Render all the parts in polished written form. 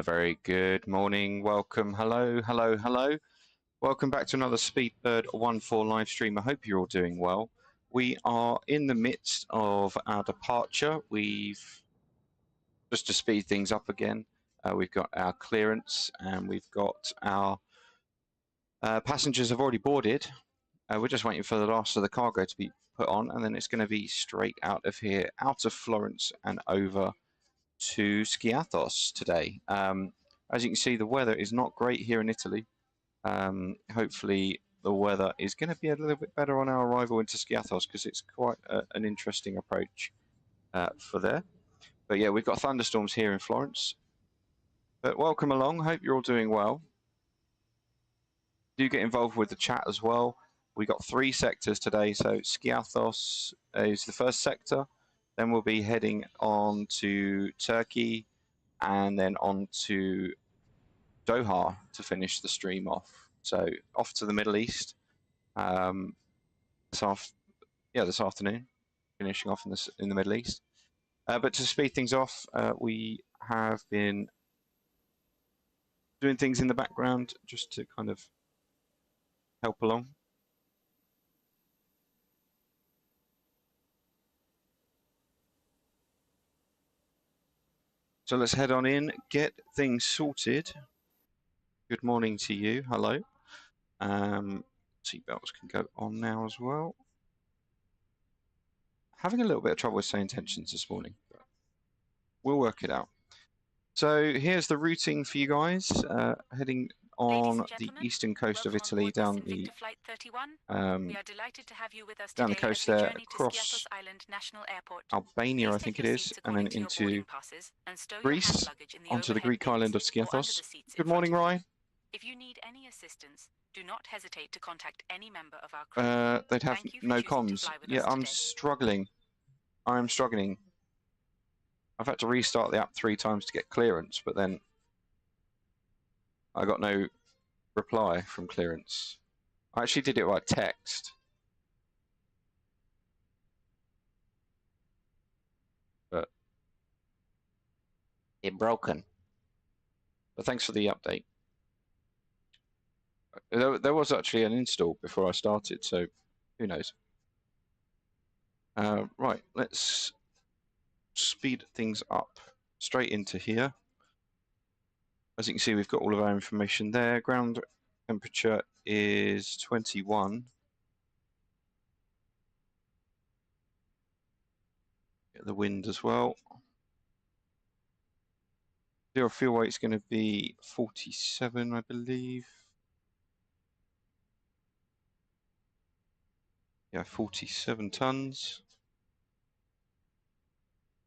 very good morning. Welcome. Hello, hello, hello. Welcome back to another Speedbird14 live stream. I hope you're all doing well. We are in the midst of our departure. Just to speed things up again, we've got our clearance and we've got our passengers have already boarded. We're just waiting for the last of the cargo to be put on, and then it's going to be straight out of here, out of Florence and over to Skiathos today. As you can see, the weather is not great here in Italy. Hopefully the weather is going to be a little bit better on our arrival into Skiathos, because it's quite an interesting approach for there. But yeah, we've got thunderstorms here in Florence. But welcome along. Hope you're all doing well. Do get involved with the chat as well. We got 3 sectors today. So Skiathos is the first sector. Then we'll be heading on to Turkey and then on to Doha to finish the stream off. So off to the Middle East this afternoon, finishing off in the Middle East. But to speed things off, we have been doing things in the background just to kind of help along. So let's head on in, get things sorted. Good morning to you. Hello. Seatbelts can go on now as well. Having a little bit of trouble with SayIntentions this morning, but we'll work it out. So here's the routing for you guys, heading on the eastern coast of Italy, down the down the coast there, across Albania, I think it is, and then into Greece, onto the Greek island of Skiathos. Good morning, Ryan. If you need any assistance, do not hesitate to contact any member of our crew. They'd have no comms. Yeah, I'm struggling. I'm struggling. I've had to restart the app 3 times to get clearance, but then I got no reply from clearance. I actually did it by text. But it broken. But thanks for the update. There was actually an install before I started, so who knows. Right, let's speed things up straight into here. As you can see, we've got all of our information there. Ground temperature is 21. Get the wind as well. Zero fuel weight is going to be 47, I believe. Yeah, 47 tons.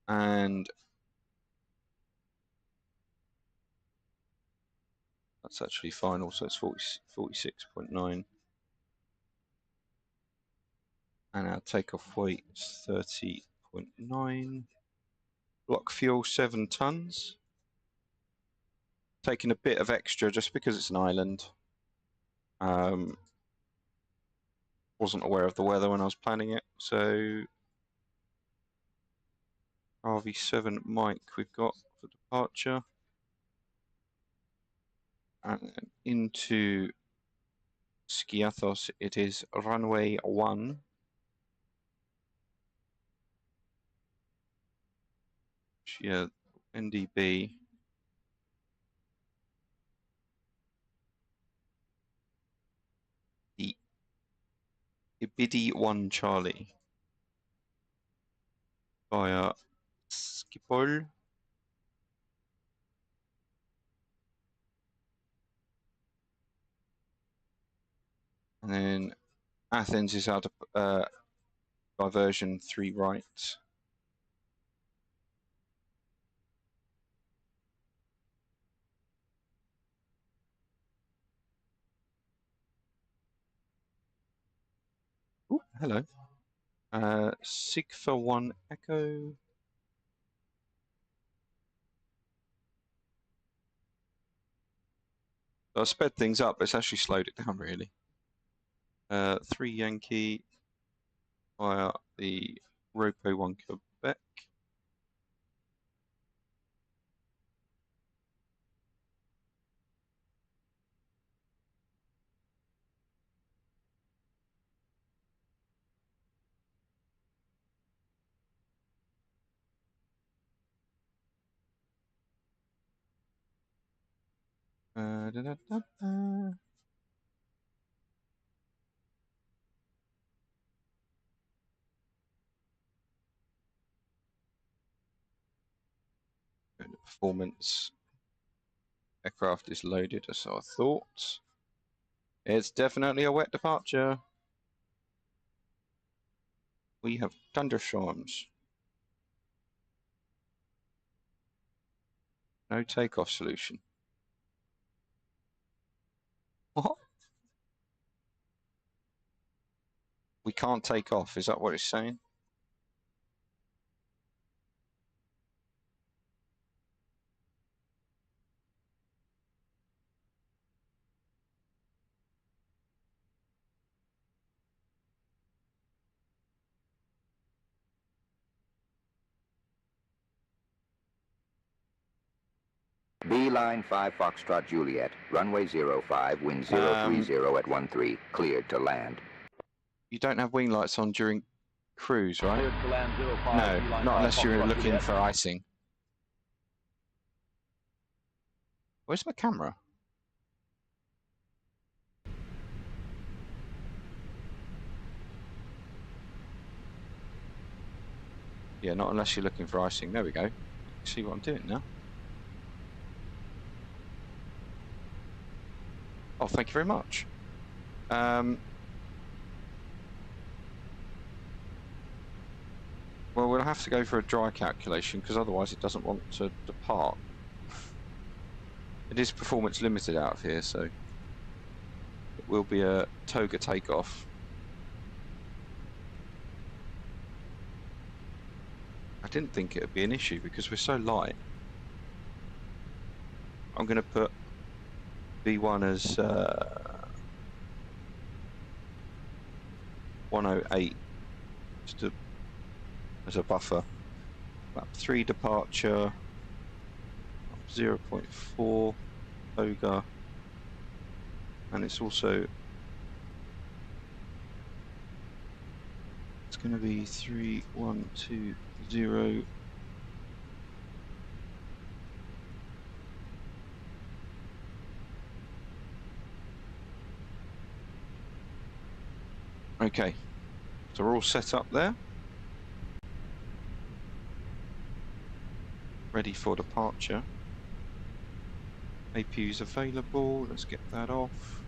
And that's actually final, so it's 46.9. And our takeoff weight is 30.9. Block fuel 7 tons. Taking a bit of extra just because it's an island. Wasn't aware of the weather when I was planning it, so RV7 Mike we've got for departure. And into Skiathos, it is runway 1. Yeah, NDB. The Ibidi 1 Charlie via Schiphol. And then Athens is out of diversion 3 right. Ooh, hello. Sigfa 1 Echo. So I sped things up, but it's actually slowed it down really. 3 Yankee via the Ropo 1 Quebec. Da, da, da, da. Performance. Aircraft is loaded, as I thought. It's definitely a wet departure. We have thunderstorms. No takeoff solution. What? We can't take off, is that what it's saying? B-line 5 Foxtrot Juliet, runway 05, wind 030 at 13, cleared to land. You don't have wing lights on during cruise, right? Cleared to land 05, No, B-line not 5 unless you're Foxtrot looking Juliet. for icing. Where's my camera? Yeah, not unless you're looking for icing. There we go. See what I'm doing now. Oh, thank you very much. Well, we'll have to go for a dry calculation because otherwise it doesn't want to depart. It is performance limited out of here, so it will be a toga takeoff. I didn't think it would be an issue because we're so light. I'm going to put V1 as 108 as a buffer. Lap 3 departure, 0.4 toga, and it's also going to be 3120. Okay, so we're all set up there, ready for departure. APU's available, let's get that off.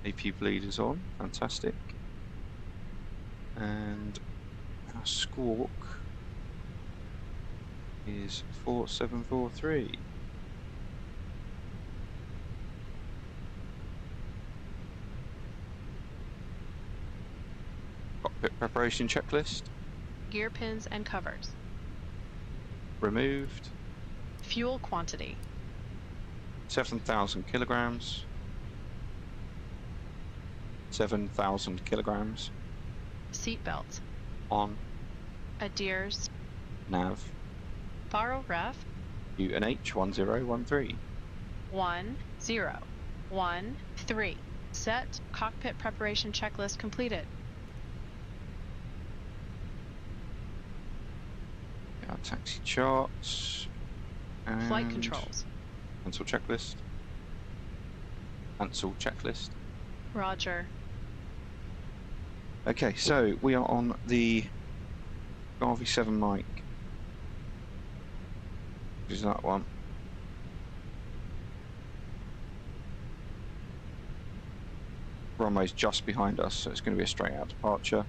APU bleed is on, fantastic. And our squawk is 4743. Cockpit preparation checklist. Gear pins and covers. Removed. Fuel quantity. 7,000 kilograms. 7,000 kilograms. Seat belt. On. Adheres. NAV. Faro ref. UNH 1013. 1013. Set cockpit preparation checklist completed. Our taxi charts. And Flight controls. Cancel checklist. Cancel checklist. Roger. Okay, so we are on the RV7 mic. Which is that one. Runway's just behind us, so it's going to be a straight out departure.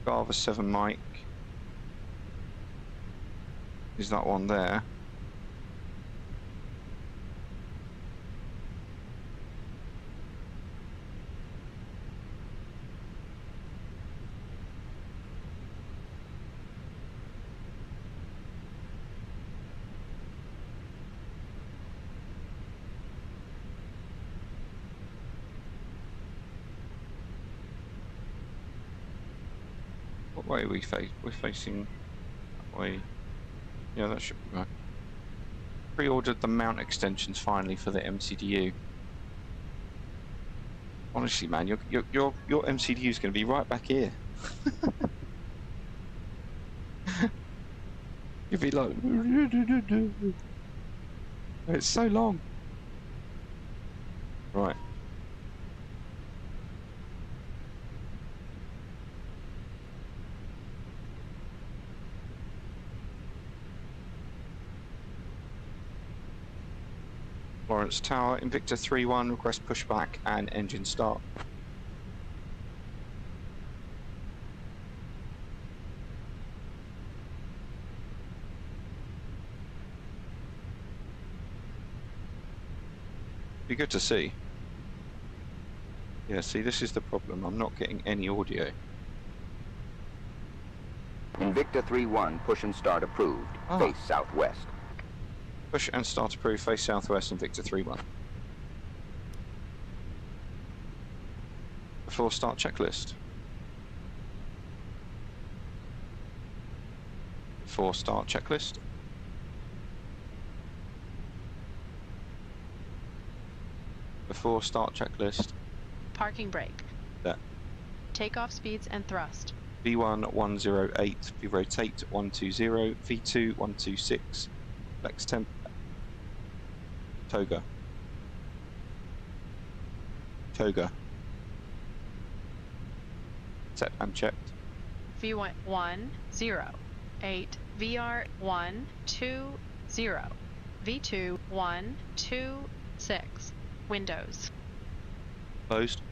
Garva 7 mic is that one there. What way are we face? We're facing that way. Yeah, that should be right. Pre-ordered the mount extensions finally for the MCDU. Honestly, man, your MCDU is going to be right back here. You'd be like, it's so long. Right. Lawrence Tower, Invicta 3-1, request pushback and engine start. Be good to see. Yeah, see, this is the problem. I'm not getting any audio. Invicta 3-1, push and start approved. Face southwest. Push and start approved, face southwest, Invicta 3-1. Before start checklist. Before start checklist. Before start checklist. Parking brake. There. Takeoff speeds and thrust. V1 108, V rotate 120, V2 126, flex temp, toga. Toga. Set and checked. V1 0 8 VR 1 2 0 V2 1 2 6 Windows. Closed.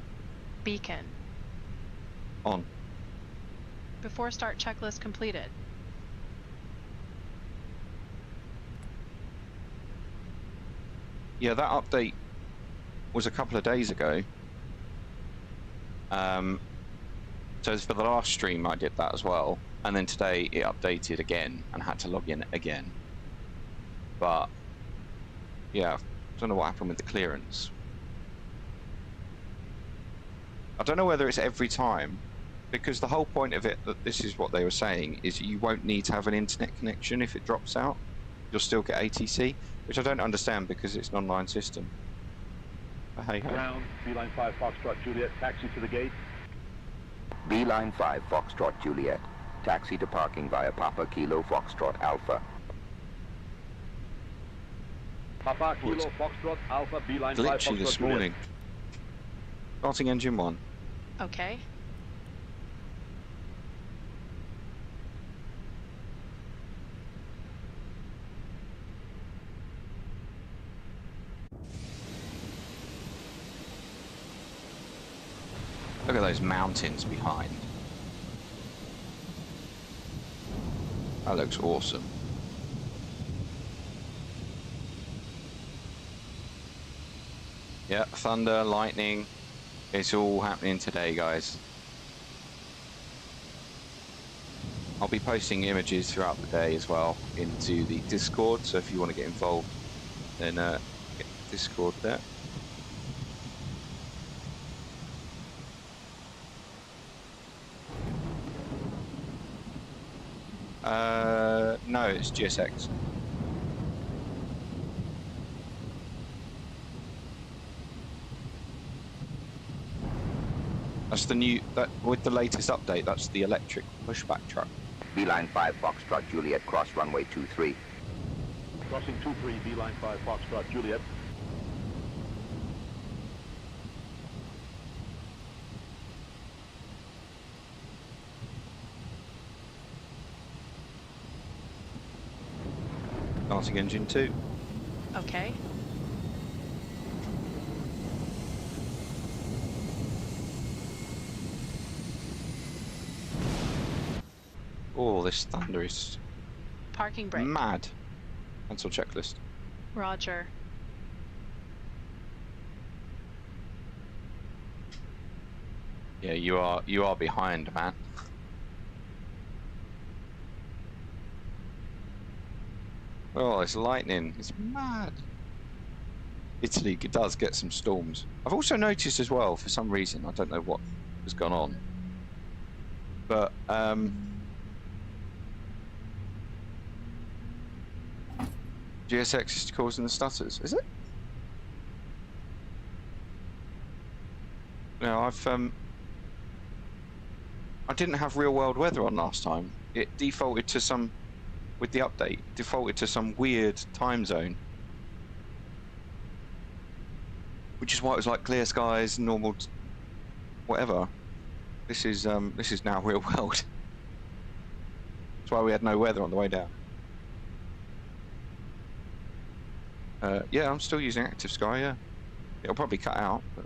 Beacon. On. Before start checklist completed. Yeah, that update was a couple of days ago. So for the last stream I did that as well, and then today it updated again and had to log in again. But yeah, I don't know what happened with the clearance. I don't know whether it's every time, because the whole point of it, that this is what they were saying, is you won't need to have an internet connection if it drops out. You'll still get ATC, which I don't understand because it's an online system. But hey ho. Ground, B-line 5 Foxtrot Juliet, taxi to the gate. B-line 5 Foxtrot Juliet, taxi to parking via Papa Kilo Foxtrot Alpha. Papa Kilo Foxtrot Alpha, B-line 5 Glitchy Foxtrot this Juliet. morning. Starting engine 1. Okay. Look at those mountains behind. That looks awesome. Yeah, thunder, lightning. It's all happening today, guys. I'll be posting images throughout the day as well into the Discord, so if you want to get involved, then get Discord there. No, it's GSX. That's the new, that with the latest update, that's the electric pushback truck. B-line 5 Foxtrot Juliet, cross runway 23. Crossing 23, B-line 5 Foxtrot Juliet. Starting engine 2. Okay. Oh, this thunder is Parking brake. mad. Cancel checklist. Roger. Yeah, you are behind, man. Oh, it's lightning. It's mad. Italy does get some storms. I've also noticed as well, for some reason, I don't know what has gone on, but GSX is causing the stutters, is it? No, I didn't have real world weather on last time. It defaulted to some with the update, defaulted to some weird time zone. Which is why it was like clear skies, normal, whatever. This is now real world. That's why we had no weather on the way down. Yeah, I'm still using Active Sky, yeah. It'll probably cut out, but...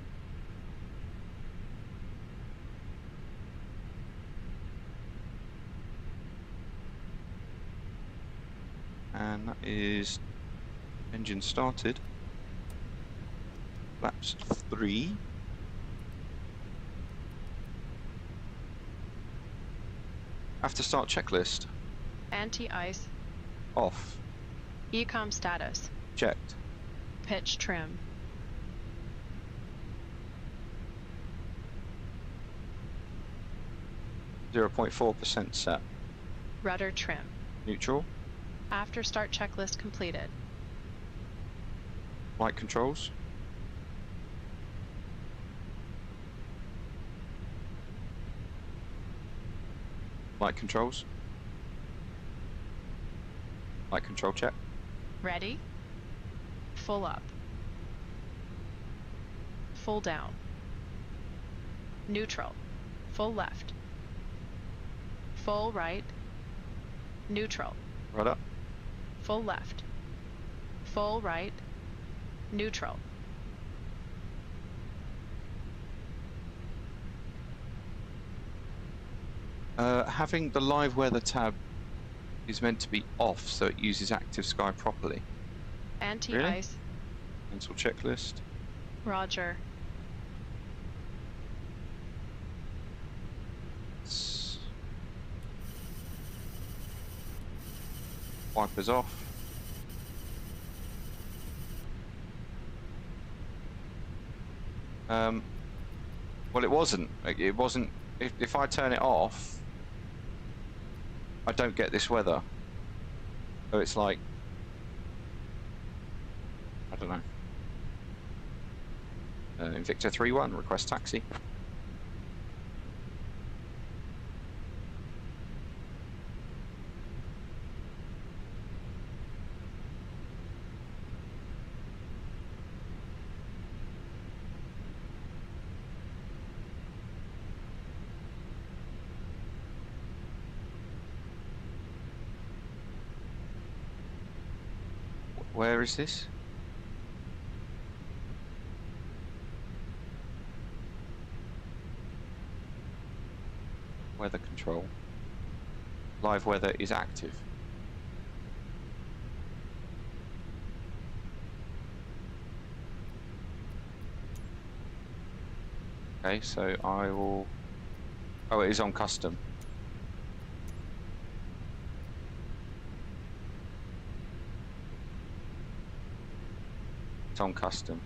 And that is engine started. Flaps 3. After start checklist. Anti-ice. Off. Ecom status. Checked. Pitch trim. .4% set. Rudder trim. Neutral. After start checklist completed. Flight controls. Flight controls. Flight control check. Ready. Full up. Full down. Neutral. Full left. Full right. Neutral. Right up. Full left. Full right. Neutral. Having the live weather tab is meant to be off so it uses Active Sky properly. Anti-ice. Really? Cancel checklist. Roger. Wipers off. Well, it wasn't. It wasn't. If I turn it off, I don't get this weather. So it's like, I don't know. Invicta 3-1, request taxi. Where is this? Weather control. Live weather is active. Okay, so I will... Oh, it is on custom. It's on custom.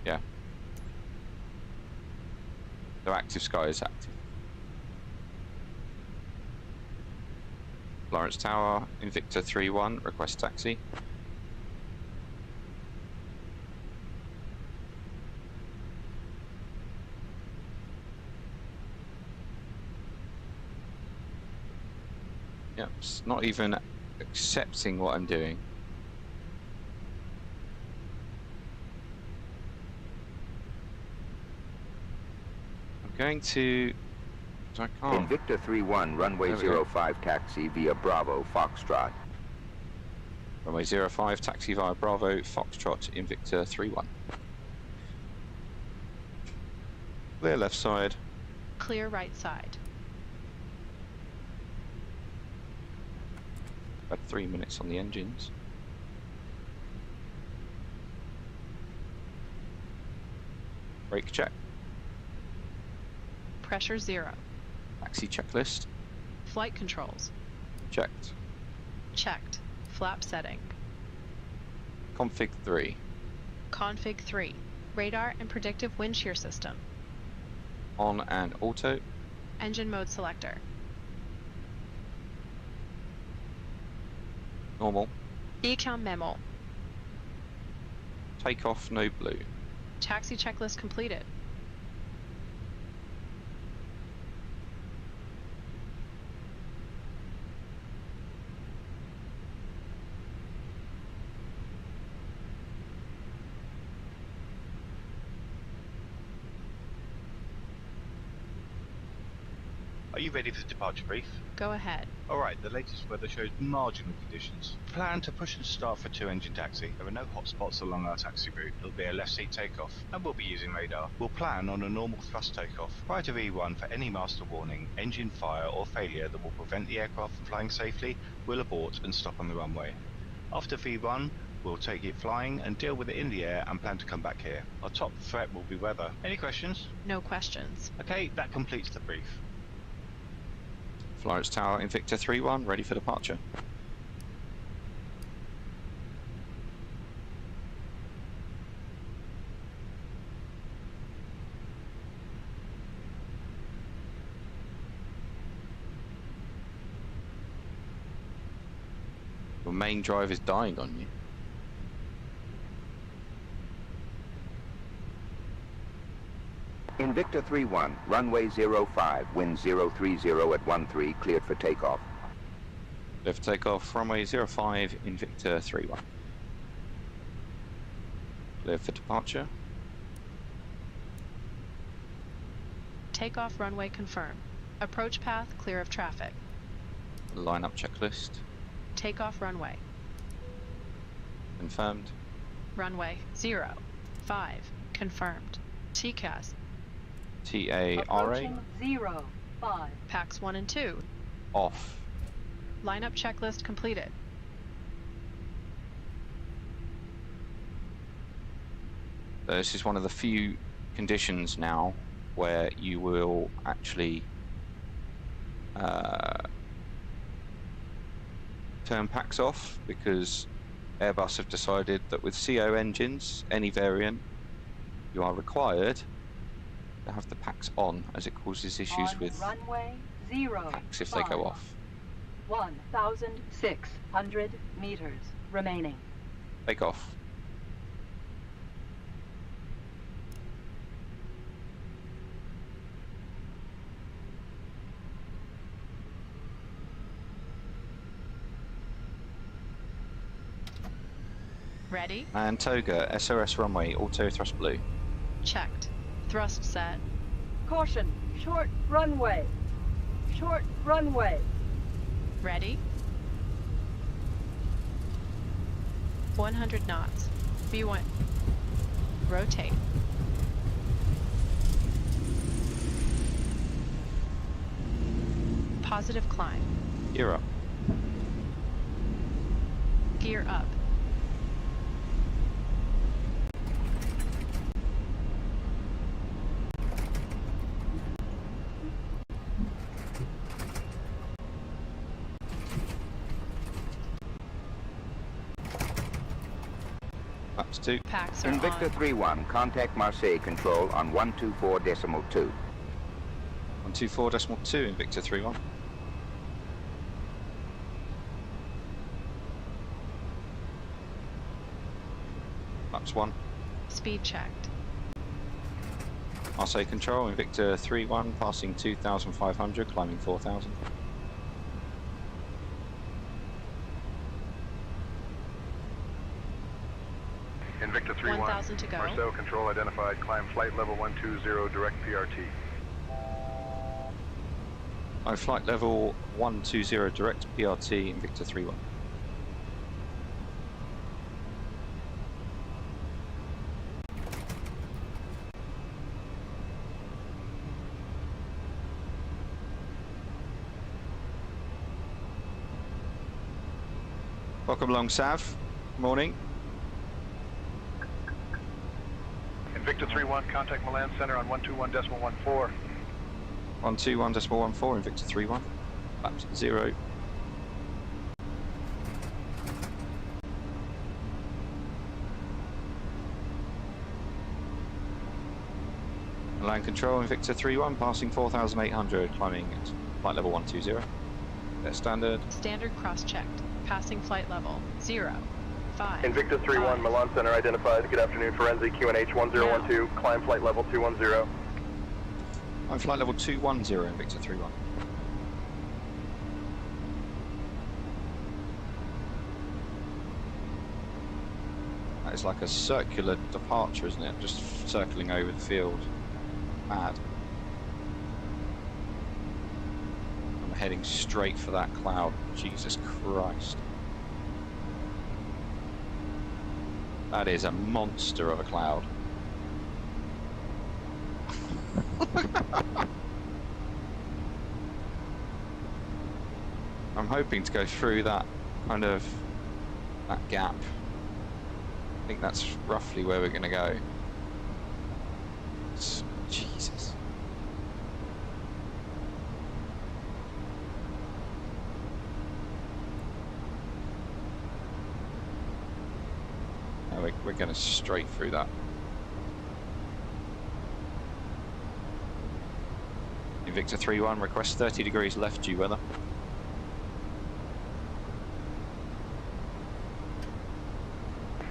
Yeah. So Active Sky is active. Florence Tower, Invicta 3-1, request taxi. Yep, it's not even accepting what I'm doing. I'm going to... I can't. Invicta 3-1, runway 05 taxi via Bravo, Foxtrot. Runway 05, taxi via Bravo, Foxtrot, Invicta 3-1. Clear left side. Clear right side. Had 3 minutes on the engines. Brake check. Pressure 0. Taxi checklist. Flight controls. Checked. Checked. Flap setting. Config 3. Config 3. Radar and predictive wind shear system. On and auto. Engine mode selector. Normal. Ecom memo. Takeoff no blue. Taxi checklist completed. Are you ready for the departure brief? Go ahead. Alright, the latest weather shows marginal conditions. Plan to push and start for 2-engine taxi. There are no hot spots along our taxi route. It'll be a left seat takeoff, and we'll be using radar. We'll plan on a normal thrust takeoff. Prior to V1, for any master warning, engine fire or failure that will prevent the aircraft from flying safely, we'll abort and stop on the runway. After V1, we'll take it flying and deal with it in the air and plan to come back here. Our top threat will be weather. Any questions? No questions. Okay, that completes the brief. Florence Tower, Invicta 3-1, ready for departure. Your main drive is dying on you. Invicta 3-1, runway 05, wind 030 at 13, cleared for takeoff. Clear for takeoff, runway 05, Invicta 3-1. Clear for departure. Takeoff runway confirmed. Approach path clear of traffic. Line-up checklist. Takeoff runway. Confirmed. Runway 05. Confirmed. TCAS. TARA. Approaching 05. Packs 1 and 2. Off. Lineup checklist completed. This is one of the few conditions now where you will actually turn packs off, because Airbus have decided that with CO engines, any variant, you are required to have the packs on, as it causes issues On with runway packs if they go off. 1,600 meters remaining. Take off. Ready? And Toga, SOS runway, auto thrust blue. Checked. Thrust set. Caution, short runway. Short runway. Ready? 100 knots. V1. Rotate. Positive climb. Gear up. Gear up. That's 2. Packs are Invicta on. 3-1, contact Marseille control on 124.2. 124.2, Invicta 3-1. That's 1. Speed checked. Marseille control, Invicta 3-1, passing 2,500, climbing 4,000. Invicta 3-1, 1,000 to go. Marseille control identified, climb flight level 120, direct PRT. Flight level 120, direct PRT, Invicta 3-1. Welcome along, Sav. Morning. Invicta 3-1, contact Milan Center on 121.14. 121.14, Invicta 3-1. Flaps 0. Land control, Invicta 3-1, passing 4,800, climbing at flight level 120. That's standard. Standard cross-checked. Passing flight level 0, 5. Invicta 3-1, Milan Center identified. Good afternoon, Forensic QNH 1012, climb flight level 210. I'm flight level 210, Invicta 3-1. That is like a circular departure, isn't it? Just circling over the field. Mad. heading straight for that cloud. Jesus Christ. That is a monster of a cloud. I'm hoping to go through that kind of that gap. I think that's roughly where we're going to go. Jesus. No, we're going to straight through that. Victor 3-1, request 30 degrees left due weather.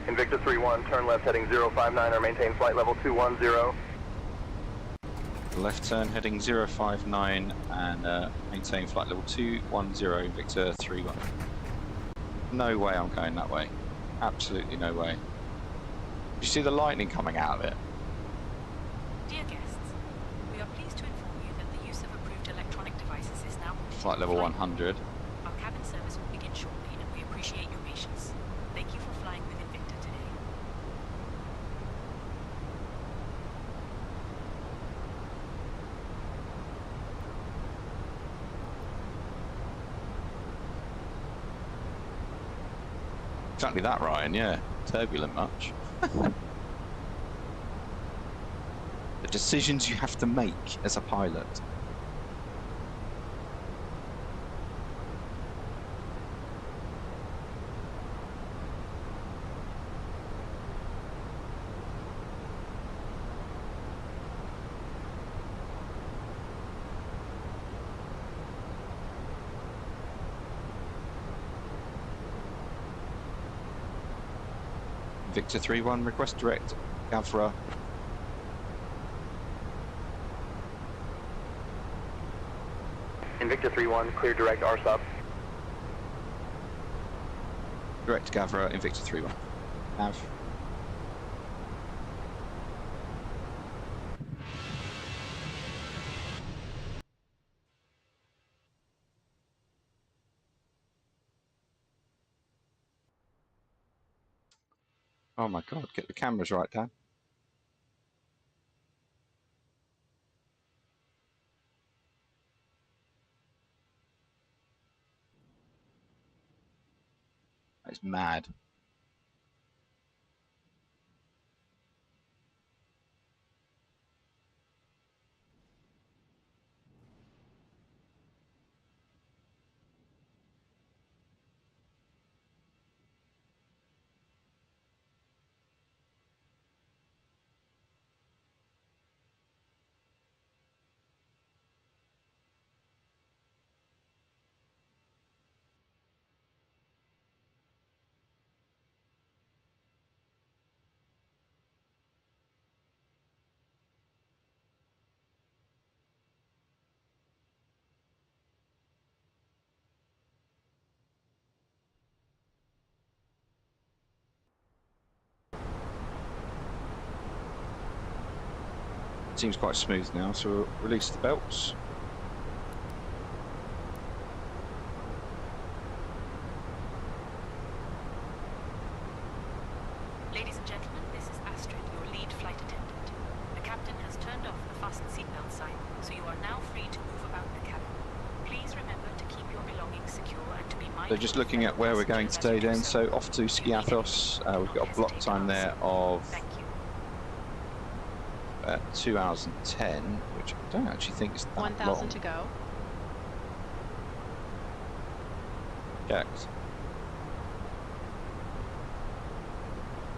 Invicta 3-1, turn left heading 059 or maintain flight level 210. Left turn heading 059 and maintain flight level 210, Victor 3-1. No way I'm going that way. Absolutely no way. You see the lightning coming out of it? Dear guests, we are pleased to inform you that the use of approved electronic devices is now Flight level 100. Our cabin service will begin shortly, and we appreciate your patience. Thank you for flying with Invicta today. Exactly that, Ryan, yeah. Turbulent much. The decisions you have to make as a pilot. Victor 3-1, request direct Gavra. Invicta 3-1, clear direct RSOP. Direct Gavra, Invicta 3-1. Nav. Oh my god, get the cameras right, Dan. That's mad. Seems quite smooth now, so we'll release the belts. Ladies and gentlemen, this is Astrid, your lead flight attendant. The captain has turned off the fasten seatbelt sign, so you are now free to move about the cabin. Please remember to keep your belongings secure and to be mindful. So just looking at where we're going today then, so off to Skiathos, we've got a block time there of 2 hours and 10, which I don't actually think is that 1,000 long. to go. Checked.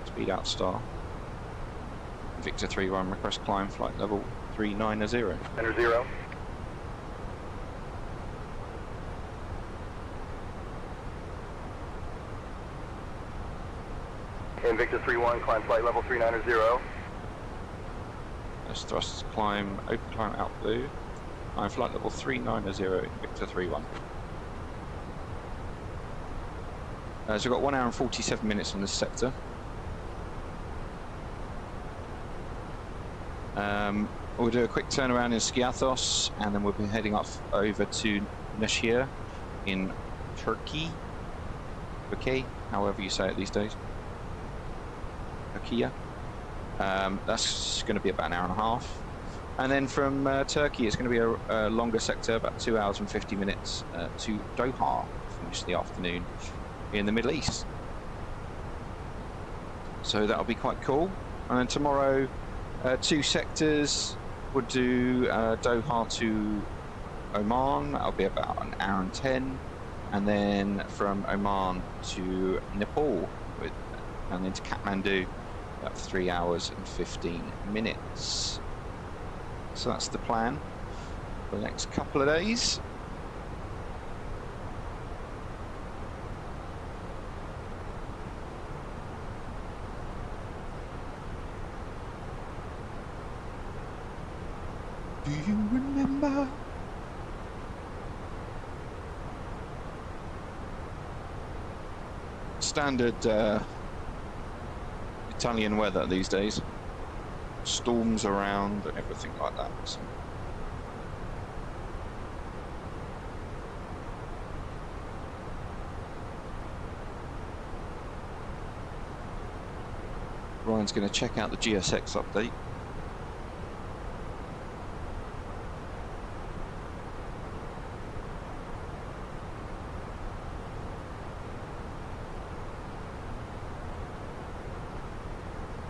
Speed out star. Victor 3-1, request climb flight level 390. Center 0. Invicta 3-1, climb flight level 390. Let's thrust climb, open climb out blue. Climb flight level 390, Victor 3-1. So we've got 1 hour and 47 minutes on this sector. We'll do a quick turnaround in Skiathos, and then we'll be heading off over to Nashir in Turkey. Okay, however you say it these days. Turkey. That's going to be about an hour and a half. And then from Turkey, it's going to be a longer sector, about 2 hours and 50 minutes to Doha, finish the afternoon in the Middle East. So that'll be quite cool. And then tomorrow, 2 sectors would do Doha to Oman. That'll be about an hour and 10. And then from Oman to Nepal, and then to Kathmandu, about 3 hours and 15 minutes. So that's the plan for the next couple of days. Do you remember? Standard Italian weather these days. Storms around and everything like that. So. Ryan's going to check out the GSX update.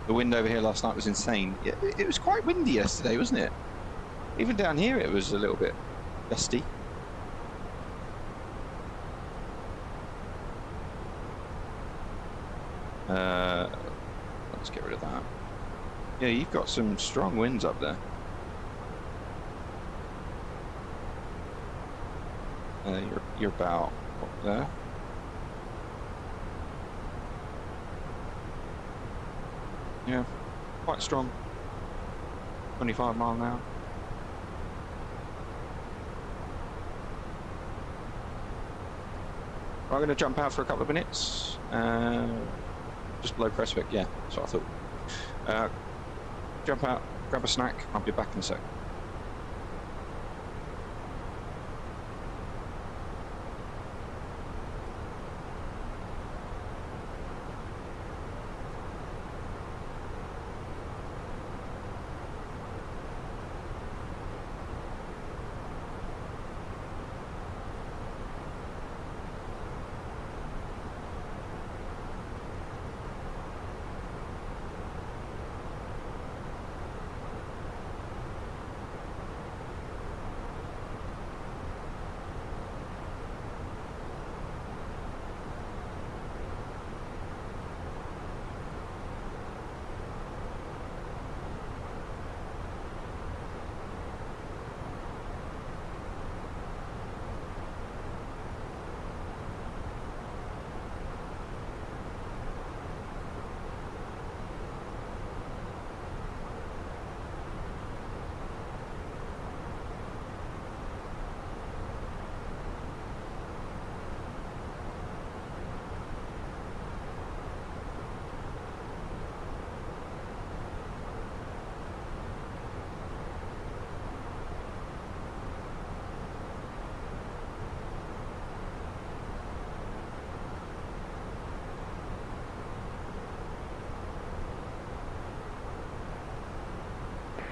The wind over here last night was insane. It was quite windy yesterday, wasn't it? Even down here it was a little bit gusty. Let's get rid of that. Yeah, you've got some strong winds up there. You're about up there. Yeah, quite strong. 25 mile an hour. I'm going to jump out for a couple of minutes. Just below Preflight, yeah, that's what I thought. Jump out, grab a snack, I'll be back in a sec.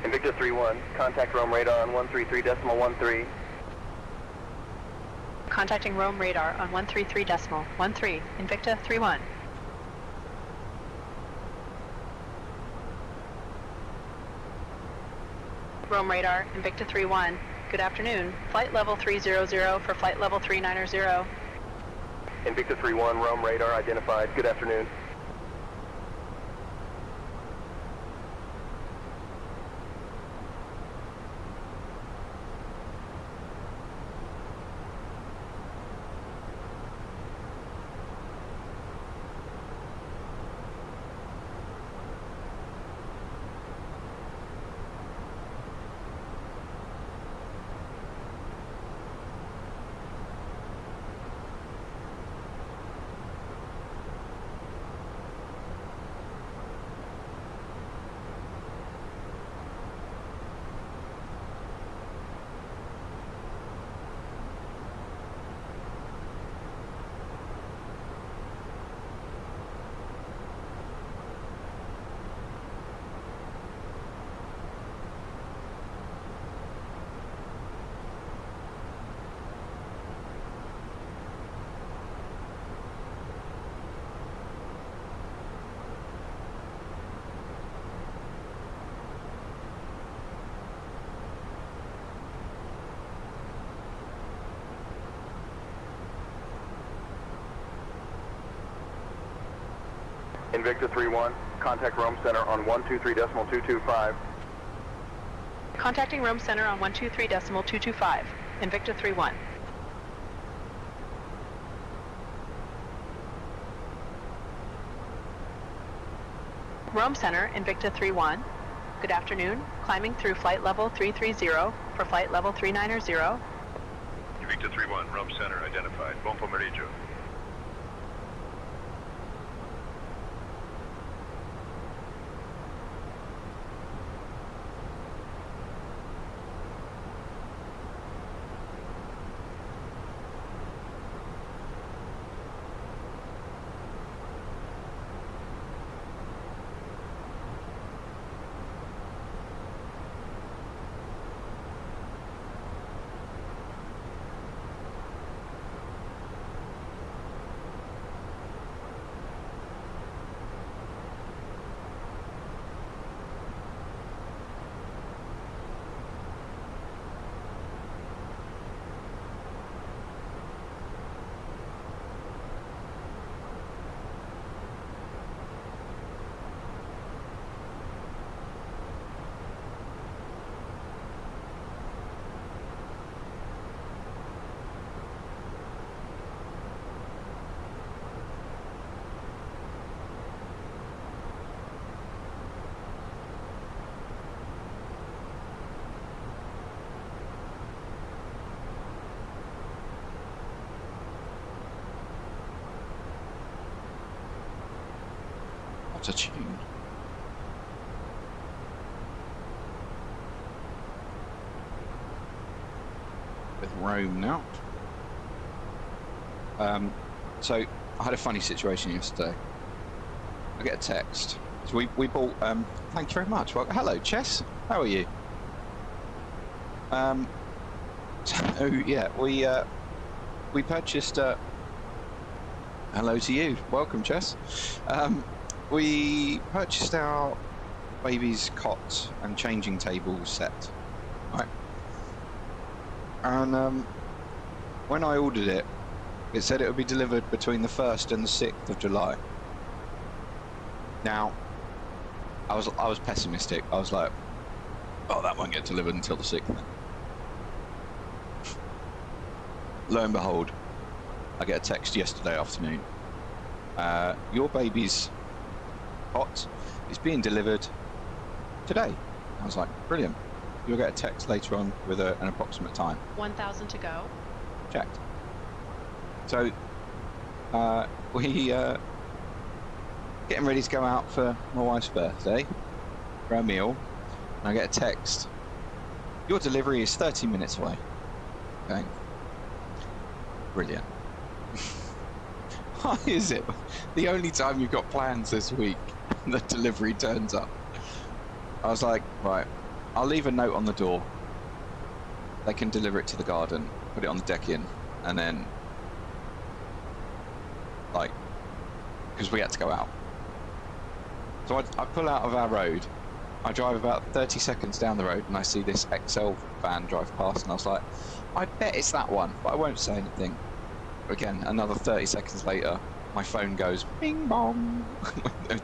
Invicta 3-1, contact Rome radar on 133.13. Contacting Rome radar on 133.13. Invicta 3-1. Rome radar, Invicta 3-1. Good afternoon. Flight level 300 for flight level 390. Invicta 3-1, Rome radar identified. Good afternoon. Invicta 3-1, contact Rome Center on 123.225. Contacting Rome Center on 123.225. Invicta 3-1. Rome Center, Invicta 3-1. Good afternoon. Climbing through flight level 330 for flight level 390. Invicta 3-1, Rome Center identified. Buon pomeriggio. What a tune. With Rome now. So I had a funny situation yesterday. I get a text. So we bought. Thank you very much. Well, hello, Chess. How are you? So yeah, we purchased. Hello to you. Welcome, Chess. We purchased our baby's cot and changing table set, right? And when I ordered it, it said it would be delivered between the 1st and the 6th of July. Now, I was pessimistic. I was like, oh, that won't get delivered until the 6th then. Lo and behold, I get a text yesterday afternoon. Your baby's cot is being delivered today. I was like, brilliant. You'll get a text later on with an approximate time. 1,000 to go. Checked. So we getting ready to go out for my wife's birthday for a meal, and I get a text. Your delivery is 30 minutes away. Okay. Brilliant. Why is it the only time you've got plans this week the delivery turns up? I was like, right, I'll leave a note on the door. They can deliver it to the garden, put it on the deck in, and then, like, because we had to go out. So I pull out of our road, I drive about 30 seconds down the road, and I see this XL van drive past, and I was like, I bet it's that one, but I won't say anything. Again, another 30 seconds later, my phone goes bing bong,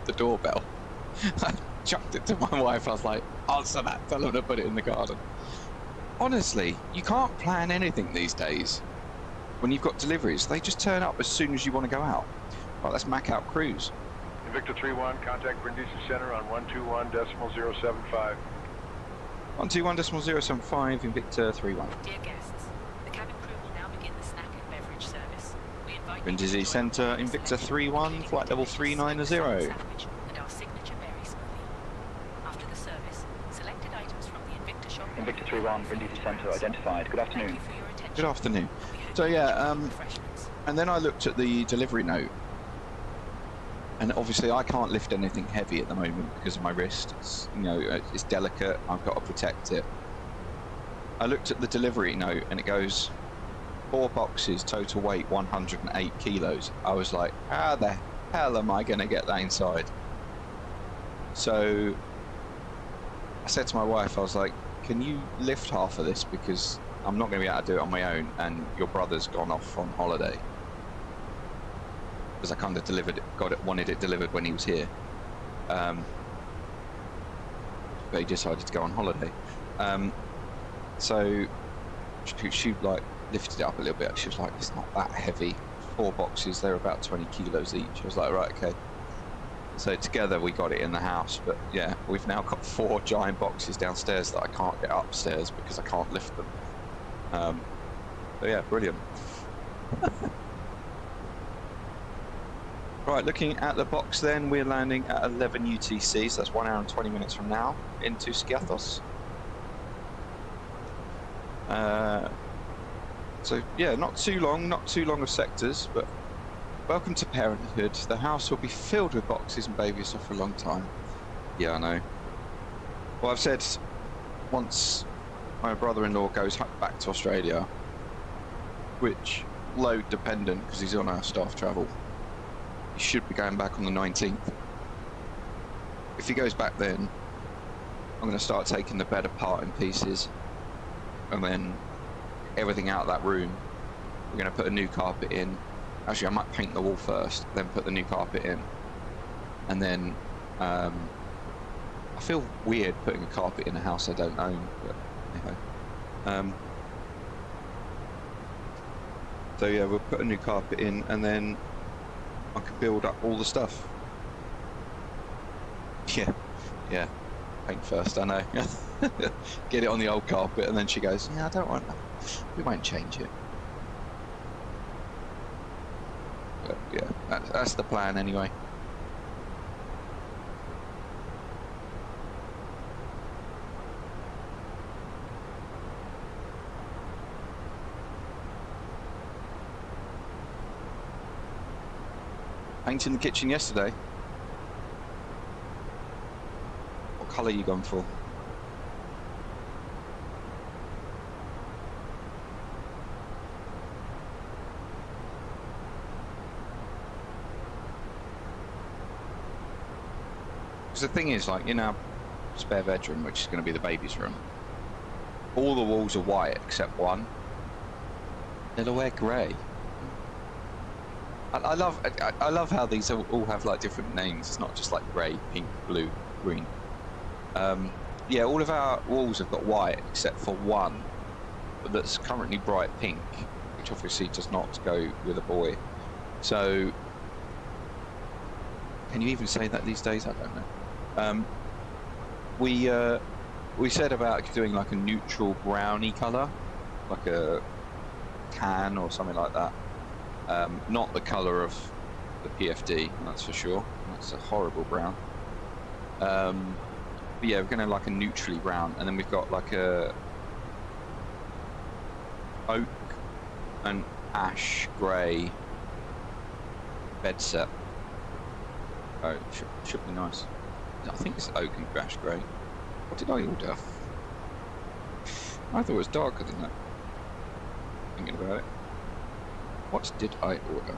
the doorbell. I chucked it to my wife. I was like, answer that, tell them to put it in the garden. Honestly, you can't plan anything these days. When you've got deliveries, they just turn up as soon as you want to go out. Right, let's mac out cruise. Invicta 3-1, contact Brindisi Center on 121.075. 121.075, Invicta 3-1. Dear guests, the cabin crew will now begin the snack and beverage service. We invite you to Brindisi join Center, us in Invicta selection, 3-1, including flight level delicious 390. sandwich and our signature berry smoothie. After the service, selected items from the Invicta shop. Invicta 3-1, Brindisi Center identified. Good afternoon. Thank you for your attention. Good afternoon. We hope So you yeah, enjoy the refreshments. and then I looked at the delivery note, and obviously I can't lift anything heavy at the moment because of my wrist. It's, you know, it's delicate. I've got to protect it. I looked at the delivery note, and it goes 4 boxes, total weight 108 kilos. I was like, how the hell am I going to get that inside? So I said to my wife, I was like, can you lift half of this, because I'm not going to be able to do it on my own, and your brother's gone off on holiday. because I kind of wanted it delivered when he was here. But he decided to go on holiday. So she like lifted it up a little bit. She was like, it's not that heavy. 4 boxes, they're about 20 kilos each. I was like, right, okay. So together we got it in the house, but yeah, we've now got 4 giant boxes downstairs that I can't get upstairs because I can't lift them. So yeah, brilliant. Right, looking at the box then, we're landing at 11 UTC, so that's 1 hour and 20 minutes from now, into Skiathos. So yeah, not too long of sectors, but welcome to parenthood. The house will be filled with boxes and baby stuff for a long time. Yeah, I know. Well, I've said once my brother-in-law goes back to Australia, which load dependent because he's on our staff travel, he should be going back on the 19th. If he goes back then, I'm going to start taking the bed apart in pieces, and then everything out of that room. We're going to put a new carpet in. Actually, I might paint the wall first, then put the new carpet in, and then I feel weird putting a carpet in a house I don't own, but anyway. So yeah, we'll put a new carpet in, and then I can build up all the stuff. Yeah, paint first, I know. Get it on the old carpet, and then she goes, yeah, I don't want that. We won't change it. But yeah, that's the plan anyway. Painting the kitchen yesterday. What colour you gone for? Because the thing is, like, in our spare bedroom, which is going to be the baby's room, all the walls are white except one. They'll wear grey. I love how these all have like different names. It's not just like grey, pink, blue, green. Yeah, all of our walls have got white except for one that's currently bright pink, which obviously does not go with a boy. So, can you even say that these days? I don't know. We said about doing like a neutral browny colour, like a tan or something like that. Not the colour of the PFD, that's for sure. That's a horrible brown. But yeah, we're going to like a neutrally brown, and then we've got like a oak and ash grey bed set. Oh, it should be nice. I think it's oak and ash grey. What did I order? I thought it was darker than that. Thinking about it. What did I order?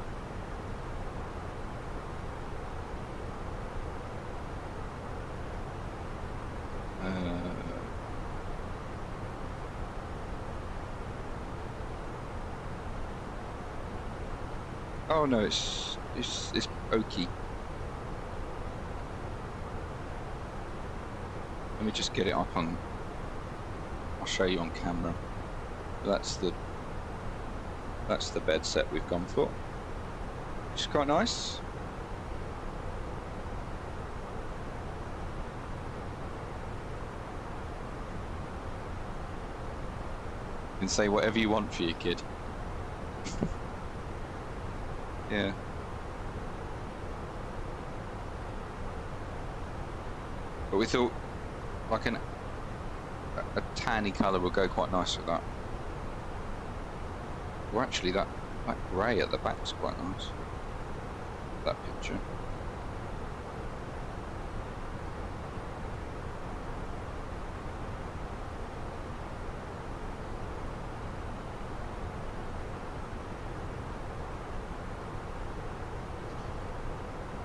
Oh no, it's oaky. Let me just get it up on. I'll show you on camera. That's the bed set we've gone for. Which is quite nice. You can say whatever you want for your kid. Yeah. But we thought like a tanny colour would go quite nice with that. Well, actually, that grey at the back is quite nice. That picture.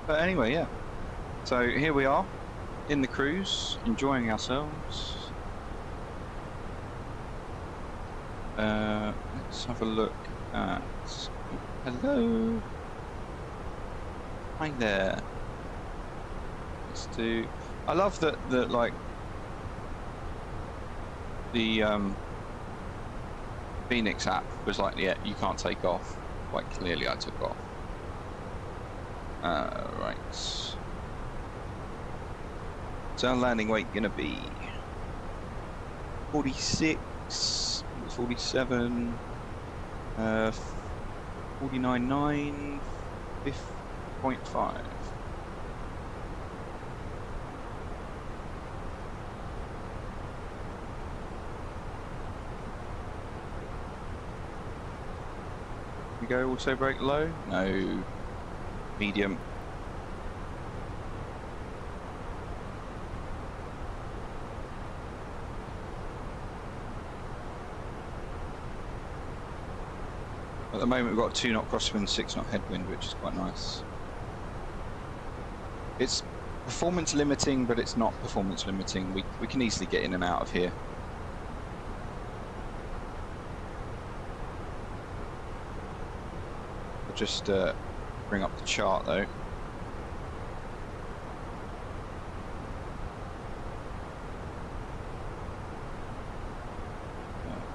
But anyway, yeah. So here we are in the cruise, enjoying ourselves. Let's have a look at. Hello. Hi there. Let's do. I love that like the Fenix app was like, yeah, you can't take off. Quite clearly, I took off. Right. So our landing weight gonna be 46, 47, 49.9, 50.5. We go also brake low? No. Medium. At the moment we've got a 2 knot crosswind, 6 knot headwind, which is quite nice. It's performance limiting, but it's not performance limiting. We can easily get in and out of here. I'll just bring up the chart though.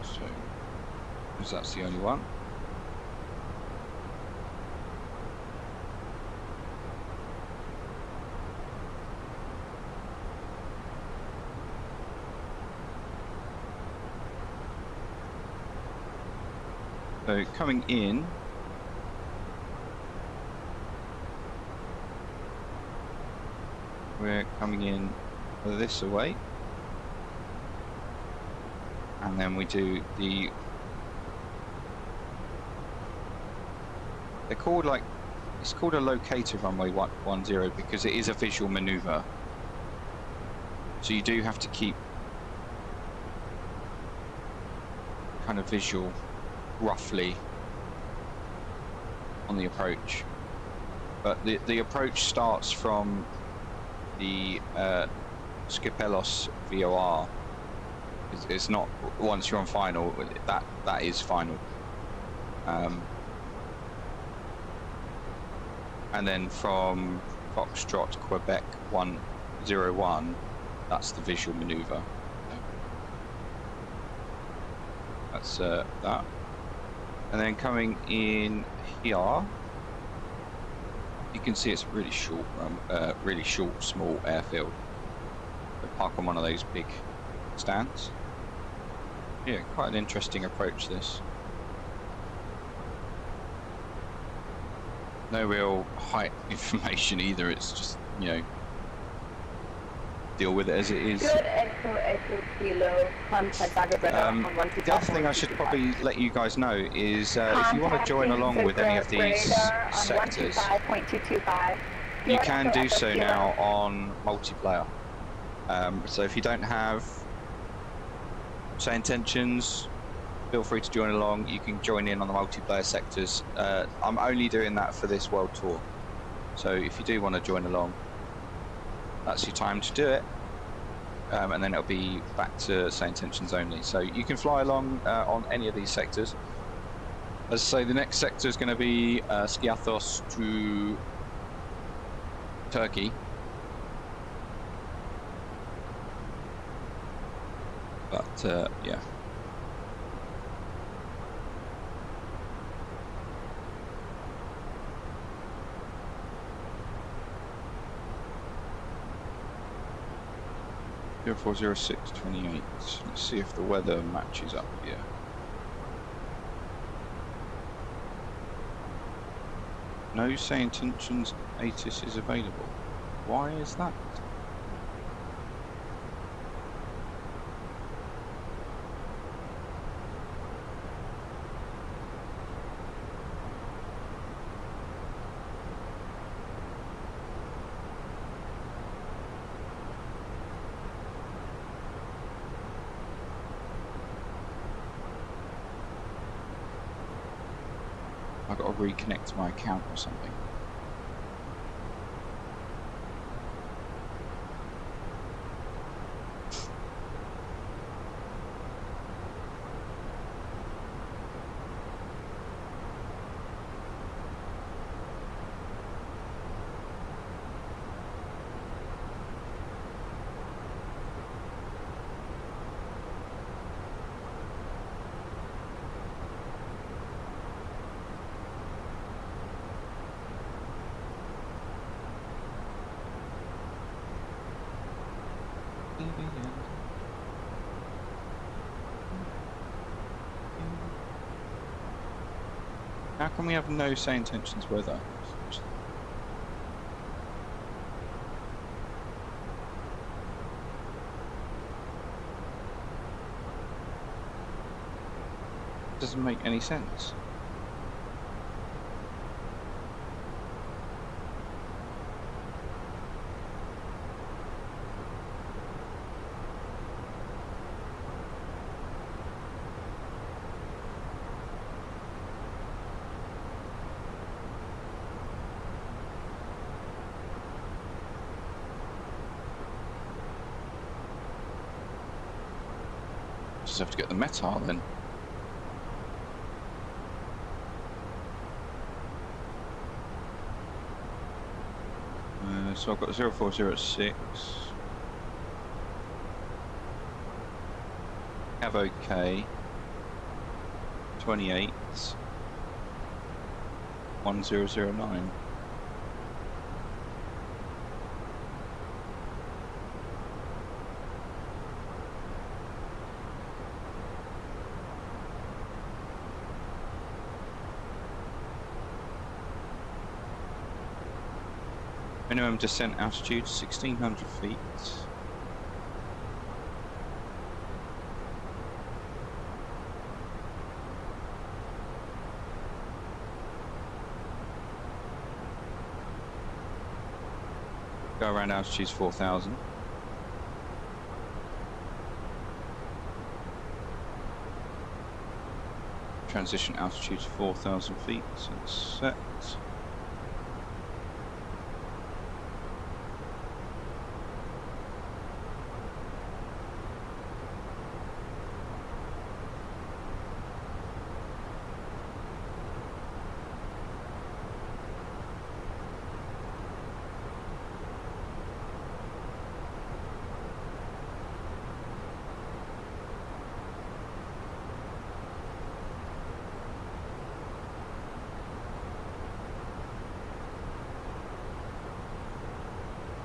So, because that's the only one. So coming in, we're coming in this away, and then we do the, they're called like, it's called a locator runway 10 because it is a visual maneuver. So you do have to keep kind of visual roughly on the approach, but the approach starts from the Skipelos VOR. It's not once you're on final, that is final, and then from Foxtrot Quebec 101, that's the visual maneuver. That's that. And then coming in here, you can see it's really short, small airfield. We park on one of those big stands. Yeah, quite an interesting approach this. No real height information either. It's just, you know, deal with it as it is. The other thing I should probably let you guys know is if you want to join along with any of these sectors, you can do so now on multiplayer. So if you don't have SayIntentions, feel free to join along. You can join in on the multiplayer sectors. I'm only doing that for this world tour. So if you do want to join along, that's your time to do it, and then it'll be back to SayIntentions only. So you can fly along on any of these sectors. As I say, the next sector is going to be Skiathos to Turkey. But yeah. Here 40628. Let's see if the weather matches up here. No SayIntentions ATC is available. Why is that? I've got to reconnect to my account or something. How can we have no SayIntentions weather? Doesn't make any sense. Just have to get the metal then. So I've got 0406. Have OK. 28. 1009. Minimum descent altitude 1600 feet. Go around altitude 4000. Transition altitude to 4000 feet. So it's set.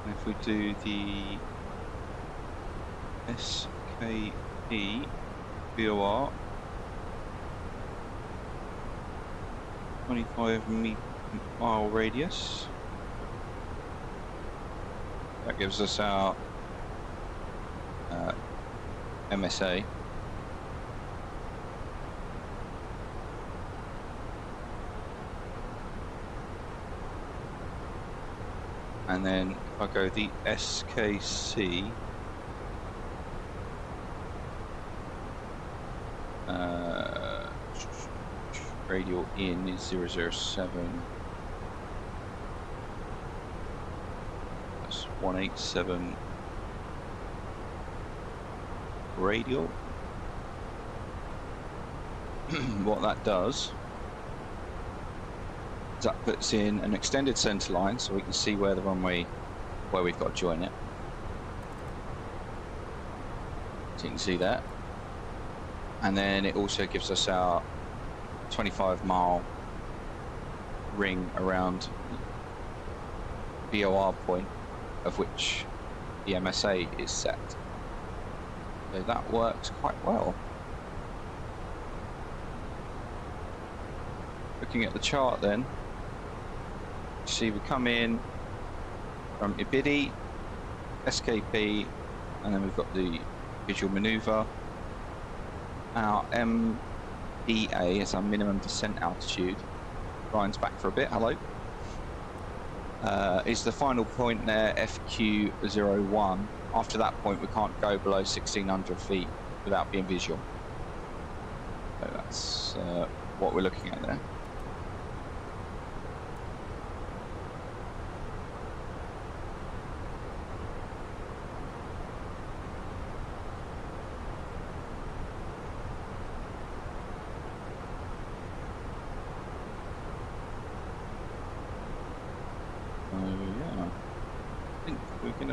If we do the SKE VOR 25-mile radius, that gives us our MSA. And then if I go the SKC, radial in is 007. That's 187 radial. What that does, that puts in an extended centre line so we can see where the runway, where we've got to join it. So you can see that. And then it also gives us our 25-mile ring around VOR point, of which the MSA is set. So that works quite well. Looking at the chart then, see we come in from Ibidi, SKP, and then we've got the visual manoeuvre. Our MEA is our minimum descent altitude. Ryan's back for a bit, hello. Is the final point there, FQ01. After that point we can't go below 1600 feet without being visual. So that's what we're looking at there.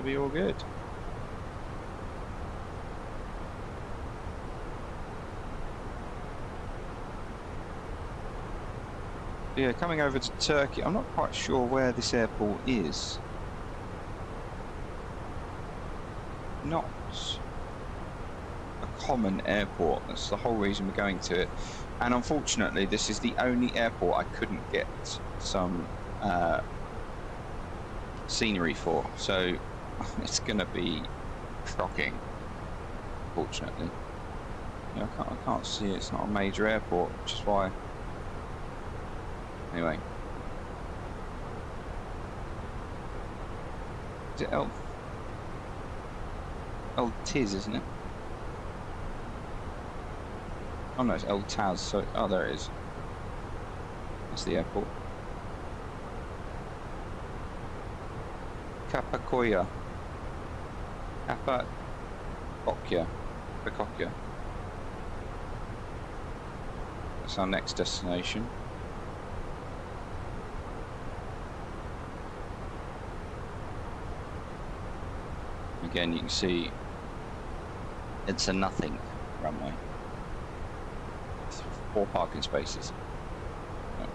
Be all good. Yeah, coming over to Turkey, I'm not quite sure where this airport is. not a common airport. That's the whole reason we're going to it. And unfortunately, this is the only airport I couldn't get some scenery for. So it's going to be shocking, fortunately. Yeah, I can't see it. It's not a major airport, which is why. Anyway. Is it El Tiz, isn't it? Oh no, it's El Taz. So, oh, there it is. That's the airport. Capacoya. Capacoya. That's our next destination. Again, you can see it's a nothing runway. 4 parking spaces. No.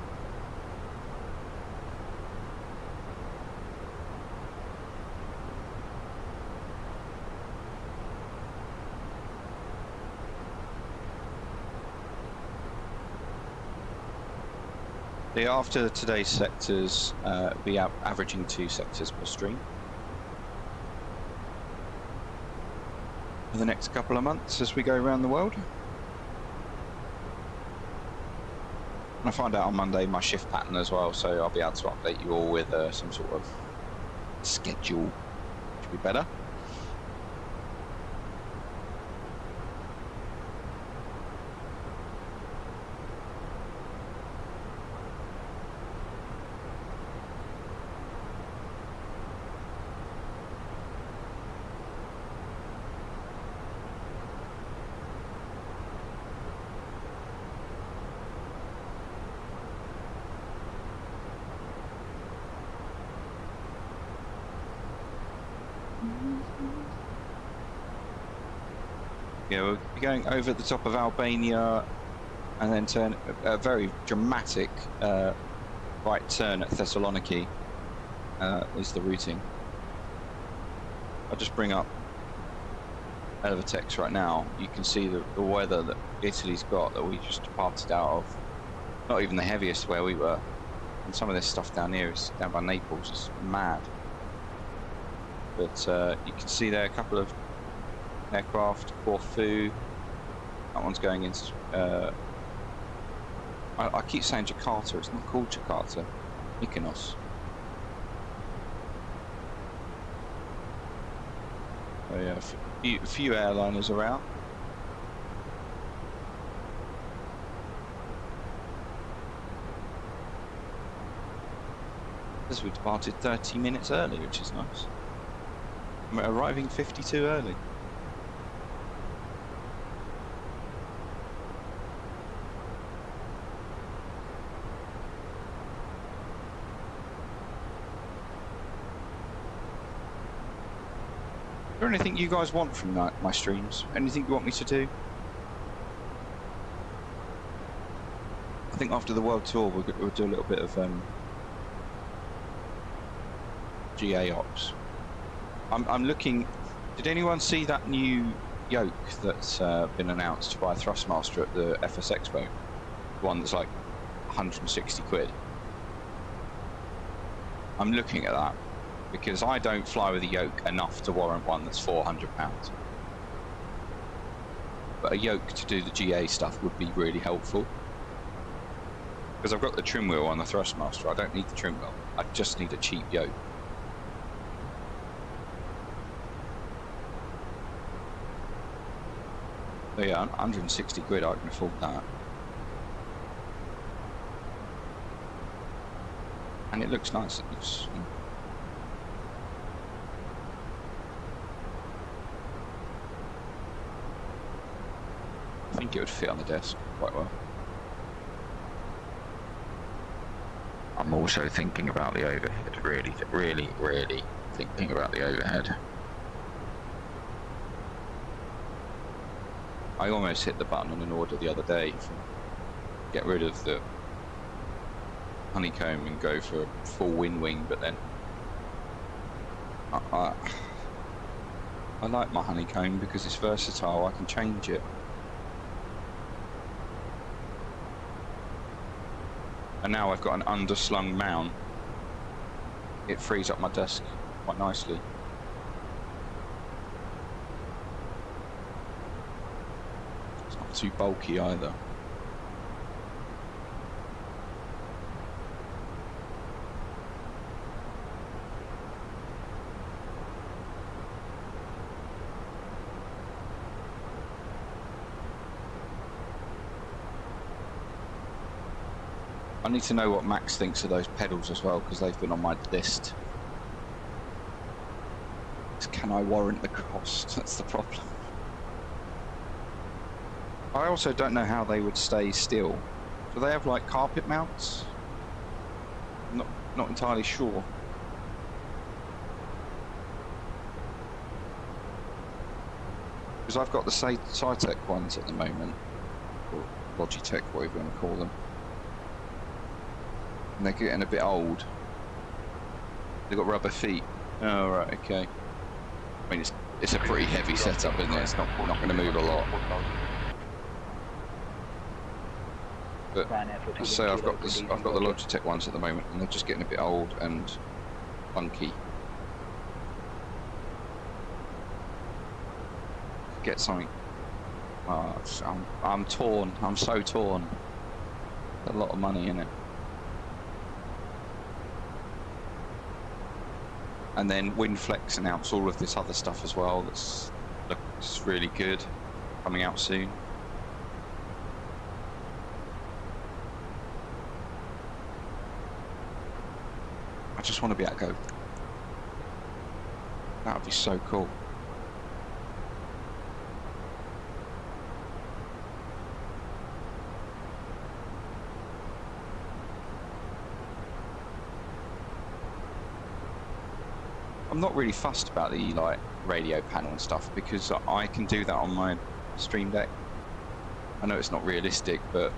After today's sectors, be averaging 2 sectors per stream for the next couple of months as we go around the world. And I find out on Monday my shift pattern as well, so I'll be able to update you all with some sort of schedule, which will be better. Yeah, we'll be going over the top of Albania and then turn a very dramatic right turn at Thessaloniki is the routing. I'll just bring up Evertex right now. You can see the weather that Italy's got that we just departed out of. Not even the heaviest where we were. And some of this stuff down here is down by Naples. It's mad. But you can see there a couple of aircraft, Corfu. That one's going into. I keep saying Jakarta. It's not called Jakarta. Mykonos. So yeah, a few airliners around. As we departed 30 minutes early, which is nice. We're arriving 52 early. Is there anything you guys want from my streams? Anything you want me to do? I think after the world tour we'll do a little bit of GA ops. I'm looking. Did anyone see that new yoke that's been announced by Thrustmaster at the FS Expo? The one that's like 160 quid. I'm looking at that because I don't fly with a yoke enough to warrant one that's £400. But a yoke to do the GA stuff would be really helpful. Because I've got the trim wheel on the Thrustmaster. I don't need the trim wheel. I just need a cheap yoke. So yeah, 160 quid, I can afford that. And it looks nice. It looks. I think it would fit on the desk quite well. I'm also thinking about the overhead. Really thinking about the overhead. I almost hit the button on an order the other day to get rid of the honeycomb and go for a full wing, but then I like my honeycomb because it's versatile, I can change it. And now I've got an underslung mount. It frees up my desk quite nicely. It's not too bulky either. I need to know what Max thinks of those pedals as well, because they've been on my list. Can I warrant the cost? That's the problem. I also don't know how they would stay still. Do they have like carpet mounts? Not entirely sure. Because I've got the SayTech ones at the moment, or Logitech, whatever you want to call them. And they're getting a bit old. They've got rubber feet. Oh, right, okay. I mean, it's a pretty heavy setup, isn't it? It's not going to move a lot. But as I say, I've got the Logitech ones at the moment, and they're just getting a bit old and funky. Get something. I'm torn. I'm so torn. A lot of money in it. And then Windflex announced all of this other stuff as well. That's looks really good, coming out soon. I just want to be able to go. That would be so cool. I'm not really fussed about the like radio panel and stuff because I can do that on my Stream Deck. I know it's not realistic, but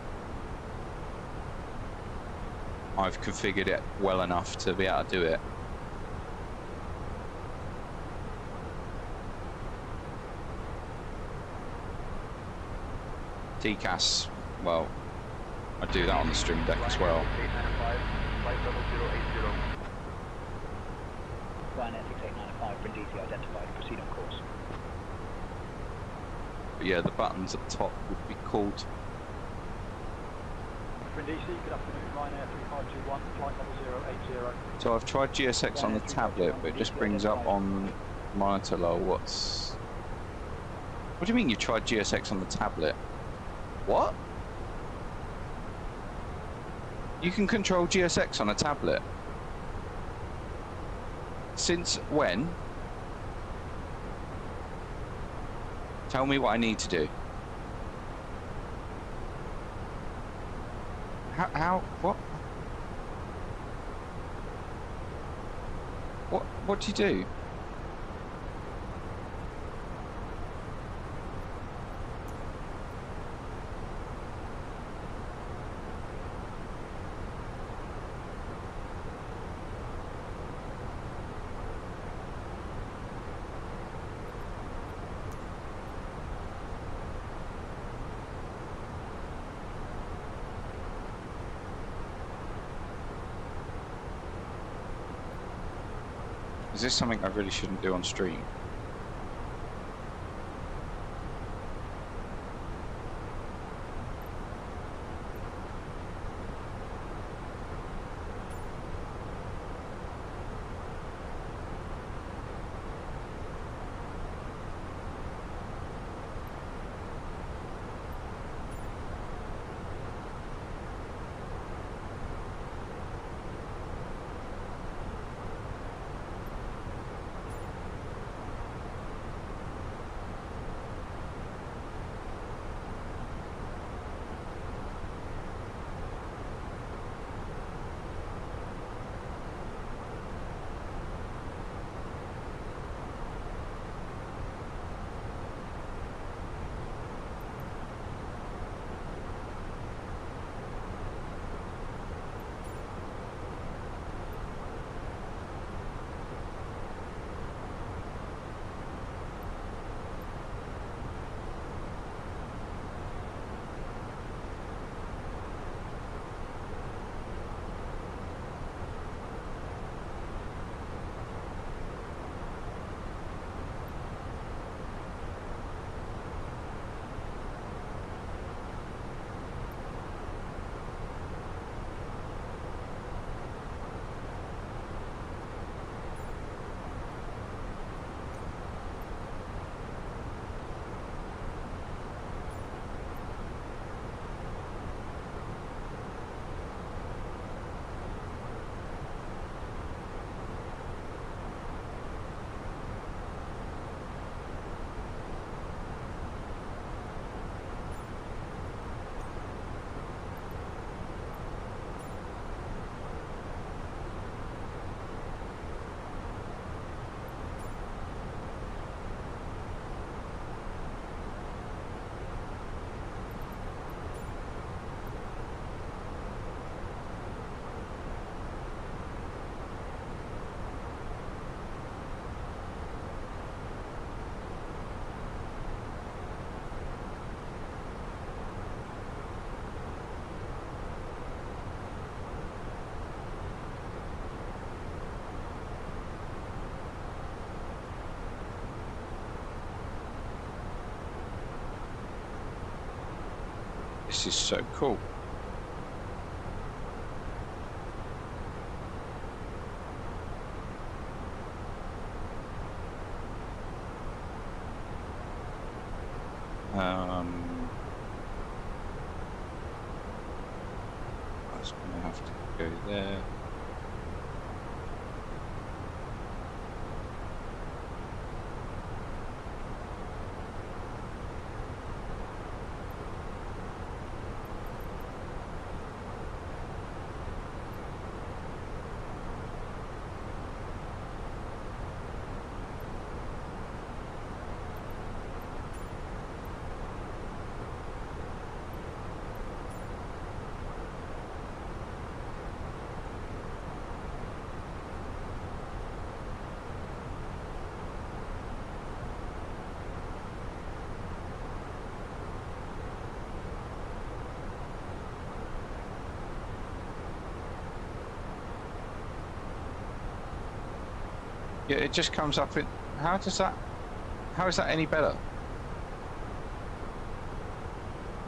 I've configured it well enough to be able to do it. TCAS, well, I do that on the Stream Deck as well. Proceed on course. But yeah, the buttons at the top would be called. Brindisi, good afternoon, Ryanair 3521, flight level 080. So I've tried GSX on the tablet, but it just brings up on monitor lol. What do you mean you tried GSX on the tablet? What? You can control GSX on a tablet? Since when? Tell me what I need to do. How, what? What do you do? Is this something I really shouldn't do on stream? This is so cool. That's going to have to go there. Yeah, it just comes up in... How is that any better?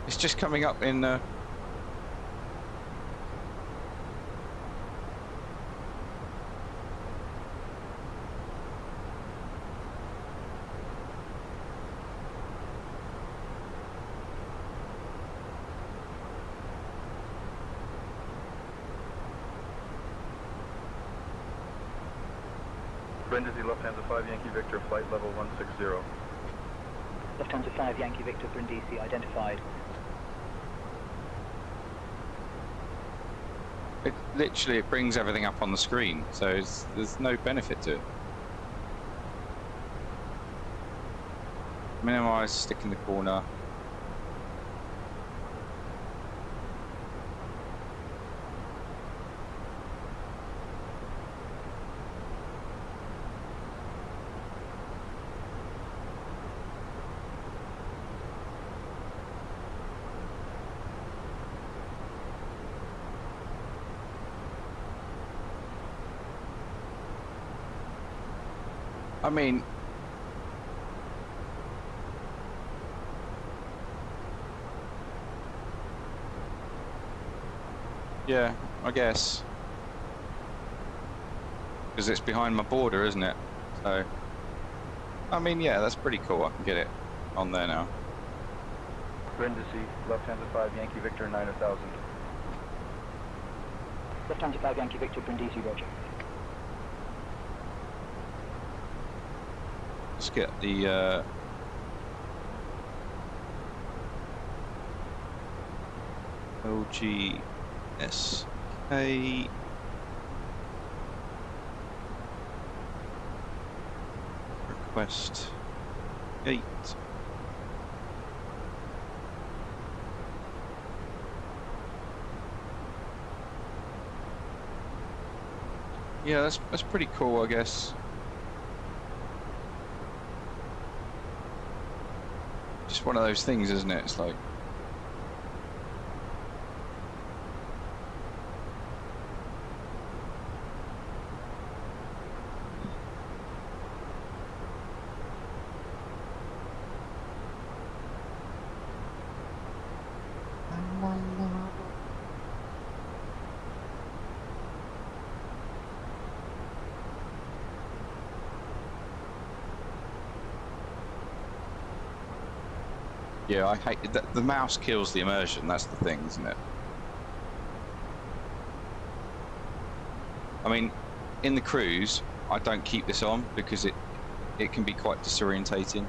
It's just coming up in... Brindisi, Lufthansa 5 Yankee Victor, flight level 160. Lufthansa 5 Yankee Victor, Brindisi identified. It literally, it brings everything up on the screen, so there's no benefit to it. Minimize, stick in the corner. I mean, yeah, I guess, because it's behind my border, isn't it? So, I mean, yeah, that's pretty cool. I can get it on there now. Brindisi, Lufthansa 5 Yankee Victor, 9000. Lufthansa 5 Yankee Victor, Brindisi, roger. Let's get the LGSK request gate. Yeah, that's pretty cool, I guess. Just one of those things, isn't it? It's like, yeah, I hate that. The mouse kills the immersion. That's the thing, isn't it? I mean, in the cruise, I don't keep this on because it can be quite disorientating,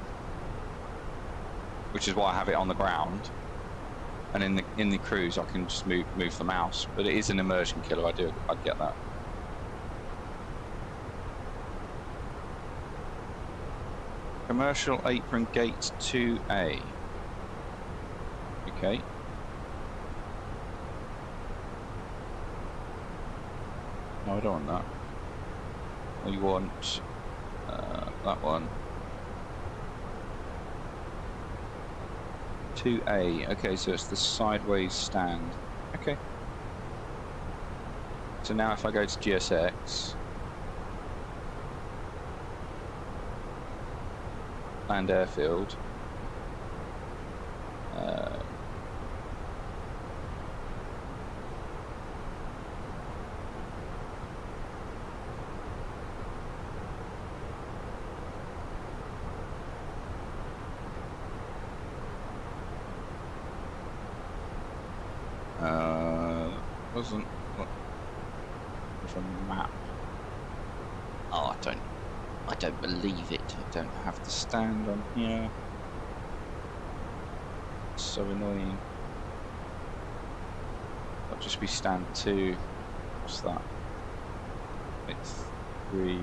which is why I have it on the ground. And in the cruise, I can just move the mouse. But it is an immersion killer. I get that. Commercial apron gate 2A. Okay. No, I don't want that. We want that one. 2A. Okay, so it's the sideways stand. Okay. So now if I go to GSX, land airfield, Wasn't what from the map. Oh, I don't believe it. I don't have to stand on here. It's so annoying. I'll just be stand 2. What's that? It's 3.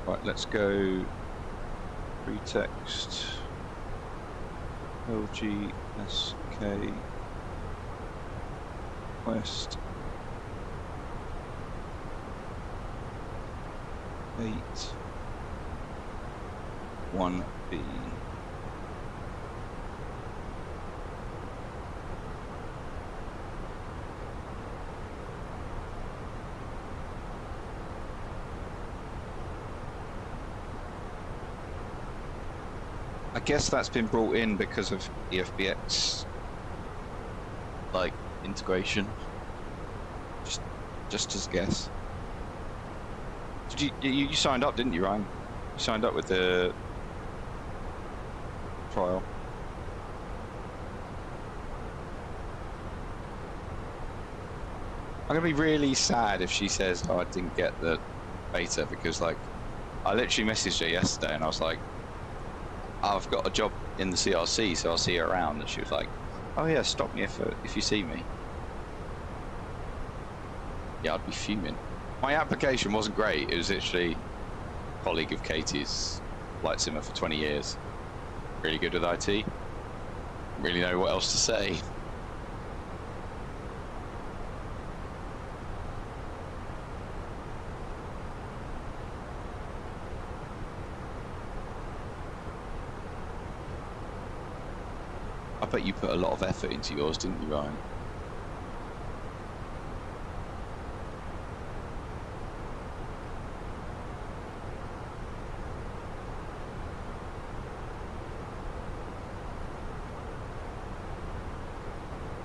Right, let's go pretext LGSK West 8 1B. I guess that's been brought in because of EFBX, like, integration. Just as a guess. Did you signed up, didn't you, Ryan? You signed up with the trial. I'm gonna be really sad if she says, "Oh, I didn't get the beta," because, like, I literally messaged her yesterday and I was like, I've got a job in the CRC, so I'll see her around. And she was like, "Oh yeah, stop me if you see me." Yeah, I'd be fuming. My application wasn't great. It was literally a colleague of Katie's, flight simmer for 20 years. Really good with IT. Really know what else to say. I bet you put a lot of effort into yours, didn't you, Ryan?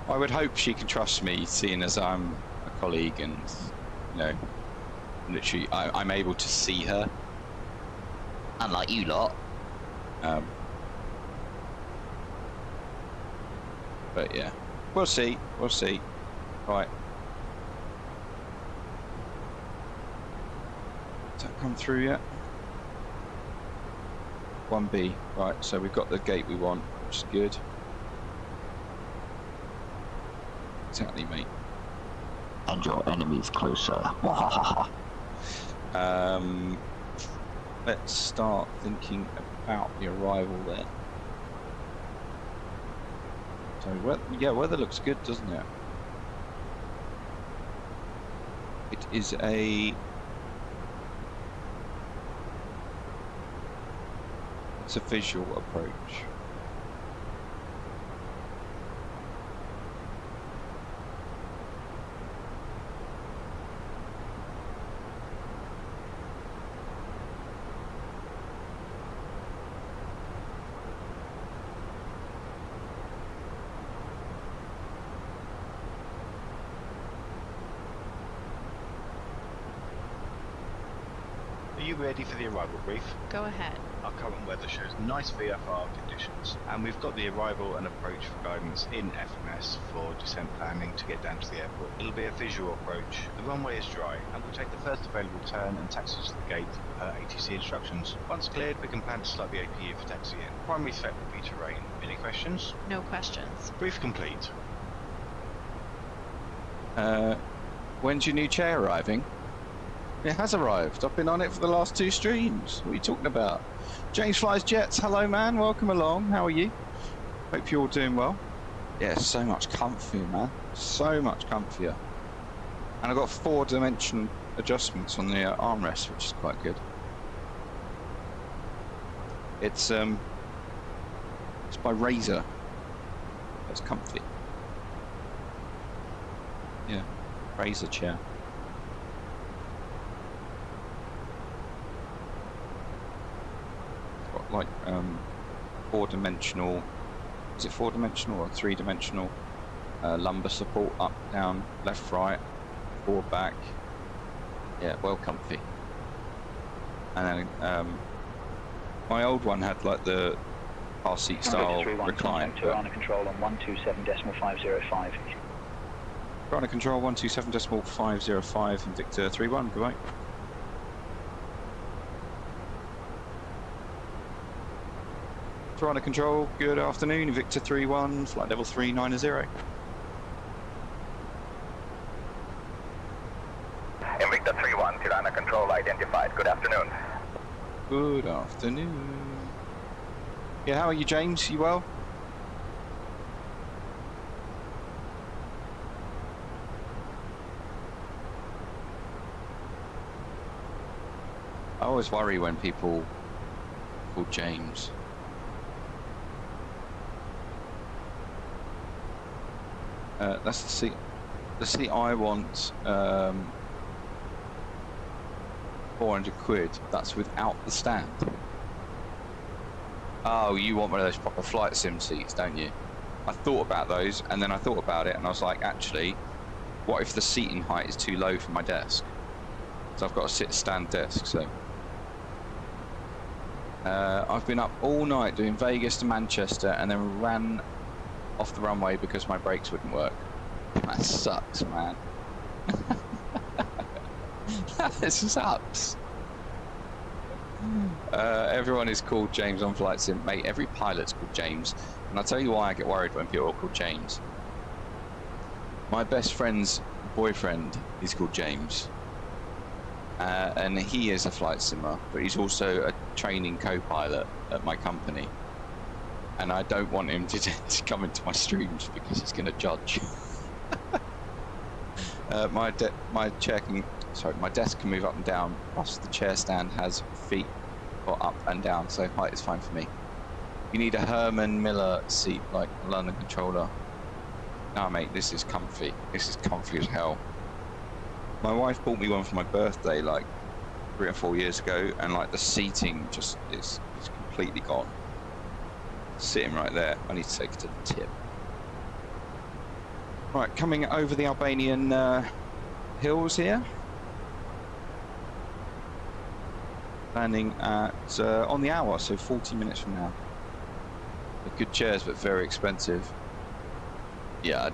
I would hope she can trust me, seeing as I'm a colleague and, you know, literally I'm able to see her. Unlike you lot. But yeah, we'll see. We'll see. Right. Has that come through yet? 1B. Right, so we've got the gate we want, which is good. Exactly, mate. And your enemy's closer. Let's start thinking about the arrival there. So, yeah, weather looks good, doesn't it? It is it's a visual approach. Are you ready for the arrival brief? Go ahead. Our current weather shows nice VFR conditions, and we've got the arrival and approach for guidance in FMS for descent planning to get down to the airport. It'll be a visual approach. The runway is dry, and we'll take the first available turn and taxi to the gate per ATC instructions. Once cleared, we can plan to start the APU for taxi in. Primary threat will be terrain. Any questions? No questions. Brief complete. When's your new chair arriving? It has arrived. I've been on it for the last 2 streams. What are you talking about? James Flies Jets, hello man, welcome along. How are you? Hope you're all doing well. Yeah, so much comfier, man. So much comfier. And I've got 4-dimension adjustments on the armrest, which is quite good. It's by Razor. It's comfy. Yeah, Razor chair. It's got like 4-dimensional. Is it 4-dimensional or 3-dimensional? Lumbar support, up, down, left, right, forward, back. Yeah, well comfy. And then my old one had like the car seat style recline. Tirana control on 127.505. Tirana control 127.505 and Victor 31. Goodbye. Tirana control. Good afternoon. Victor 31. Flight level 390. Invicta 3-1, Tirana control identified. Good afternoon. Good afternoon. Yeah, how are you, James? You well? I always worry when people call James. That's the seat. The seat I want. 400 quid. That's without the stand. Oh, you want one of those proper flight sim seats, don't you? I thought about those, and then I thought about it, and I was like, actually, what if the seating height is too low for my desk? So I've got a sit-stand desk. So I've been up all night doing Vegas to Manchester, and then ran off the runway because my brakes wouldn't work. That sucks, man. That sucks. Everyone is called James on flight sim, mate. Every pilot's called James, and I'll tell you why I get worried when people are called James. My best friend's boyfriend is called James, and he is a flight simmer, but he's also a training co-pilot at my company, and I don't want him to come into my streams because he's going to judge. My desk can move up and down, plus the chair stand has feet for up and down, so height is fine for me. You need a Herman Miller seat, like a London controller. Nah, mate, this is comfy. This is comfy as hell. My wife bought me one for my birthday, like 3 or 4 years ago, and like the seating just is completely gone. Sitting right there. I need to take it to the tip. Right, coming over the Albanian hills here. Landing at on the hour, so 40 minutes from now. They're good chairs, but very expensive. Yeah,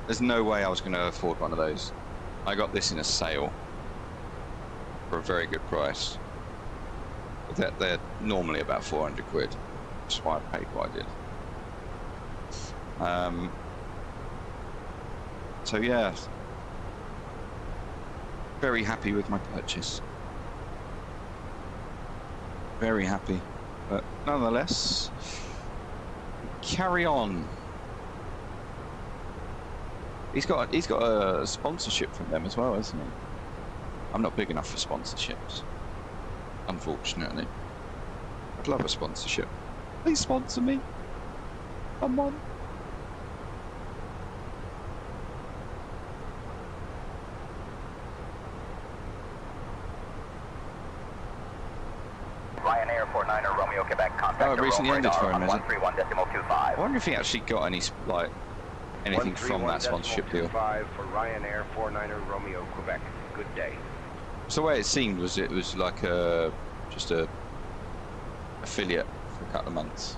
there's no way I was going to afford one of those. I got this in a sale for a very good price. But they're normally about 400 quid. That's why I paid what I did. So yeah, very happy with my purchase. Very happy, but nonetheless, carry on. He's got a sponsorship from them as well, hasn't he? I'm not big enough for sponsorships, unfortunately. I'd love a sponsorship. Please sponsor me. Come on. Ryanair 49er Romeo Quebec contact. Oh, it recently ended for him, is it? 131.25. I wonder if he actually got any anything from that sponsorship deal. For Ryanair 49er Romeo Quebec. Good day. So the way it seemed was it was like just a affiliate for a couple of months.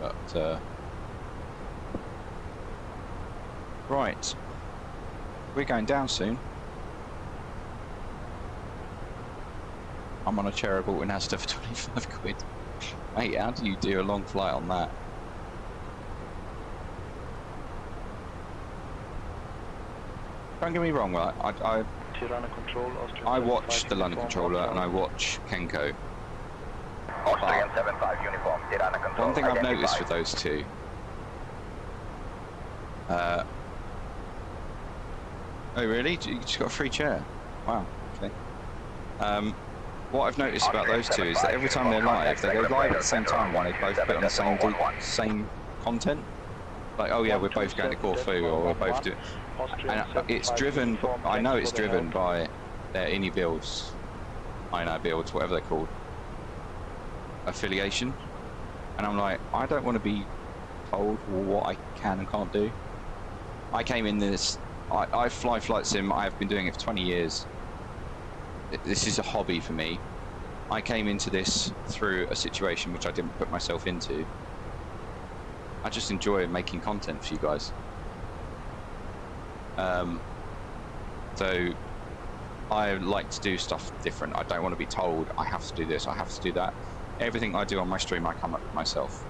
But right, we're going down soon. I'm on a charitable in Asda for 25 quid. Mate, how do you do a long flight on that? Don't get me wrong, I watch the London Controller and I watch Kenko. Austrian 75 uniform, Tirana control. One thing I've noticed with those two, oh really? You just got a free chair? Wow, okay. What I've noticed about those two is that every time they're live, they go live at the same time when they both put on the same content. Like, oh yeah, we're both going to Corfu, or we're both doing... And it's driven, I know it's driven by their INI builds, INI builds, whatever they're called, affiliation. And I'm like, I don't want to be told what I can and can't do. I came in this, I fly flight sim, I have been doing it for 20 years. This is a hobby for me. I came into this through a situation which I didn't put myself into. I just enjoy making content for you guys. So I like to do stuff different. I don't want to be told I have to do this, I have to do that. Everything I do on my stream, I come up with myself.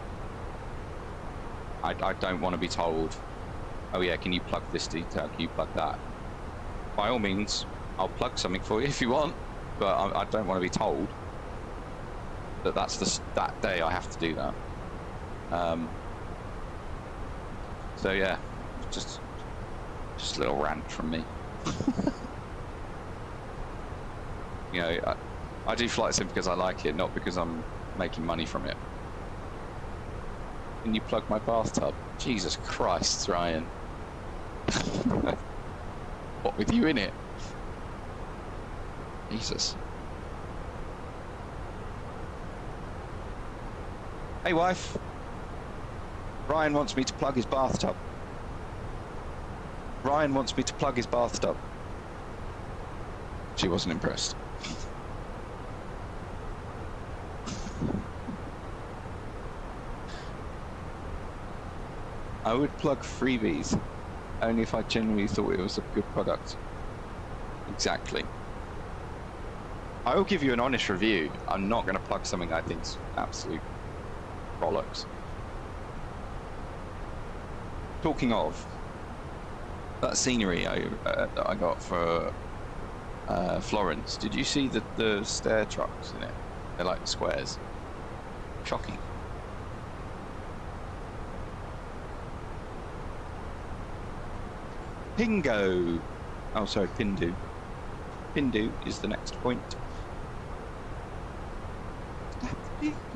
I don't want to be told, oh yeah, can you plug this detail, can you plug that? By all means, I'll plug something for you if you want, but I don't want to be told that that day I have to do that. So yeah, just a little rant from me. You know, I do flight sim because I like it, not because I'm making money from it. Can you plug my bathtub? Jesus Christ, Ryan. What, with you in it? Jesus. Hey wife, Ryan wants me to plug his bathtub. Ryan wants me to plug his bathtub. She wasn't impressed. I would plug freebies only if I genuinely thought it was a good product. Exactly. I will give you an honest review. I'm not going to plug something I think's absolute bollocks. Talking of, that scenery I got for Florence, did you see the stair trucks in it? They're like squares. Shocking. Pingo! Oh, sorry, Pindu. Pindu is the next point.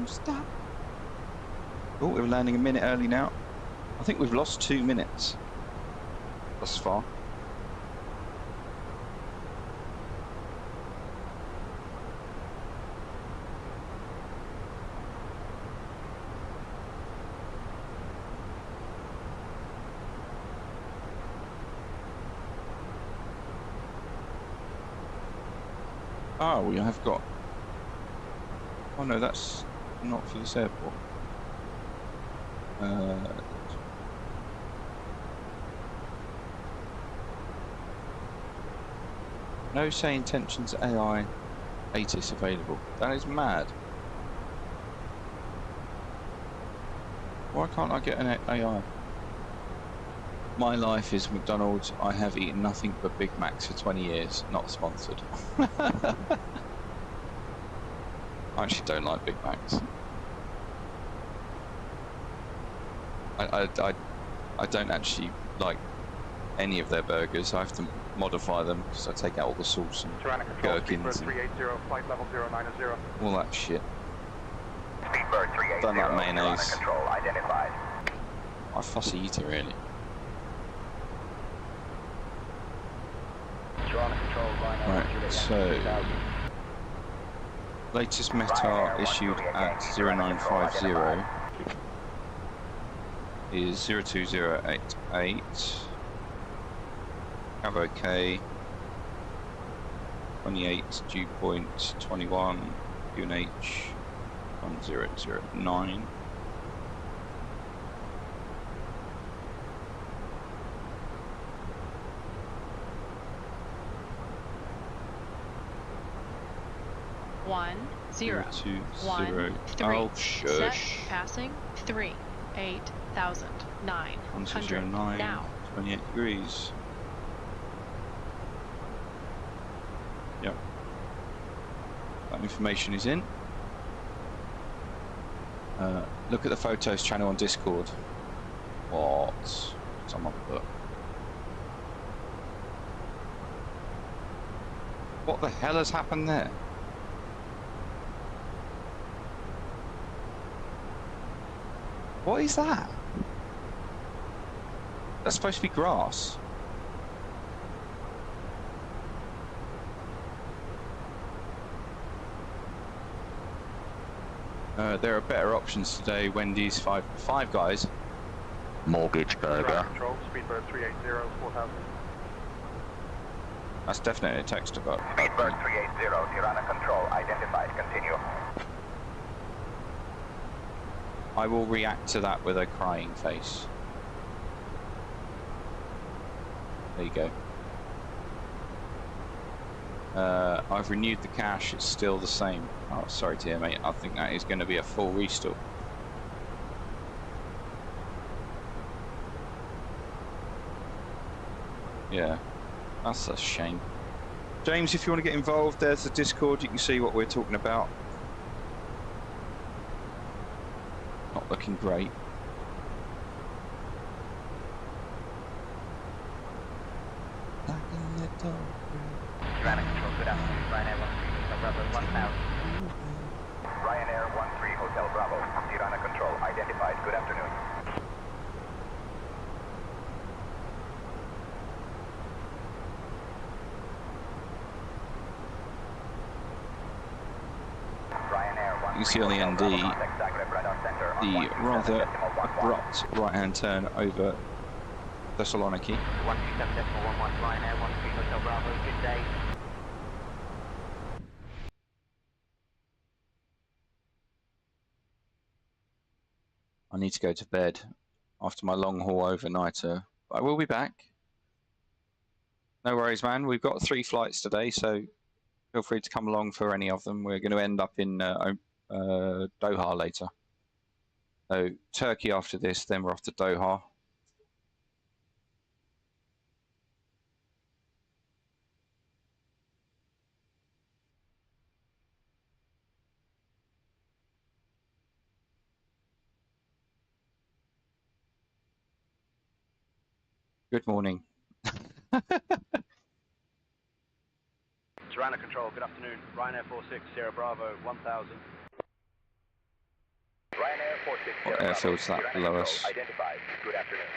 Stop. Oh, we're landing a minute early now. I think we've lost 2 minutes thus far. Oh, we have got... Oh no, that's not for this airport. No SayIntentions AI ATC available. That is mad. Why can't I get an AI? My life is McDonald's. I have eaten nothing but Big Macs for 20 years. Not sponsored. I actually don't like Big Macs. I don't actually like any of their burgers. I have to modify them because I take out all the sauce and gherkins and all that shit. Don't like mayonnaise. I'm a fussy eater, really. Right, so latest METAR issued at 0950 is 02088. Have OK 28 dew point 21 UNH 1009. One, zero, 2, 3. Oh, shush. Set passing 38,900 now. 28 degrees. Yep. That information is in. Look at the photos channel on Discord. What? Someone put. What the hell has happened there? What is that? That's supposed to be grass. There are better options today. Wendy's, five guys. Mortgage burger. Control, Speedbird 380, 4000. That's definitely a text about. Speedbird 380, Tirana Control, identified, continue. I will react to that with a crying face. There you go. I've renewed the cache, it's still the same. Oh, sorry to hear, mate. I think that is going to be a full restore. Yeah, that's a shame. James, if you want to get involved, there's the Discord. You can see what we're talking about. Not looking great. Like a little Tirana Control, good afternoon. Ryanair 13 Hotel Bravo 1000. Ryanair 13 Hotel Bravo, Tirana Control, identified, good afternoon. You can see on the ND the rather abrupt right-hand turn over Thessaloniki. 127.11 Ryanair 13 Hotel Bravo, good day. I need to go to bed after my long haul overnighter, but I will be back. No worries, man. We've got 3 flights today, so feel free to come along for any of them. We're going to end up in Doha later. So Turkey after this, then we're off to Doha. Good morning. Tirana Control, good afternoon. Ryanair 46 Sierra Bravo 1000. Ryanair 46 What Sierra airfield's Bravo, that Tirana below Control, us? identified, good afternoon.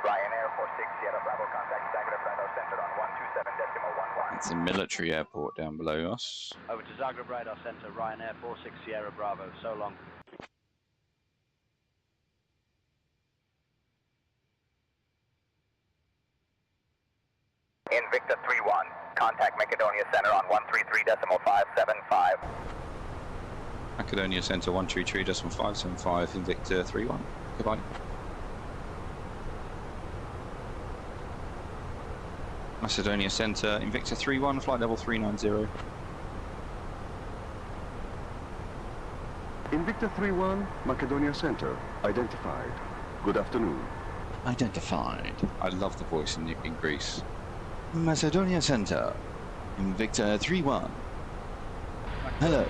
Ryanair 46 Sierra Bravo, contact Zagreb Radar Center on 127.11. It's a military airport down below us. Over to Zagreb Radar Center, Ryanair 46 Sierra Bravo, so long. Invicta 3-1, contact Macedonia Center on 133.575. Macedonia Centre 133.575, Invicta 3-1. Goodbye. Macedonia Centre, Invicta 3-1, flight level 390. Invicta 3-1, Macedonia Center, identified. Good afternoon. Identified. I love the voice in Greece. Macedonia Centre, Invicta 3-1. Hello.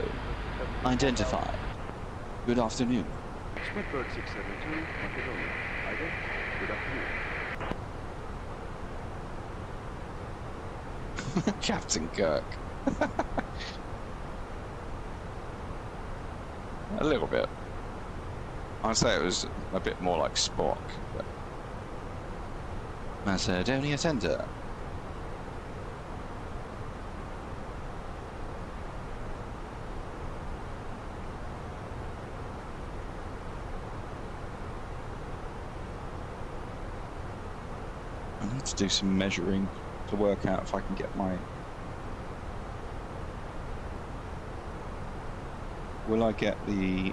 Identified. Good afternoon. Speedbird 672, Macedonia. Identified. Good afternoon. Captain Kirk. A little bit. I'd say it was a bit more like Spock. But... Macedonia Centre. I need to do some measuring to work out if I can get my... Will I get the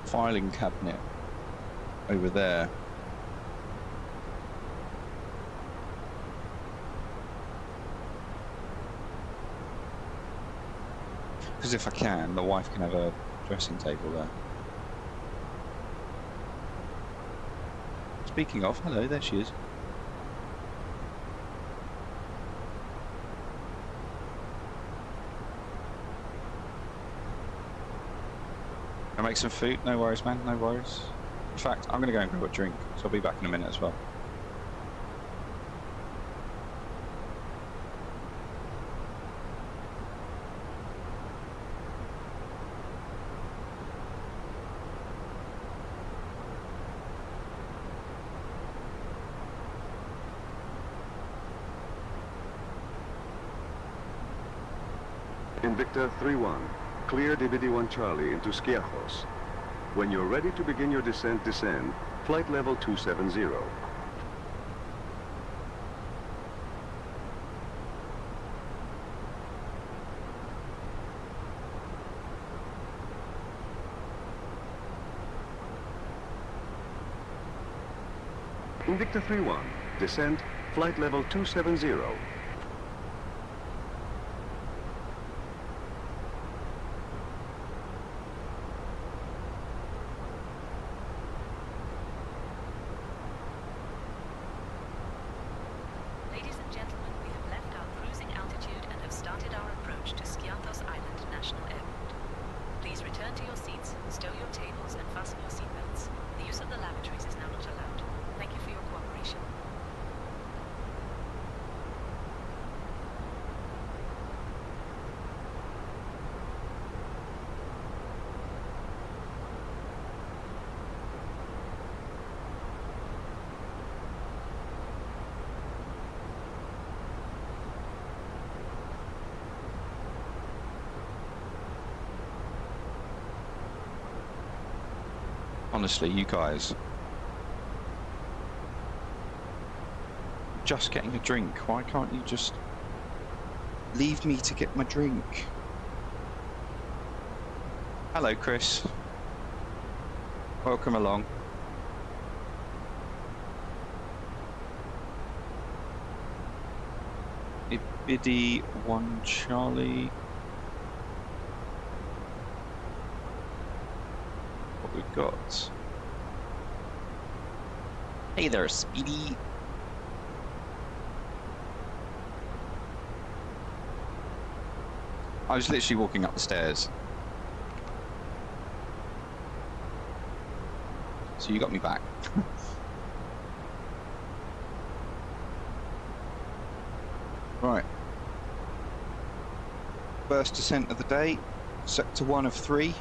filing cabinet over there? Because if I can, the wife can have a dressing table there. Speaking of, hello, there she is. I make some food? No worries, man, no worries. In fact, I'm going to go and grab a drink, so I'll be back in a minute as well. Invicta 3-1, clear DVD-1 Charlie into Skiathos. When you're ready to begin your descent, descend. Flight level 270. Invicta 3-1, descent, flight level 270. Honestly, you guys. Just getting a drink. Why can't you just leave me to get my drink? Hello, Chris. Welcome along. Ibidi 1 Charlie. What we've got. Hey there, Speedy. I was literally walking up the stairs. So you got me back. Right. First descent of the day. Sector 1 of 3.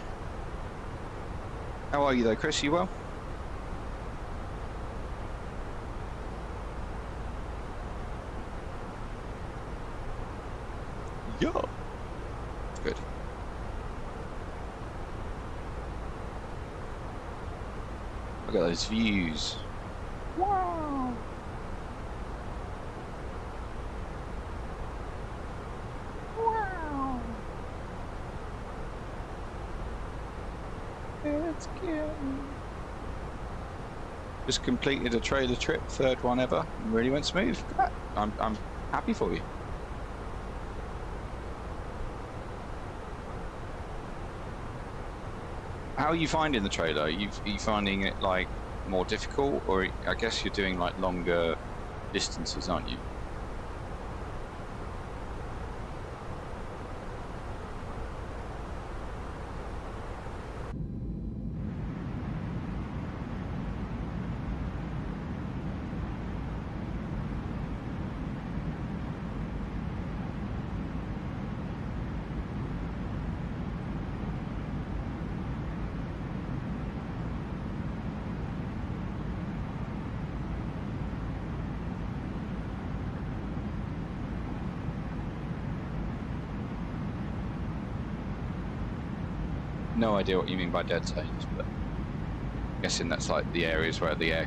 How are you though, Chris? You well? Yeah. Good. Look at those views. Wow. Wow. It's cute. Just completed a trailer trip, third one ever. Really went smooth. I'm happy for you. How are you finding the trailer? Are you finding it like more difficult, or I guess you're doing like longer distances, aren't you? No idea what you mean by dead zones, but I'm guessing that's like the areas where the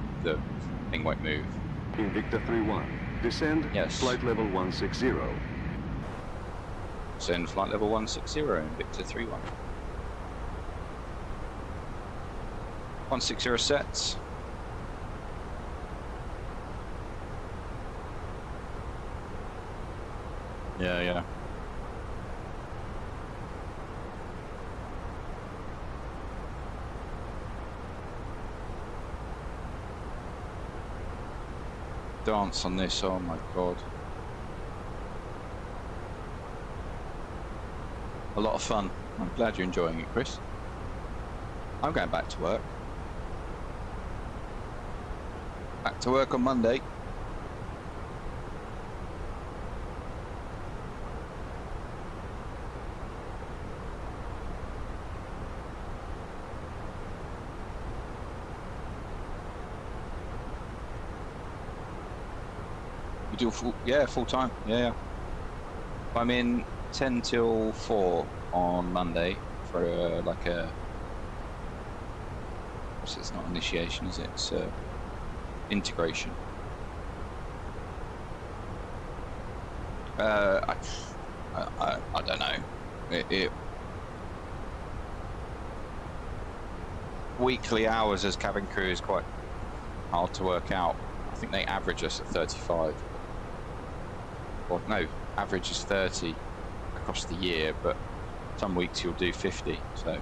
thing won't move. Invicta 3-1, descend, yes. Flight level 160. Descend flight level 160, Invicta 3-1. 160 sets. Yeah. Dance on this, oh my god. A lot of fun. I'm glad you're enjoying it, Chris. I'm going back to work. Back to work on Monday. You do full time. Yeah. I'm in 10 till 4 on Monday for like a. It's not initiation, is it? It's integration. I don't know. Weekly hours as cabin crew is quite hard to work out. I think they average us at 35. Well, no, average is 30 across the year, but some weeks you'll do 50. So.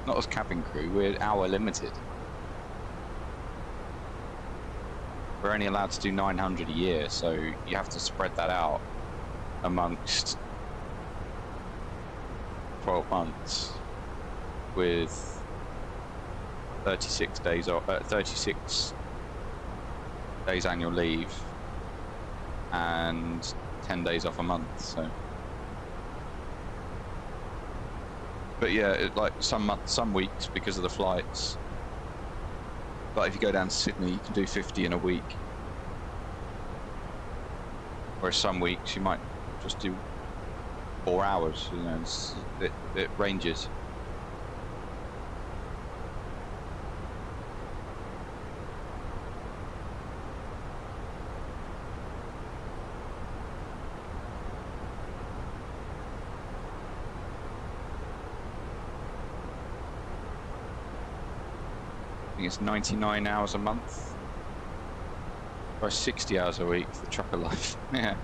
Not as cabin crew, we're hour limited. We're only allowed to do 900 a year, so you have to spread that out amongst 12 months with 36 days off, 36 days annual leave and 10 days off a month. So. But yeah, like some weeks because of the flights. But if you go down to Sydney, you can do 50 in a week. Whereas some weeks you might just do 4 hours. You know, it ranges. I think it's 99 hours a month, or 60 hours a week for the trucker life. Yeah.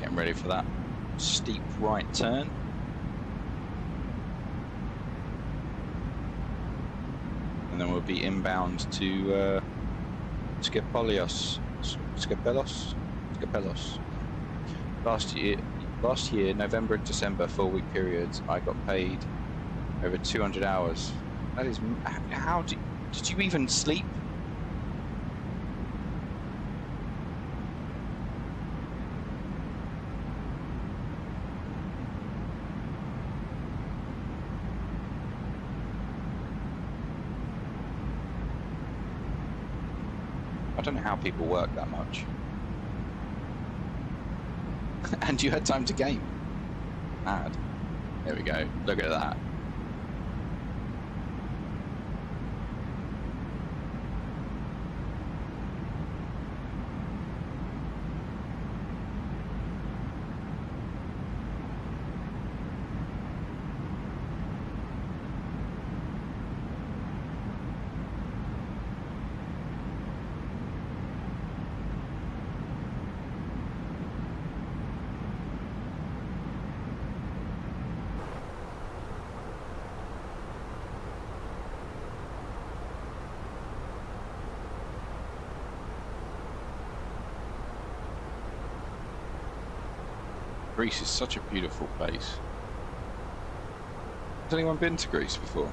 Getting ready for that steep right turn. And then we'll be inbound to Skepelos. Last year, November and December, 4-week periods, I got paid over 200 hours. That is, how did you even sleep? I don't know how people work that much. And you had time to game. Mad. There we go. Look at that. Greece is such a beautiful place. Has anyone been to Greece before?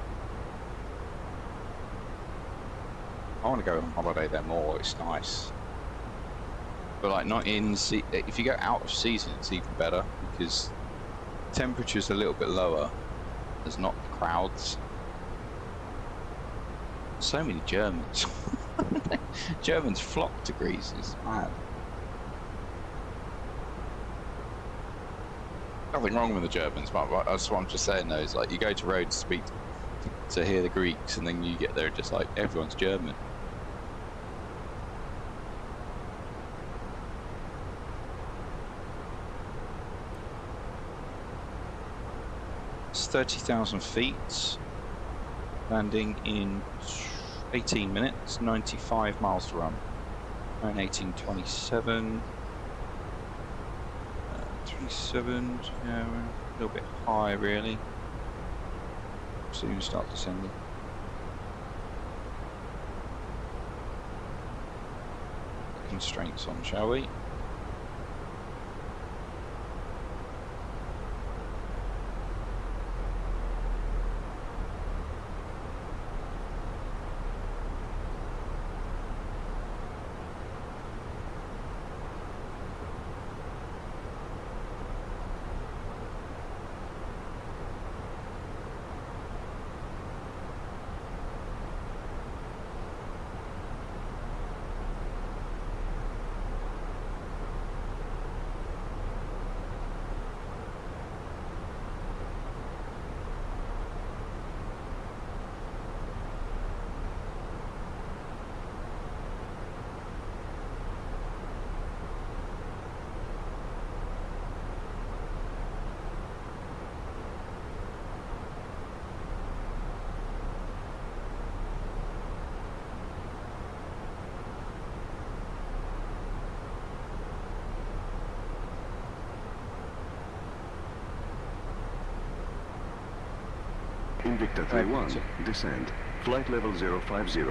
I want to go on holiday there more, it's nice. But like not in, if you go out of season it's even better because the temperature's a little bit lower. There's not crowds. So many Germans. Germans flock to Greece, it's mad. Nothing wrong with the Germans, but that's what I'm just saying though, is like you go to Rhodes to speak to hear the Greeks and then you get there just like everyone's German. It's 30,000 feet, landing in 18 minutes, 95 miles to run, 1827. 27, yeah, we're a little bit high really. Soon start descending. Constraints on, shall we? Invicta 31, descend. Flight level 050.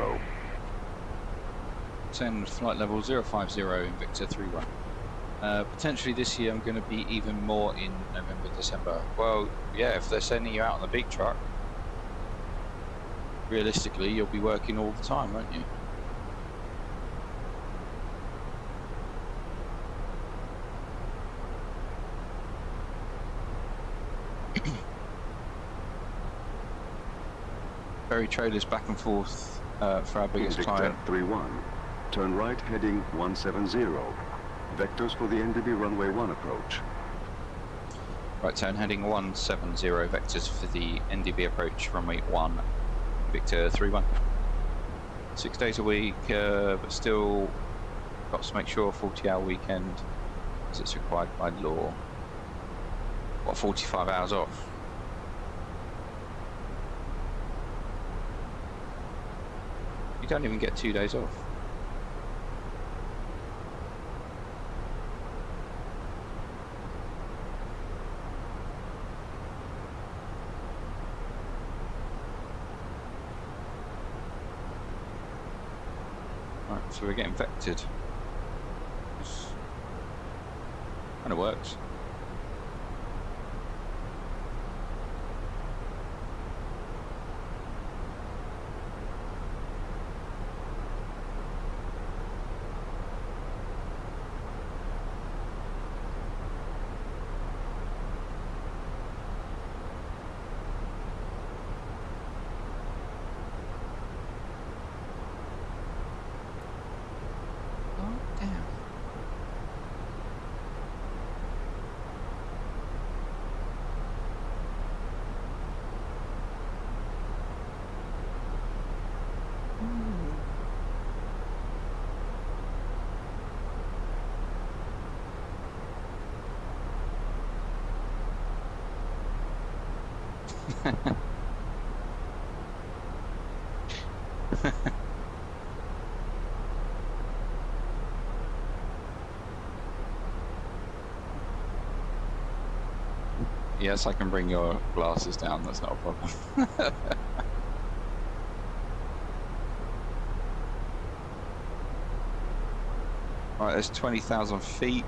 Send flight level 050, Invicta 31. Potentially this year I'm going to be even more in November, December. Well, yeah, if they're sending you out on the big truck, realistically you'll be working all the time, won't you? Ferry trailers back and forth for our biggest client. Invicta 31, turn right heading 170. Vectors for the NDB runway 1 approach. Right turn heading 170, vectors for the NDB approach runway 1, Victor 31. 6 days a week, but still got to make sure 40-hour weekend, as it's required by law. What, 45 hours off? You don't even get 2 days off. Right, so we're getting vectored. This kind of works. Yes, I can bring your glasses down, that's not a problem. Right, there's 20,000 feet.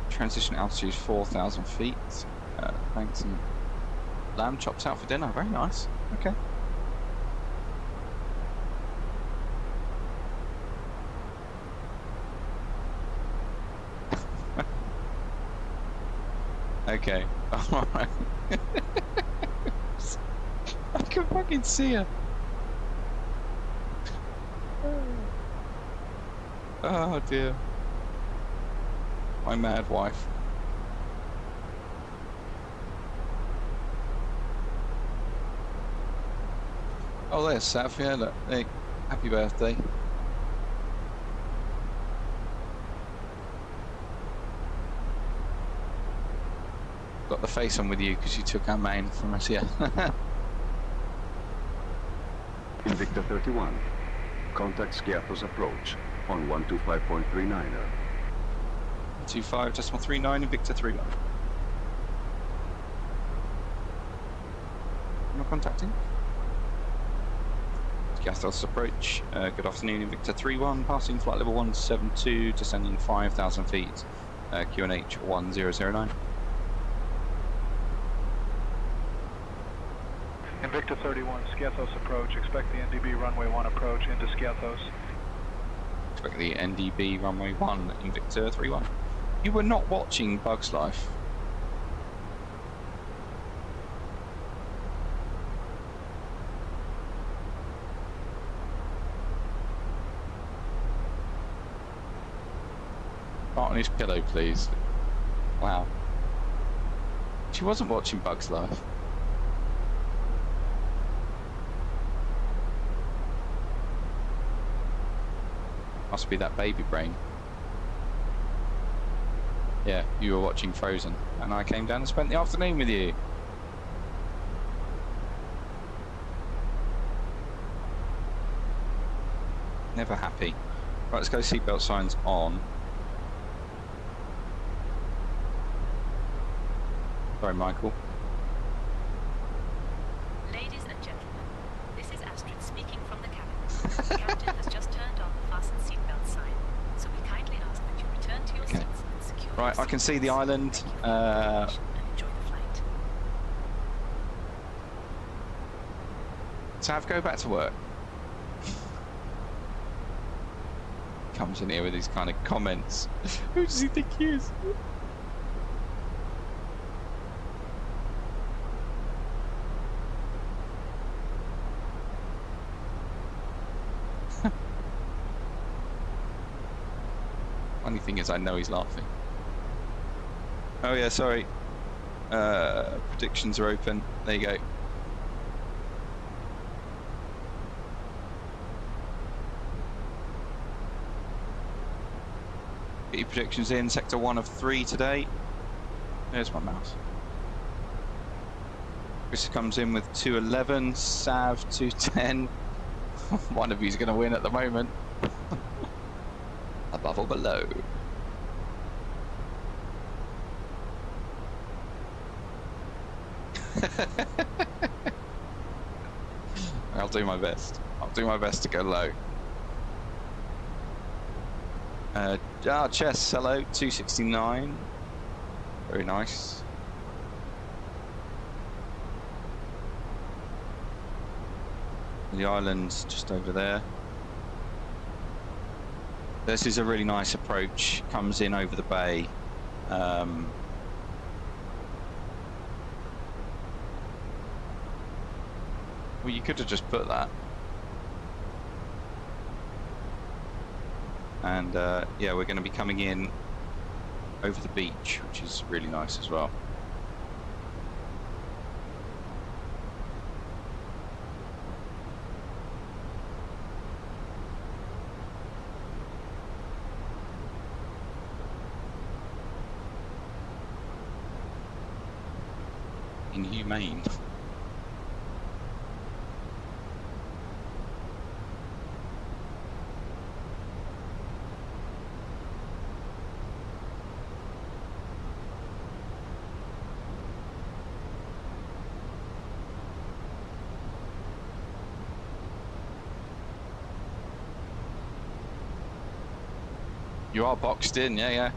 Transition altitude is 4,000 feet. Thanks, and lamb chops out for dinner, very nice. Okay. Okay, alright. I can fucking see her. Oh dear. My mad wife. Oh, there's Sav, yeah, look. Hey, happy birthday. Got the face on with you because you took our main from us, yeah. Invicta 31, contact Skiathos approach. on 125.39er. 125.39 Invicta 31. Not contacting. Gathos approach. Good afternoon, Invicta 31, passing flight level 172, descending 5,000 feet. QNH 1009. Invicta 31, Skiathos approach. Expect the NDB runway 1 approach into Skiathos. Expect the NDB runway 1, Invicta 31. You were not watching Bugs Life. On his pillow, please. Wow. She wasn't watching Bugs Life. Must be that baby brain. Yeah, you were watching Frozen, and I came down and spent the afternoon with you. Never happy. Right, let's go seatbelt signs on. Sorry, Michael. Ladies and gentlemen, this is Astrid speaking from the cabin. The captain has just turned on the fasten seatbelt sign, so we kindly ask that you return to your seats and secure Right, I can see the island. and enjoy the flight. Sav, go back to work. Comes in here with these kind of comments. Who does he think he is? Funny thing is, I know he's laughing. Oh yeah, sorry. Predictions are open. There you go. Get your predictions in. Sector 1 of 3 today. There's my mouse. Chris comes in with 211. Sav 210. One of you's going to win at the moment. Above or below? I'll do my best. I'll do my best to go low. Chess, hello, 269. Very nice. The island's just over there. This is a really nice approach. Comes in over the bay. Well, you could have just put that. And yeah, we're going to be coming in over the beach, which is really nice as well. Inhumane. You are boxed in, yeah.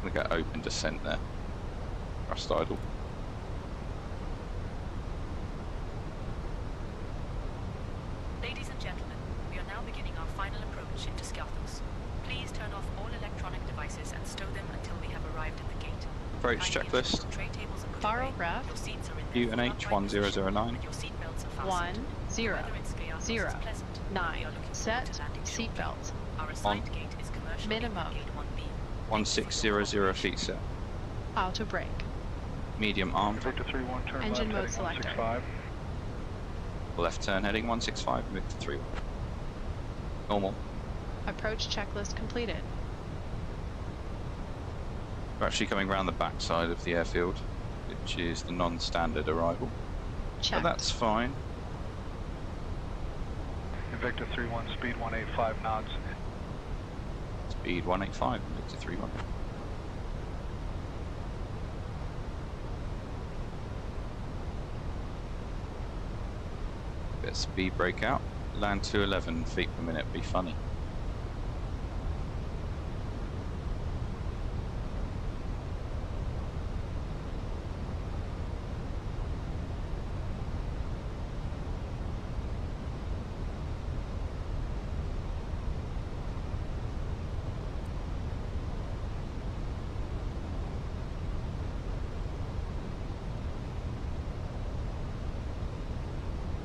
Look at open descent there. Thrust idle. Ladies and gentlemen, we are now beginning our final approach into Skiathos. Please turn off all electronic devices and stow them until we have arrived at the gate. Approach checklist. Faro ref. UNH 1009. 1009. Set seatbelt. Our assigned gate is commercial Minimum. gate 1B. 1600 feet set. Auto brake. Medium armed. Victor 31, turn Engine left, mode heading selector. 165. Left turn heading 165, move to 31. Normal. Approach checklist completed. We're actually coming around the backside of the airfield, which is the non-standard arrival. Checked. But that's fine. Invicta 31, speed 185 knots. Speed 185, Invicta 31. Bit of speed breakout. Land to 11 feet per minute, be funny.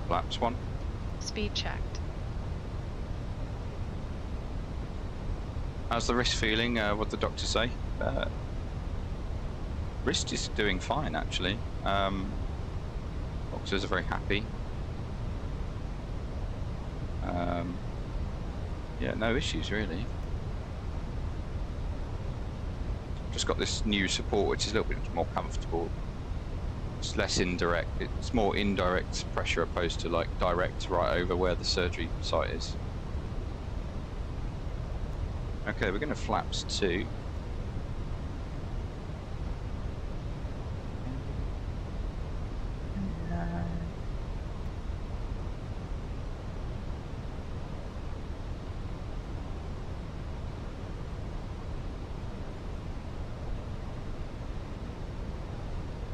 Flaps 1. Speed checked. How's the wrist feeling? What'd the doctor say? Wrist is doing fine, actually. Doctors are very happy. Yeah, no issues really. Just got this new support, which is a little bit more comfortable. It's less indirect. It's more indirect pressure opposed to like direct right over where the surgery site is. Okay, we're going to flaps 2.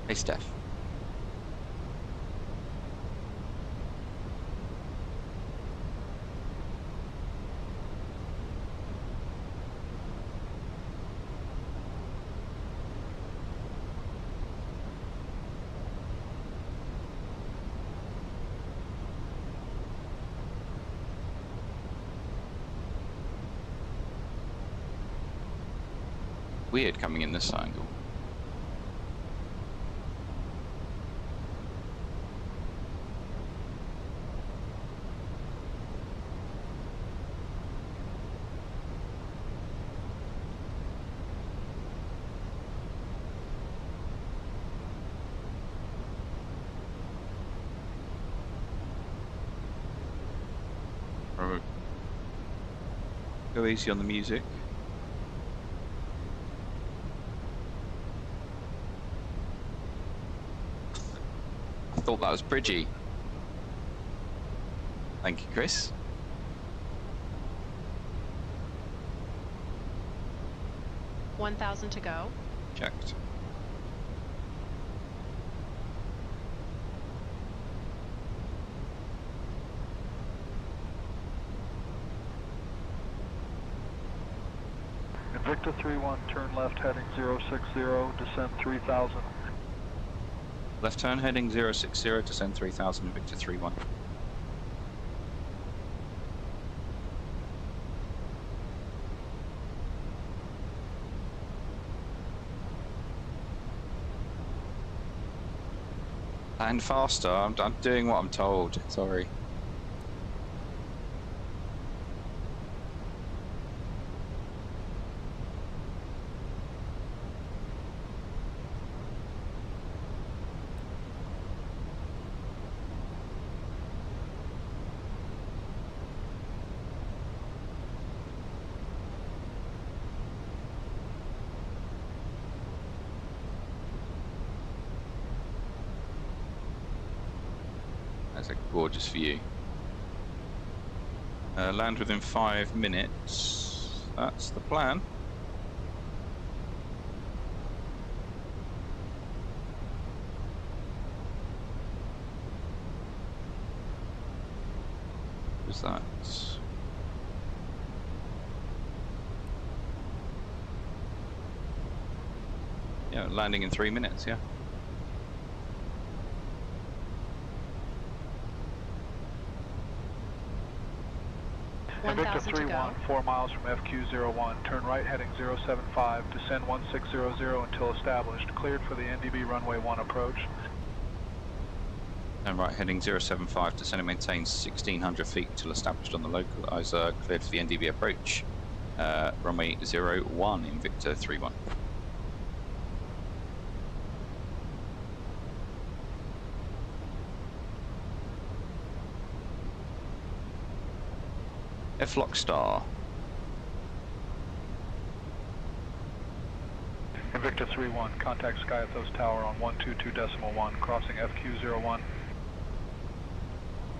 Hey, Steph. Weird coming in this angle. Go easy on the music. I thought that was Bridgie. Thank you, Chris. $1,000 to go. Checked. Invicta 31, turn left heading 060, descend 3000. Left turn heading 060, descend 3000, Invicta 31. Land faster, I'm doing what I'm told, sorry. That's a gorgeous view. Land within 5 minutes. That's the plan. What's that? Yeah, landing in 3 minutes, yeah. Invicta 31, 4 miles from FQ01, turn right heading 075, descend 1600 until established, cleared for the NDB runway 1 approach. And right heading 075, descend and maintain 1600 feet until established on the localizer, cleared for the NDB approach. Runway 01, Invicta 31. F-Lock Star. Invicta 3-1, contact SkyEthos Tower on 122.1, crossing FQ01.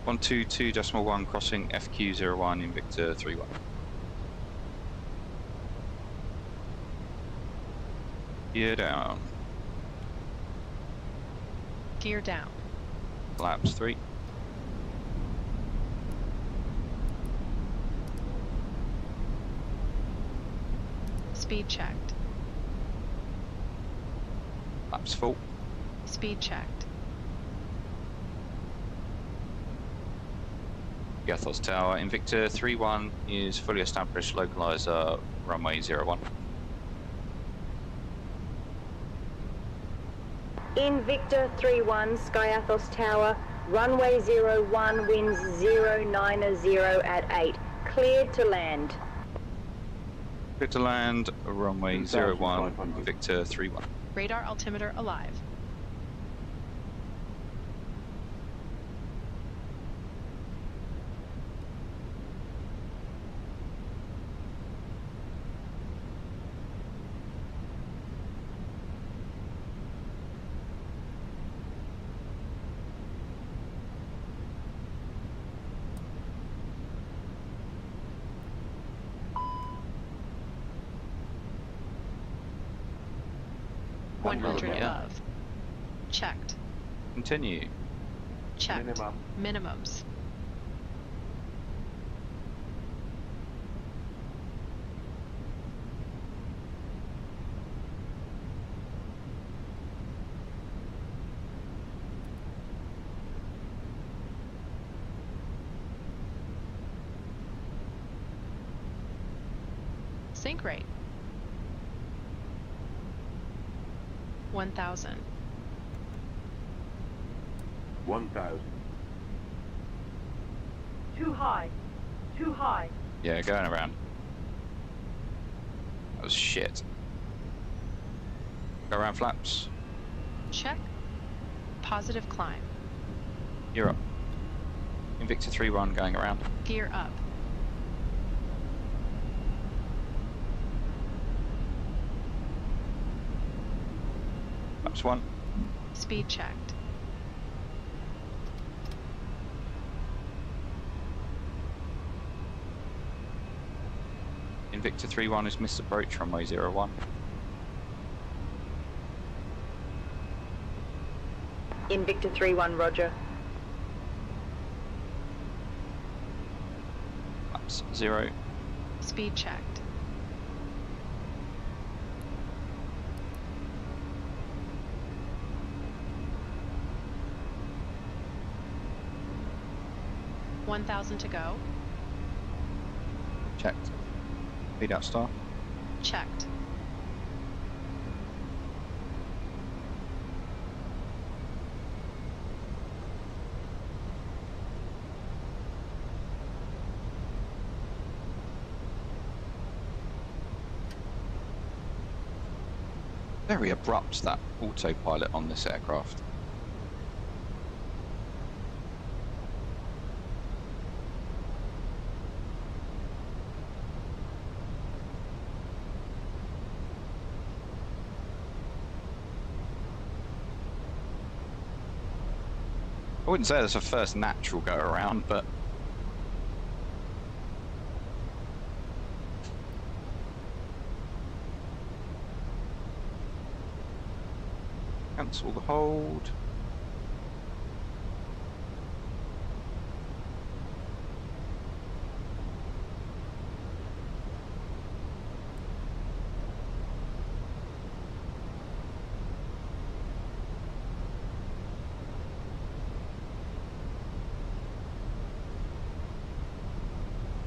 122.1 crossing FQ01 Invicta 3-1. Gear down. Gear down. Flaps 3. Speed checked. Flaps full. Speed checked. Gathos Tower, Invicta 3-1 is fully established localizer runway 01. Invicta 3-1, SkyEthos Tower, runway 01, winds 090 at 8, cleared to land. Clear to land, runway 01, Invicta 3-1. Radar altimeter alive. Above. Checked. Continue. Checked. Minimums. Sync rate. 1,000. 1,000. Too high. Too high. Yeah, going around. That was shit. Go around flaps. Check. Positive climb. You're up. Invicta 3-1 going around. Gear up. Flaps 1. Speed checked. Invicta 3-1 is missed approach runway 01. Invicta 3-1, roger. Flaps 0. Speed checked. $1,000 to go. Checked. Lead out star. Checked. Very abrupt, that autopilot on this aircraft. I wouldn't say that's a first natural go around, but cancel the hold.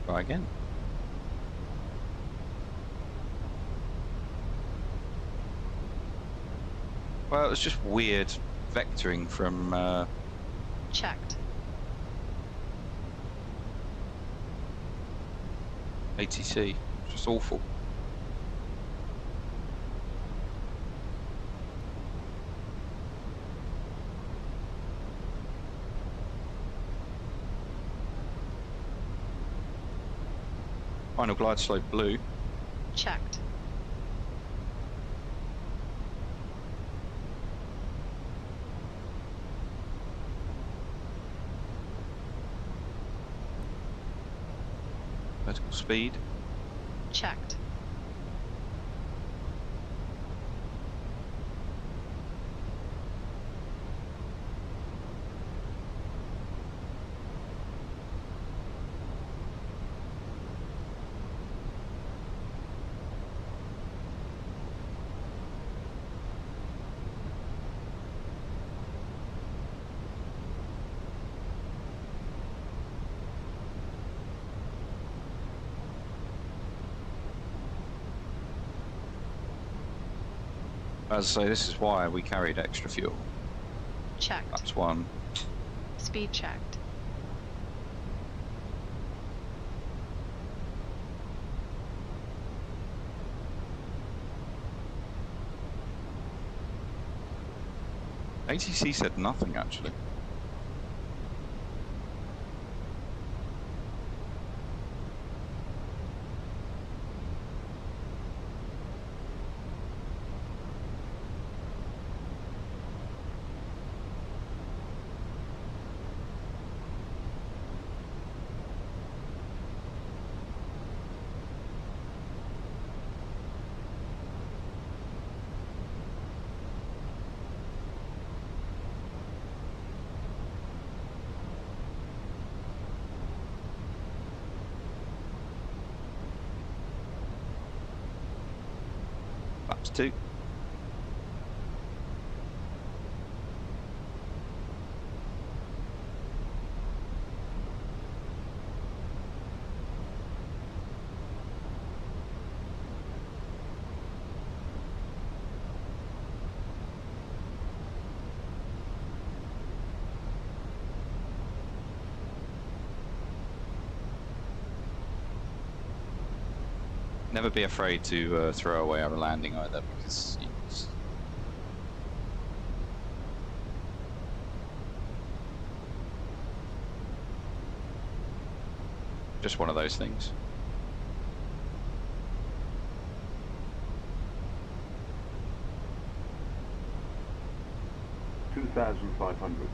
Try again. Well, it's just weird vectoring from Checked. ATC. It's just awful. Final glide slope blue. Checked. Vertical speed. Checked. As I say, this is why we carried extra fuel. Checked. That's one. Speed checked. ATC said nothing actually. Laps 2. Never be afraid to throw away our landing either, because it's just one of those things. $2,500.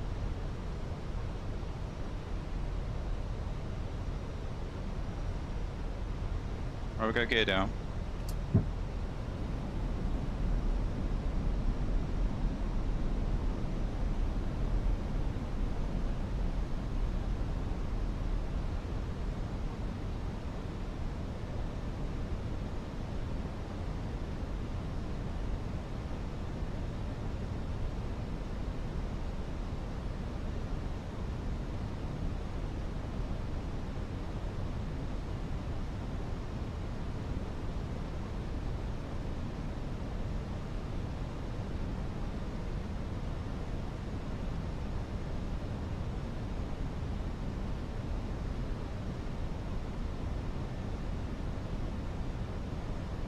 Alright, we'll go gear down.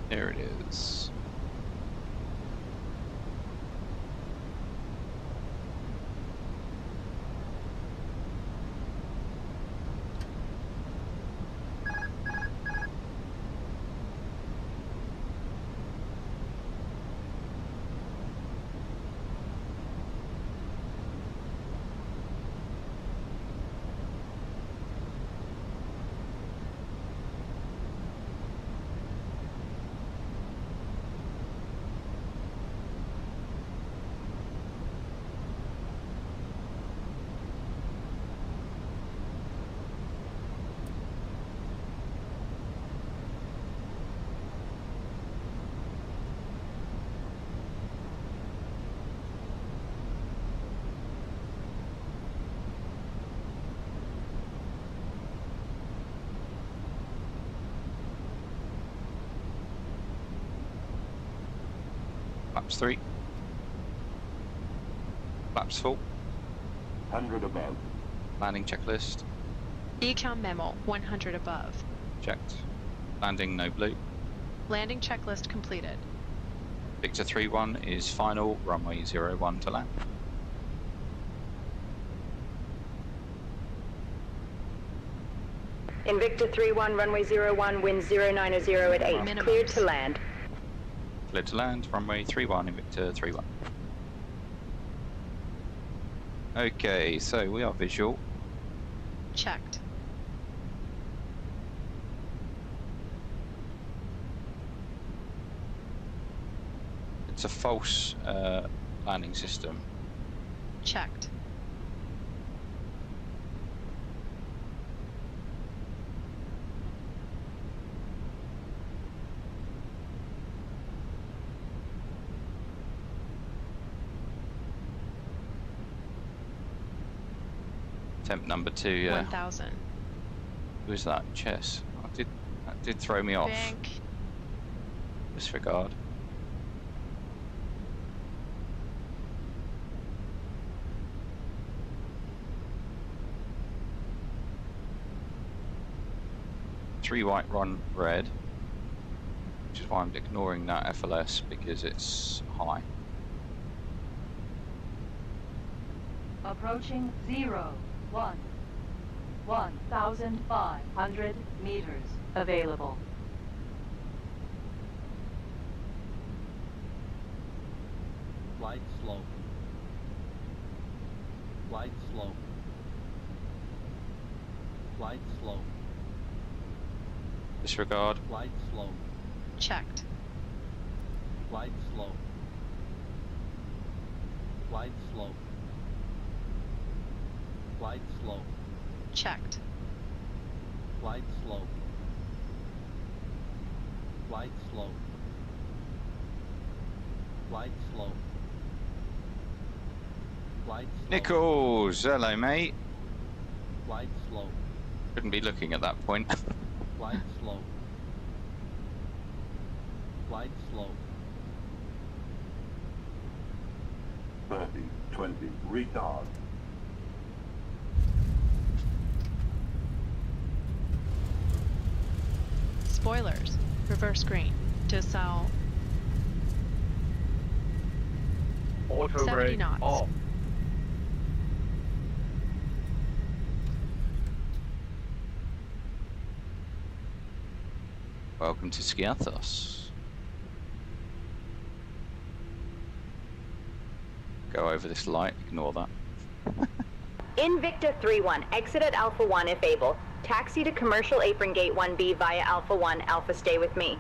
There it is. Laps 3. Laps full. 100 above. Landing checklist. Econ memo, 100 above. Checked. Landing no blue. Landing checklist completed. Victor 3-1 is final, runway 01 to land. Invicta 3-1, runway 01, wind 090 at 8. Minimums. Cleared to land. Cleared to land, runway 31, Invicta 31. Okay, so we are visual. Checked. It's a false landing system. Checked. Attempt number 2, yeah. 1000. Who's that? Chess. That did throw me off. Bank. Disregard. Three white, run red, which is why I'm ignoring that FLS because it's high. Approaching 1,500 meters available. Flight slow. Flight slow. Flight slow. Disregard. Flight slow. Checked. Flight slow. Flight slow. Flight slow. Checked. Flight slow. Flight slow. Flight slow. Flight slow. Nichols, hello mate. Flight slow. Couldn't be looking at that point. Flight slow. Flight slow. 30, 20, retard. Spoilers. Reverse green. Descent. Auto 70 brake knots. off. Welcome to Skiathos. Go over this light, ignore that. Invicta 3-1, exit at Alpha 1 if able. Taxi to commercial apron gate 1B via Alpha 1, Alpha stay with me.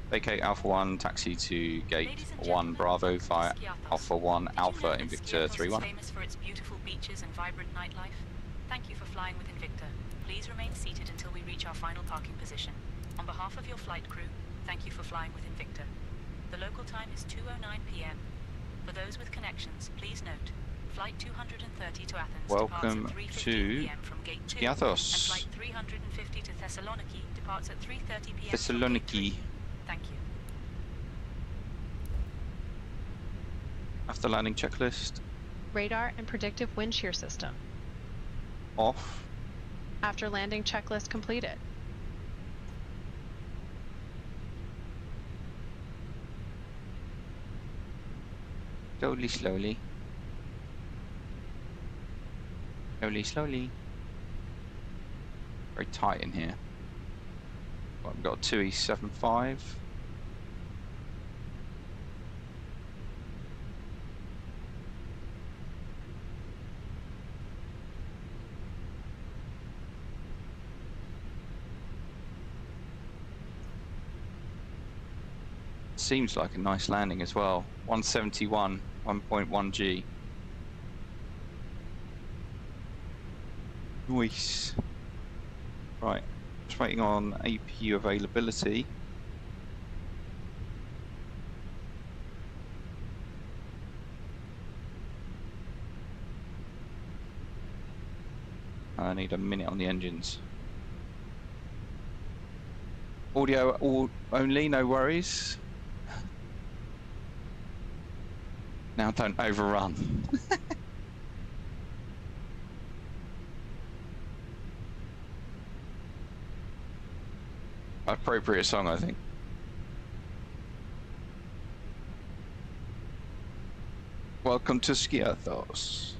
Vacate Alpha 1, taxi to gate 1 Bravo via Alpha 1 Alpha Invicta 3-1. Famous for its beautiful beaches and vibrant nightlife. Thank you for flying with Invicta. Please remain seated until we reach our final parking position. On behalf of your flight crew, thank you for flying with Invicta. The local time is 2:09 p.m. For those with connections, please note, flight 230 to Athens Welcome departs at 3:15 to p.m. from gate 2, Skiathos. and flight 350 to Thessaloniki departs at 3:30 p.m. Thessaloniki. Thank you. After landing checklist. Radar and predictive wind shear system. Off. After landing checklist completed. Slowly, slowly. Slowly, slowly. Very tight in here. Well, we've got a 2E75. Seems like a nice landing as well. 171, 1.1 G. Nice. Right, just waiting on APU availability. I need a minute on the engines. Audio all only, no worries. Now don't overrun. Appropriate song, I think. Welcome to Skiathos.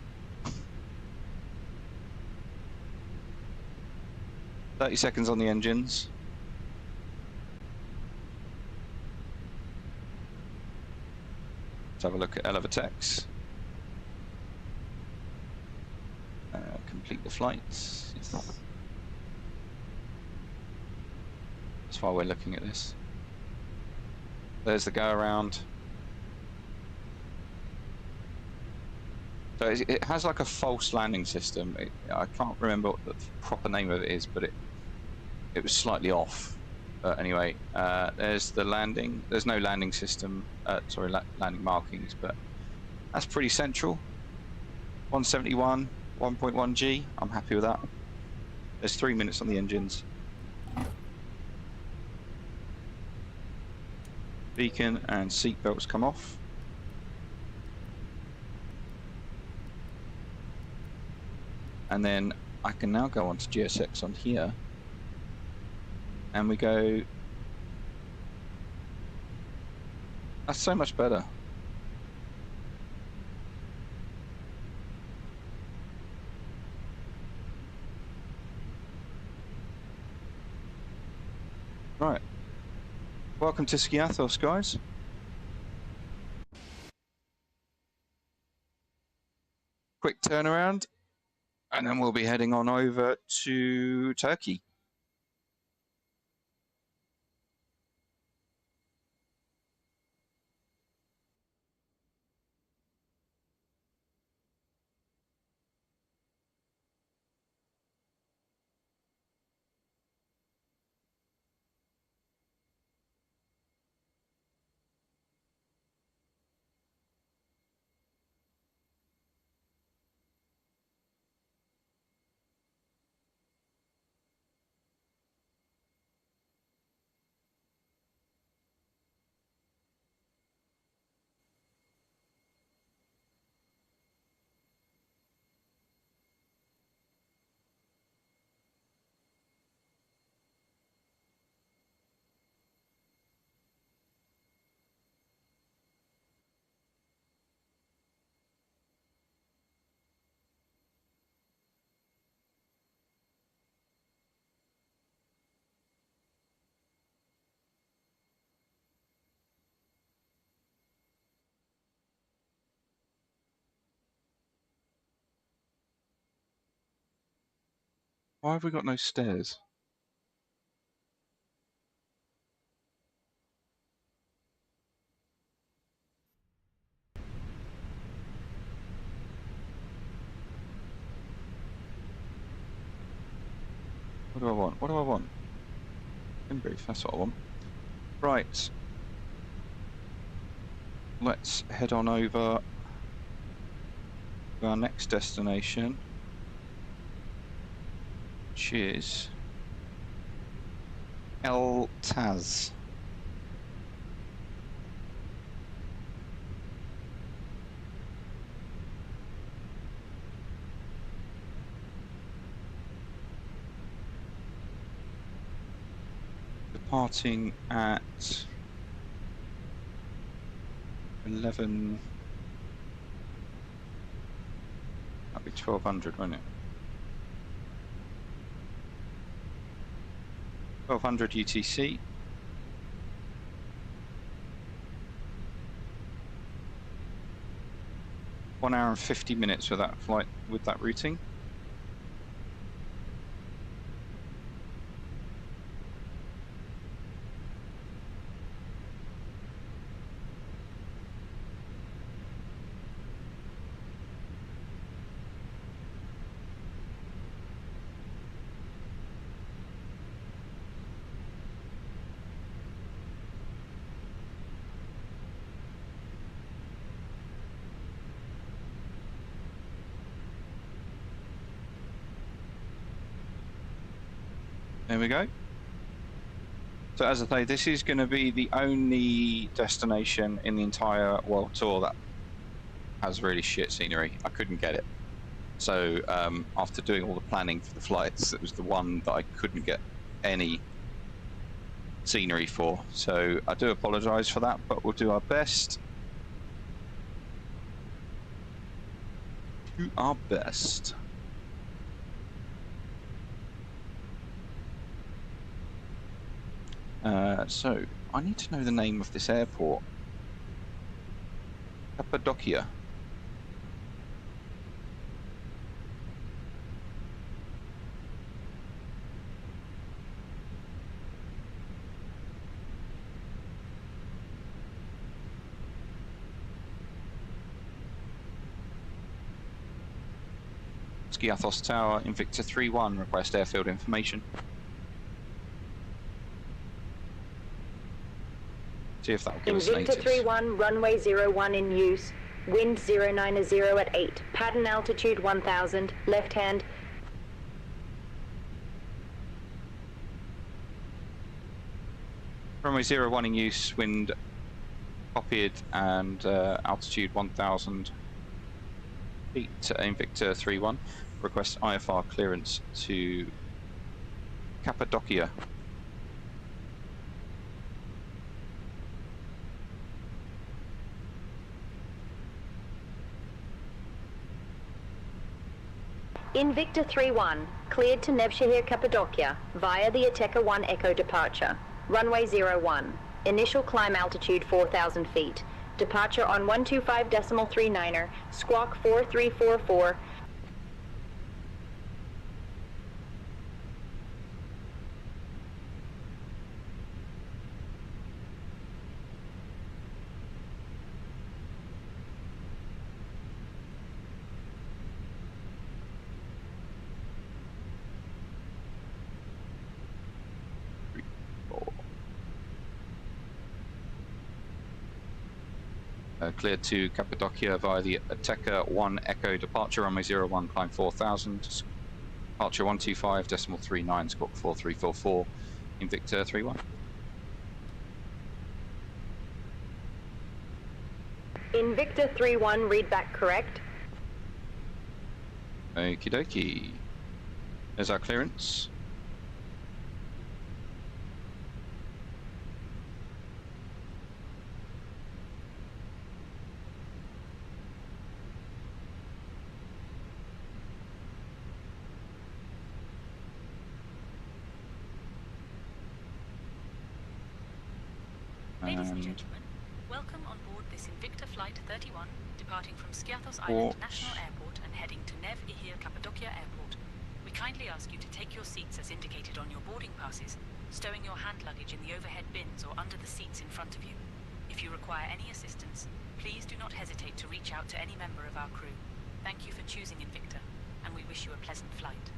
30 seconds on the engines. Let's have a look at Elevatex. Complete the flights. Yes. That's why we're looking at this. There's the go around. So it has like a false landing system. I can't remember what the proper name of it is, but it was slightly off. But anyway, there's the landing. There's no landing system, sorry, landing markings, but that's pretty central. 171, 1.1 G, I'm happy with that. There's 3 minutes on the engines. Beacon and seat belts come off. And then I can now go on to GSX on here. And we go... That's so much better. Right. Welcome to Skiathos, guys. Quick turnaround. And then we'll be heading on over to Turkey. Why have we got no stairs? What do I want? What do I want? In brief, that's what I want. Right. Let's head on over to our next destination, which is El Taz. Departing at 11. That'd be 1200, won't it? 1200 UTC. One hour and 50 minutes with that flight, with that routing. There we go. So as I say, this is going to be the only destination in the entire world tour that has really shit scenery. I couldn't get it. So after doing all the planning for the flights, it was the one that I couldn't get any scenery for. So I do apologise for that, but we'll do our best. Do our best. So, I need to know the name of this airport. Cappadocia. Skiathos Tower, Invicta 3-1, request airfield information. See if that will give us Invicta natives. 3-1, runway 01 in use. Wind 090 at 8. Pattern altitude 1000. Left hand. Runway 01 in use, wind copied, and altitude 1000 feet. Invicta 3-1, request IFR clearance to Cappadocia. Invicta 3-1, cleared to Nevşehir Cappadocia via the Ateca 1 Echo departure. Runway 01, initial climb altitude 4,000 feet. Departure on 125.39er, squawk 4344. Cleared to Cappadocia via the Ateca 1 Echo departure, runway 01, climb 4000, departure 125.39, squawk 4344, Invicta 3-1. Invicta 3-1, readback correct. Okie dokie. There's our clearance. Ladies and gentlemen, welcome on board this Invicta Flight 31, departing from Skiathos Island National Airport and heading to Nev Ihir Cappadocia Airport. We kindly ask you to take your seats as indicated on your boarding passes, stowing your hand luggage in the overhead bins or under the seats in front of you. If you require any assistance, please do not hesitate to reach out to any member of our crew. Thank you for choosing Invicta, and we wish you a pleasant flight.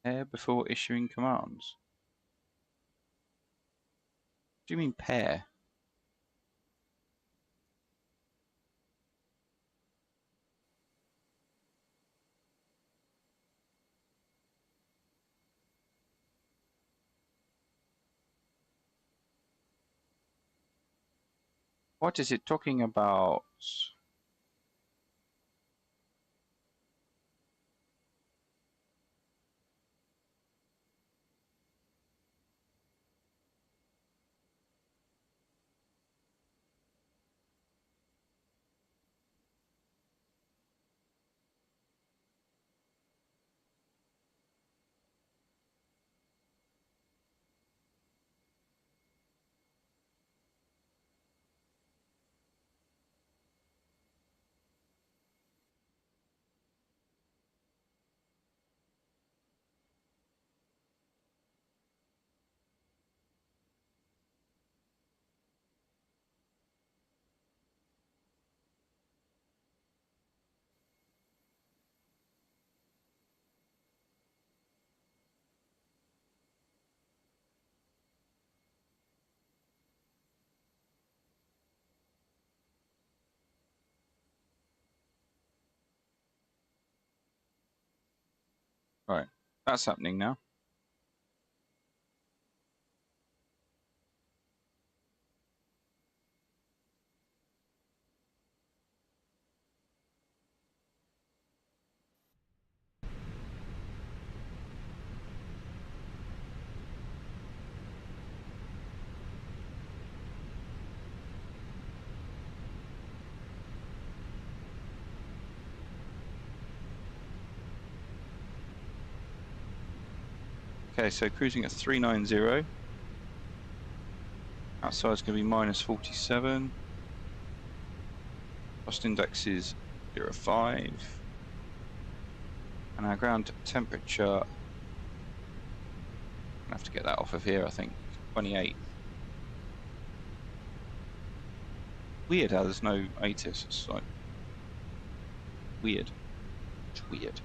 Pair before issuing commands. What do you mean pair? What is it talking about? Right, that's happening now. Okay, so cruising at 390. Outside's going to be minus 47. Cost index is 0.5. And our ground temperature, I'm going to have to get that off of here, I think, 28. Weird how there's no ATIS, it's like, weird. It's weird.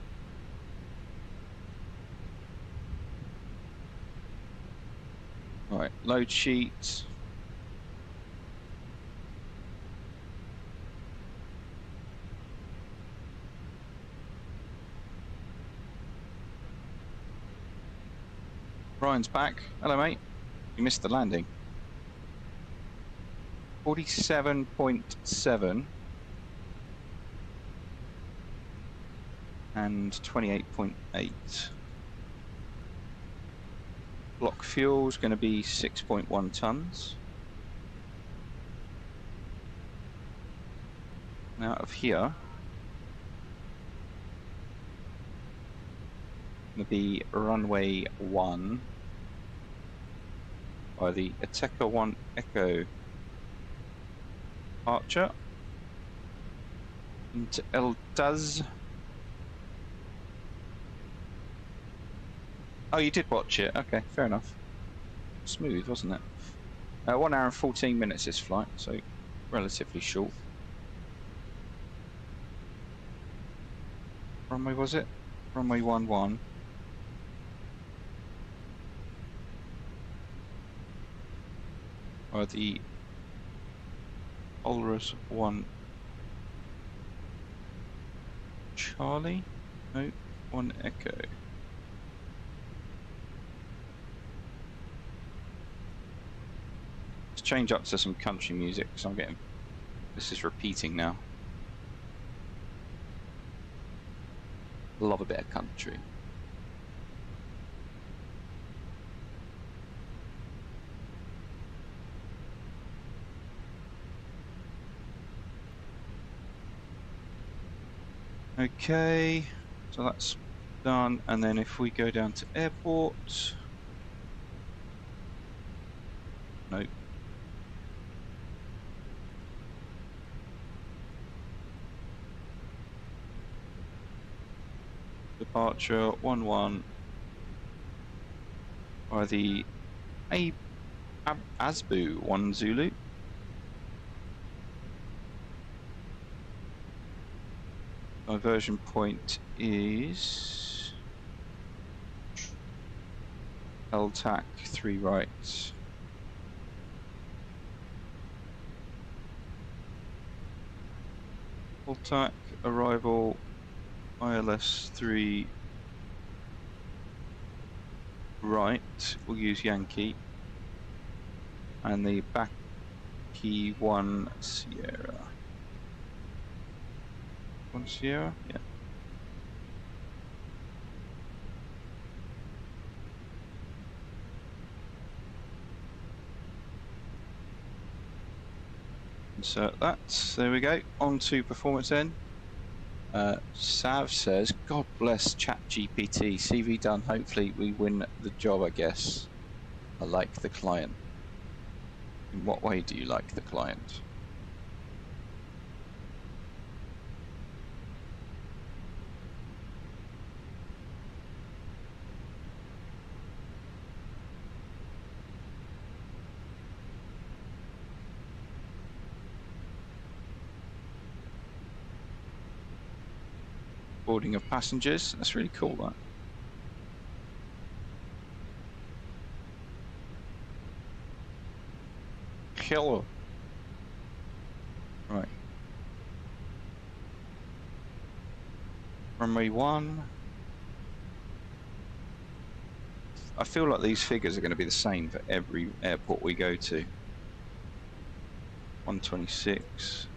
Right, load sheet. Ryan's back. Hello, mate. You missed the landing. 47.7 and 28.8. Block fuel is going to be 6.1 tons. And out of here, going to be runway 1 by the Ateca 1 Echo departure into El Daz. Oh, you did watch it. Okay, fair enough. Smooth, wasn't it? 1 hour and 14 minutes this flight, so relatively short. Runway was it? Runway 11. Or the Ulrus 1 Charlie? No, 1 Echo. Let's change up to some country music because I'm getting, this is repeating now. Love a bit of country. Okay, so that's done, and then if we go down to airport, nope. Departure 11 by the Asbu 1 Zulu. Diversion point is LTAC 3 right. LTAC arrival ILS 3 right. We'll use Yankee, and the back Yankee 1 Sierra. 1 Sierra? Yeah. Insert that. There we go. On to performance then. Sav says, God bless ChatGPT. CV done. Hopefully we win the job, I guess. I like the client. In what way do you like the client? Boarding of passengers. That's really cool, that. Hello. Right. Runway 1. I feel like these figures are going to be the same for every airport we go to. 126.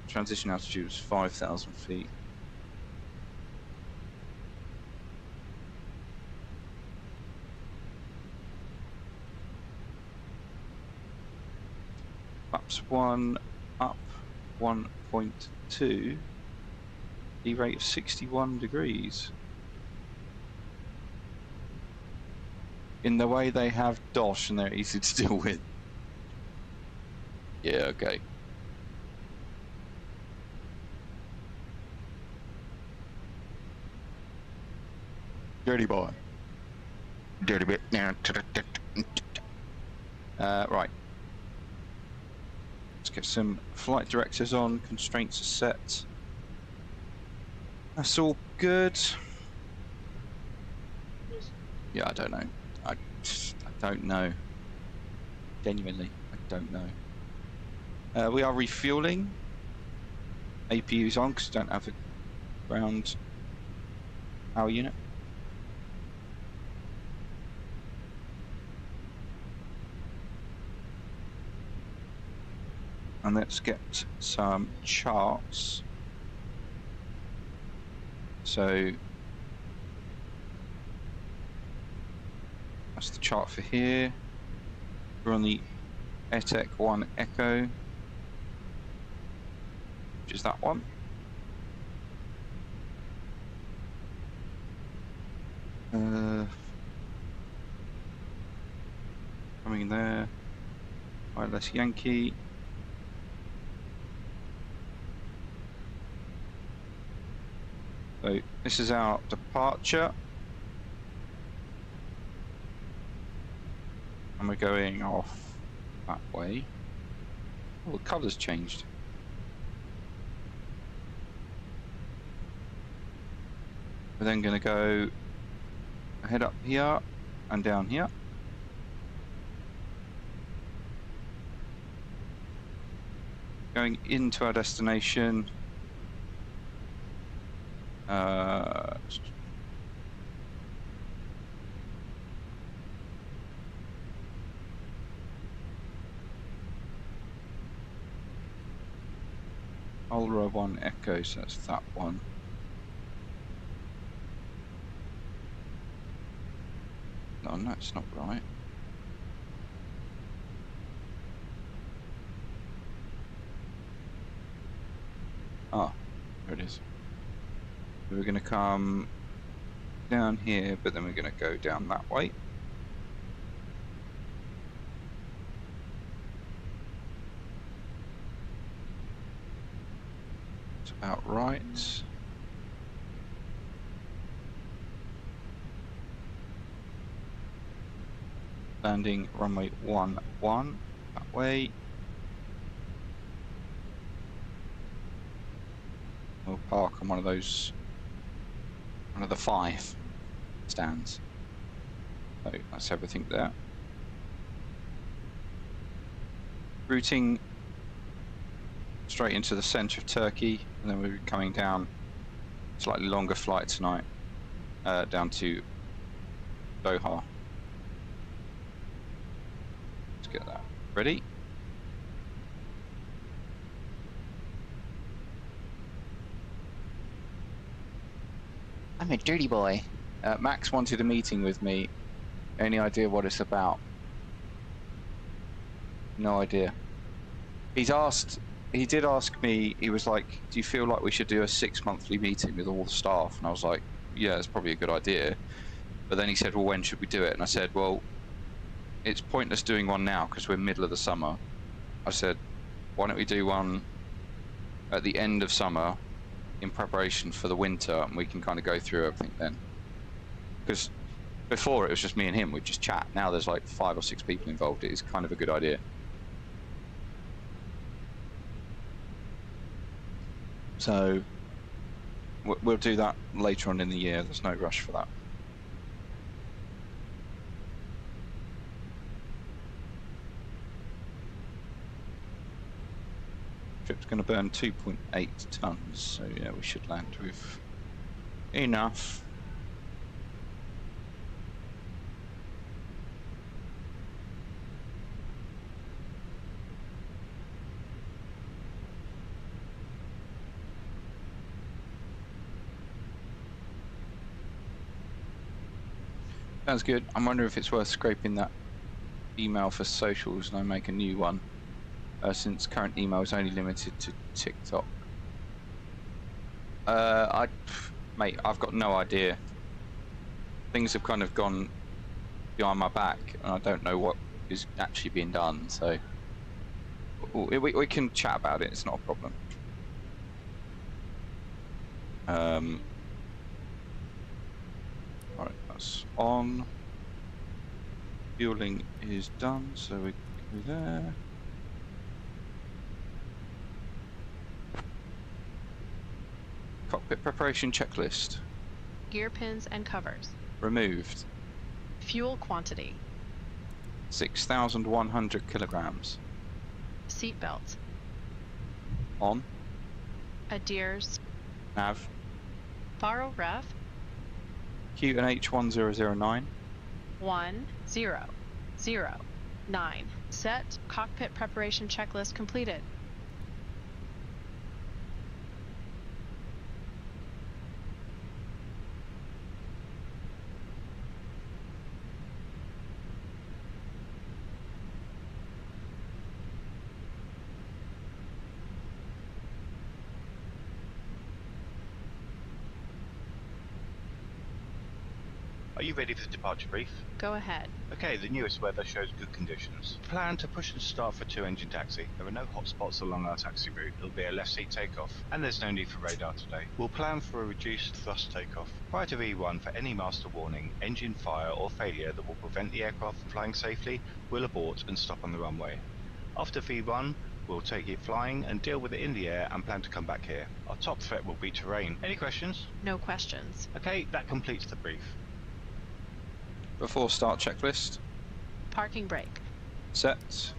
Transition altitude was 5,000 feet. Flaps 1 up 1.2. D rate of 61 degrees. In the way they have DOSH and they're easy to deal with. Yeah, okay. Dirty boy. Dirty bit. Right. Let's get some flight directors on. Constraints are set. That's all good. Yeah, I don't know. I don't know. Genuinely, I don't know. We are refueling. APU's on because we don't have a ground power unit. And let's get some charts. So that's the chart for here. We're on the ATEC 1 Echo, which is that one. Coming in there. Wireless Yankee. So this is our departure. And we're going off that way. Oh, the colour's changed. We're then going to go head up here and down here. Going into our destination. Ulra 1 Echo, so that's that one. No, that's not right. Ah, there it is. We're going to come down here, but then we're going to go down that way. It's about right. Landing runway 11 that way. We'll park on one of those, one of the 5 stands. So that's everything there. Routing straight into the centre of Turkey, and then we're coming down slightly longer flight tonight, down to Doha. look at that. Ready? I'm a dirty boy. Max wanted a meeting with me. Any idea what it's about? No idea. He did ask me, he was like, do you feel like we should do a 6-monthly meeting with all the staff? And I was like, yeah, it's probably a good idea. But then he said, well, when should we do it? And I said, well, it's pointless doing one now because we're middle of the summer. I said, why don't we do one at the end of summer in preparation for the winter, and we can kind of go through everything then. Because before it was just me and him, we'd just chat. Now there's like 5 or 6 people involved. It is kind of a good idea. So we'll do that later on in the year. There's no rush for that. Trip's going to burn 2.8 tons, so yeah, we should land with enough. Sounds good. I'm wondering if it's worth scraping that email for socials and I make a new one, since current email is only limited to TikTok. Mate, I've got no idea. Things have kind of gone behind my back and I don't know what is actually being done, so we can chat about it, it's not a problem. Alright, that's on. Fueling is done, so we go there. Cockpit preparation checklist. Gear pins and covers. Removed. Fuel quantity. 6,100 kilograms. Seat belts. On. Adheres. Nav. Borrow ref. QNH 1009. 1009. Set cockpit preparation checklist completed. Are you ready for the departure brief? Go ahead. Okay, the newest weather shows good conditions. Plan to push and start for 2-engine taxi. There are no hot spots along our taxi route. It'll be a left seat takeoff, and there's no need for radar today. We'll plan for a reduced thrust takeoff. Prior to V1, for any master warning, engine fire or failure that will prevent the aircraft from flying safely, we'll abort and stop on the runway. After V1, we'll take it flying and deal with it in the air and plan to come back here. Our top threat will be terrain. Any questions? No questions. Okay, that completes the brief. Before start checklist. Parking brake. Set.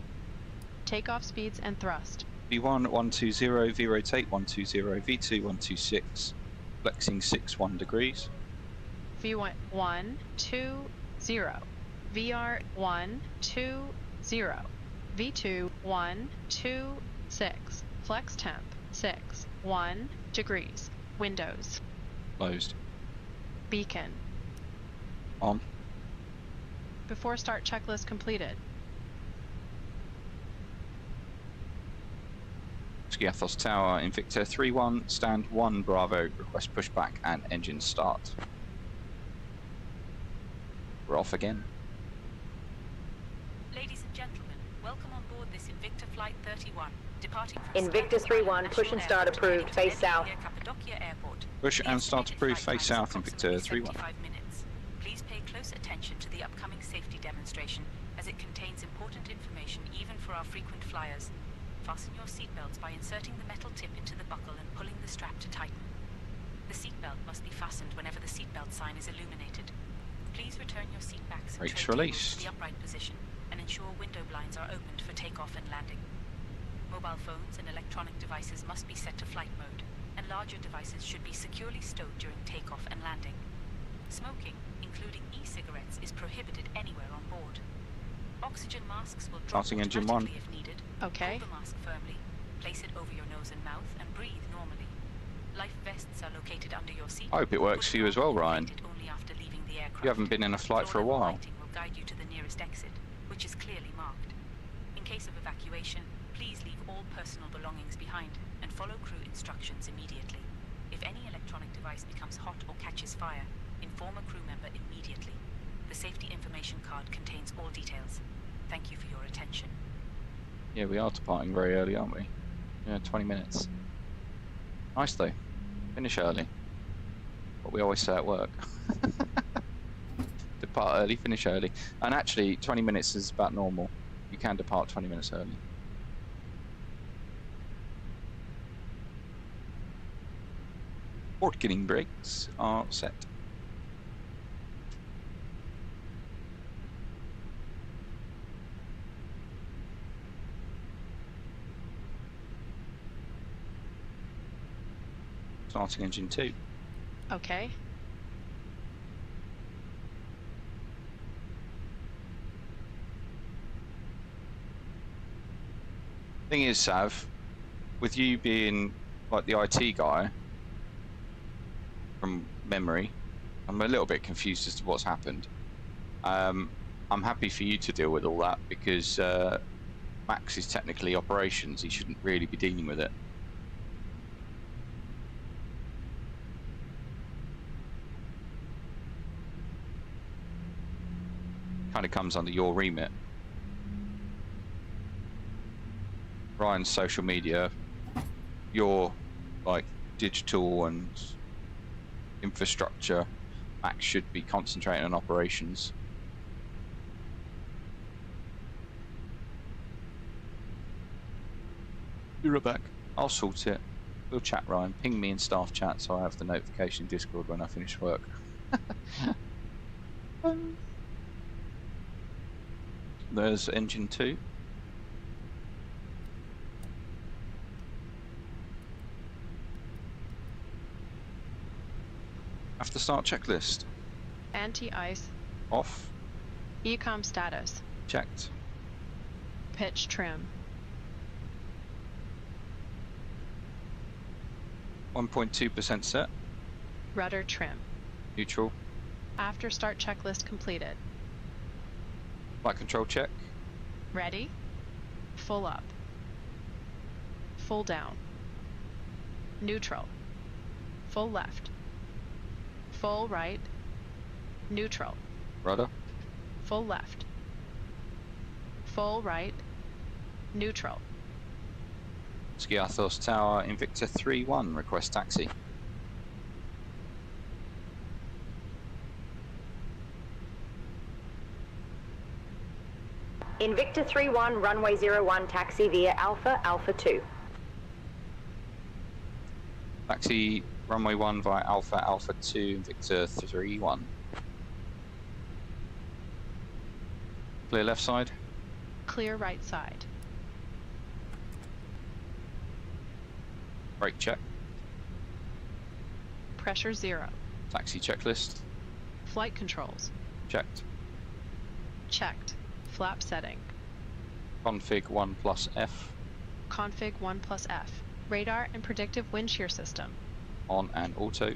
Takeoff speeds and thrust. V1 120, V rotate 120, V2 126, flexing 61 degrees. V1 120, VR 120, V2 126, flex temp 61 degrees, windows. Closed. Beacon. On. Before start checklist completed. Skiathos Tower, Invicta 3-1, stand 1 Bravo, request pushback and engine start. We're off again. Ladies and gentlemen, welcome on board this Invicta Flight 31, departing from Invicta 3-1, push and start approved, face south. Push and start approved, face south, Invicta 3-1. Please pay close attention to the upcoming safety demonstration, as it contains important information even for our frequent flyers. Fasten your seatbelts by inserting the metal tip into the buckle and pulling the strap to tighten. The seatbelt must be fastened whenever the seatbelt sign is illuminated. Please return your seatbacks and Brakes tray tables released. to the upright position and ensure window blinds are opened for takeoff and landing. Mobile phones and electronic devices must be set to flight mode, and larger devices should be securely stowed during takeoff and landing. Smoking, including e-cigarettes, is prohibited anywhere on board. Oxygen masks will drop Starting engine 1. automatically if needed. Okay. Hold the mask firmly, place it over your nose and mouth, and breathe normally. Life vests are located under your seat. I hope it works for you as well, Ryan. Only after leaving the aircraft. You haven't been in a flight for a while. Lighting will guide you to the nearest exit, which is clearly marked. In case of evacuation, please leave all personal belongings behind and follow crew instructions immediately. If any electronic device becomes hot or catches fire, inform a crew member immediately. The safety information card contains all details. Thank you for your attention. Yeah, we are departing very early, aren't we? Yeah, 20 minutes. Nice though. Finish early. What we always say at work. Depart early, finish early. And actually, 20 minutes is about normal. You can depart 20 minutes early. Port getting brakes are set. Starting engine 2. Okay. Thing is, Sav, with you being like the IT guy, from memory, I'm a little bit confused as to what's happened. I'm happy for you to deal with all that because Max is technically operations. He shouldn't really be dealing with it. Kind of comes under your remit. Ryan's social media, your like digital and infrastructure. Max should be concentrating on operations. Be right back. I'll sort it. We'll chat, Ryan. Ping me in staff chat so I have the notification in Discord when I finish work. There's engine 2. After start checklist. Anti-ice. Off. Ecom status. Checked. Pitch trim. 1.2% set. Rudder trim. Neutral. After start checklist completed. Flight control check. Ready. Full up. Full down. Neutral. Full left. Full right. Neutral. Rudder. Full left. Full right. Neutral. Skiathos Tower, Invicta 3-1, request taxi. Invicta 3-1, runway 01, taxi via Alpha, Alpha 2. Taxi runway 1 via Alpha, Alpha 2, Invicta 3-1. Clear left side. Clear right side. Brake check. Pressure 0. Taxi checklist. Flight controls. Checked. Checked. Flap setting. Config 1 plus F. Config 1 plus F. Radar and predictive wind shear system. On and auto.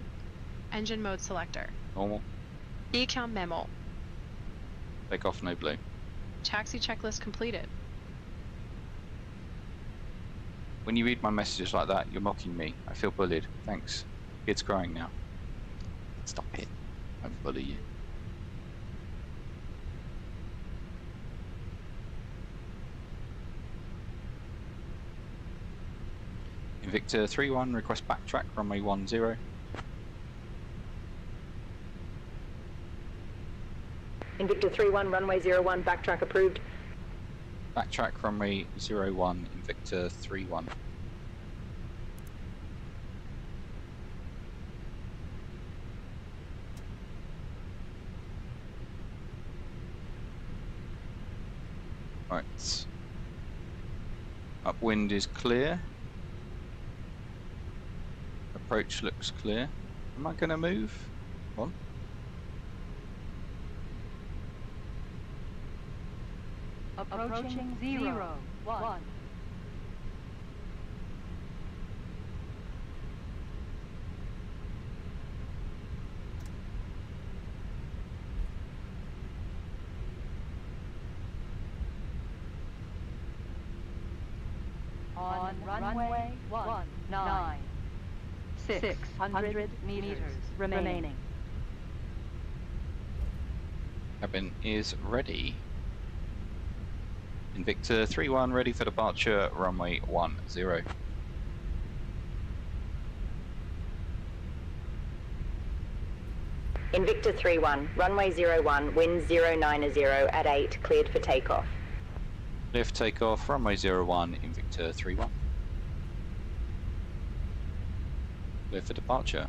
Engine mode selector. Normal. Ecom memo. Takeoff no blue. Taxi checklist completed. When you read my messages like that, you're mocking me. I feel bullied. Thanks. Kid's crying now. Stop it. I won't bully you. Invicta 3-1, request backtrack, runway 10. Invicta 3-1, runway 01, backtrack approved. Backtrack, runway 01, Invicta 3-1. Right. Upwind is clear. Approach looks clear. Am I going to move? Come on. Approaching 0-1. On runway 19. 600 meters remaining. Cabin is ready. Invicta 3-1 ready for departure, runway 10. Invicta 3-1, runway 01, wind 090 at 8, cleared for takeoff. Lift takeoff, runway 01, Invicta 3-1. Clear for departure.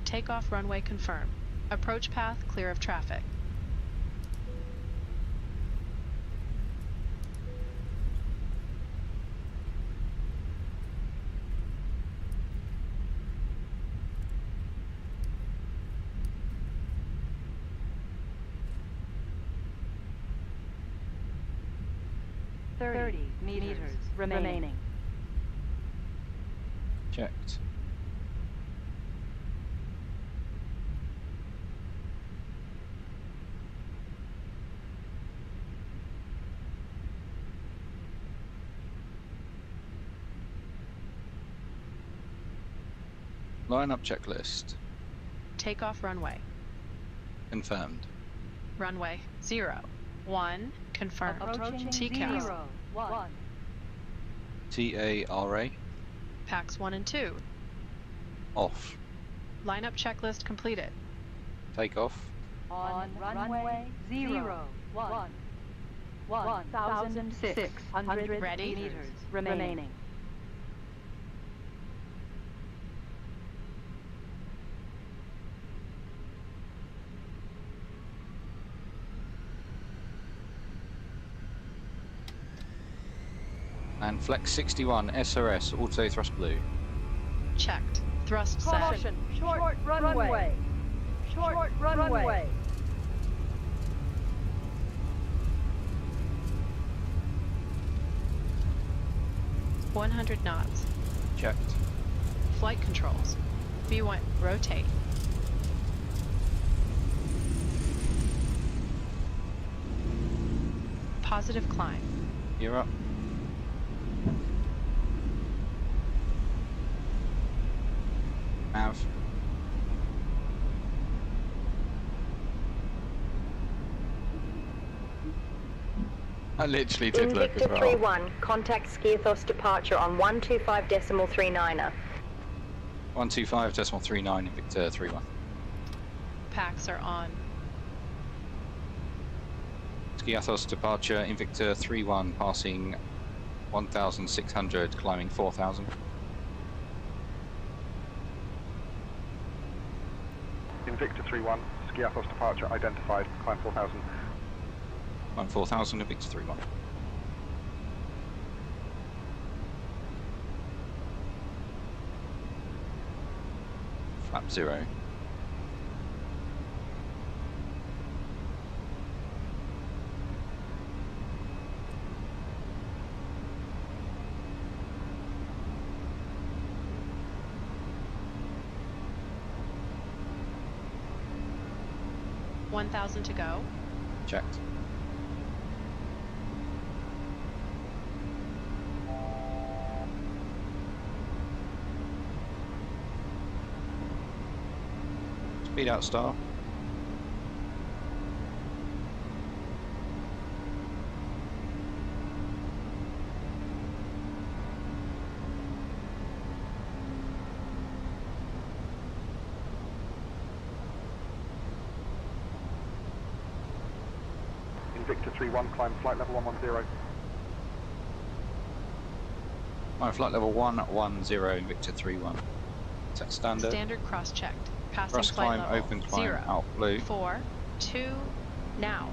Takeoff runway confirmed. Approach path clear of traffic. Thirty meters remaining. Checked. Line-up checklist. Takeoff runway. Confirmed. Runway 01 confirmed. Approaching TCAS. 0-1. TARA. Packs 1 and 2. Off. Lineup checklist completed. Takeoff. On runway 01. 1,600 Ready. meters remaining. And Flex 61 SRS auto thrust blue. Checked. Thrust set. Caution, short runway. Short runway. – 100 knots. Checked. Flight controls. V1 rotate. Positive climb. You're up. Nav. I literally did look as Invicta well. 3-1, contact Skiathos departure on 125.39er. 125.39 Invicta 3-1. Packs are on. Skiathos departure Invicta 3-1 passing 1,600 climbing 4,000. Invicta 3-1, Skiathos departure identified, climb 4,000. Climb 4,000 Invicta 3-1. Flap 0. $1,000 to go. Checked. Speed out star. Invicta 3-1, climb flight level 110. My flight level 110 Invicta 3-1. Set standard. Standard cross-checked. Passing Thrust flight climb, level. open climb, 0, out blue. 4, 2, now.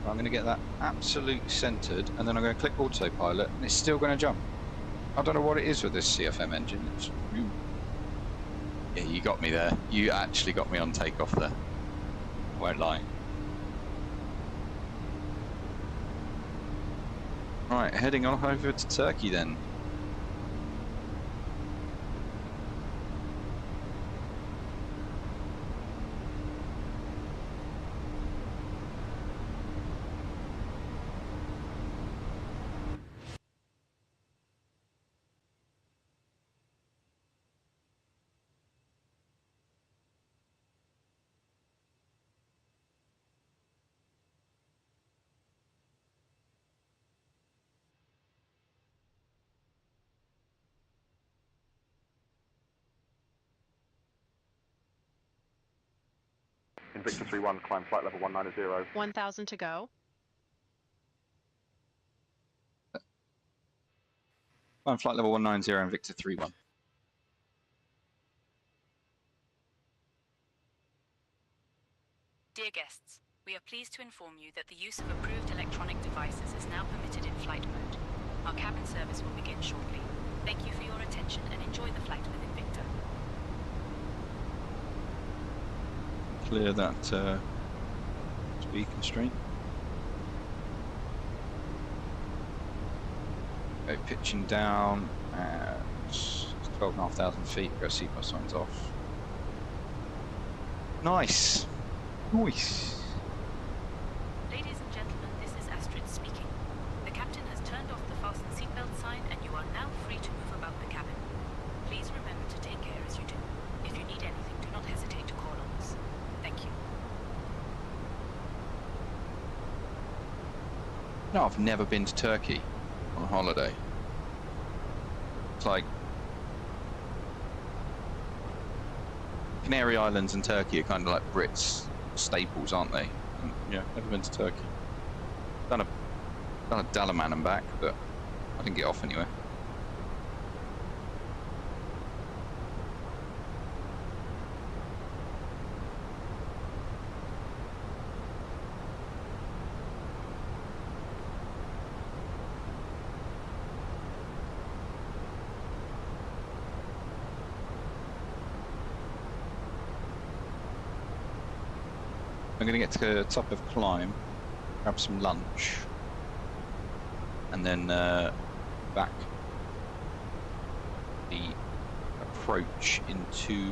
I'm going to get that absolutely centered, and then I'm going to click autopilot, and it's still going to jump. I don't know what it is with this CFM engine. It's... Yeah, you got me there. You actually got me on takeoff there. Won't lie. Right, heading on over to Turkey then. Victor 3-1, climb flight level 190. 1,000 to go. I'm flight level 190 and Victor 3-1. Dear guests, we are pleased to inform you that the use of approved electronic devices is now permitted in flight mode. Our cabin service will begin shortly. Thank you for your attention and enjoy the flight with Invicta. Clear that speed constraint. Go pitching down at 12,500 feet. Go seatbelt signs off. Nice. Nice. Ladies and gentlemen, this is Astrid speaking. The captain has turned off the fasten seatbelt sign and you are now free to move about the cabin. Please remember to take care as you do. If you need anything, do not hesitate to call on us. Thank you. No, I've never been to Turkey on a holiday. It's like Canary Islands and Turkey are kind of like Brits staples, aren't they? And, yeah, never been to Turkey. Done a Dalaman and back, but I didn't get off anywhere. I'm going to get to the top of climb, grab some lunch, and then back the approach into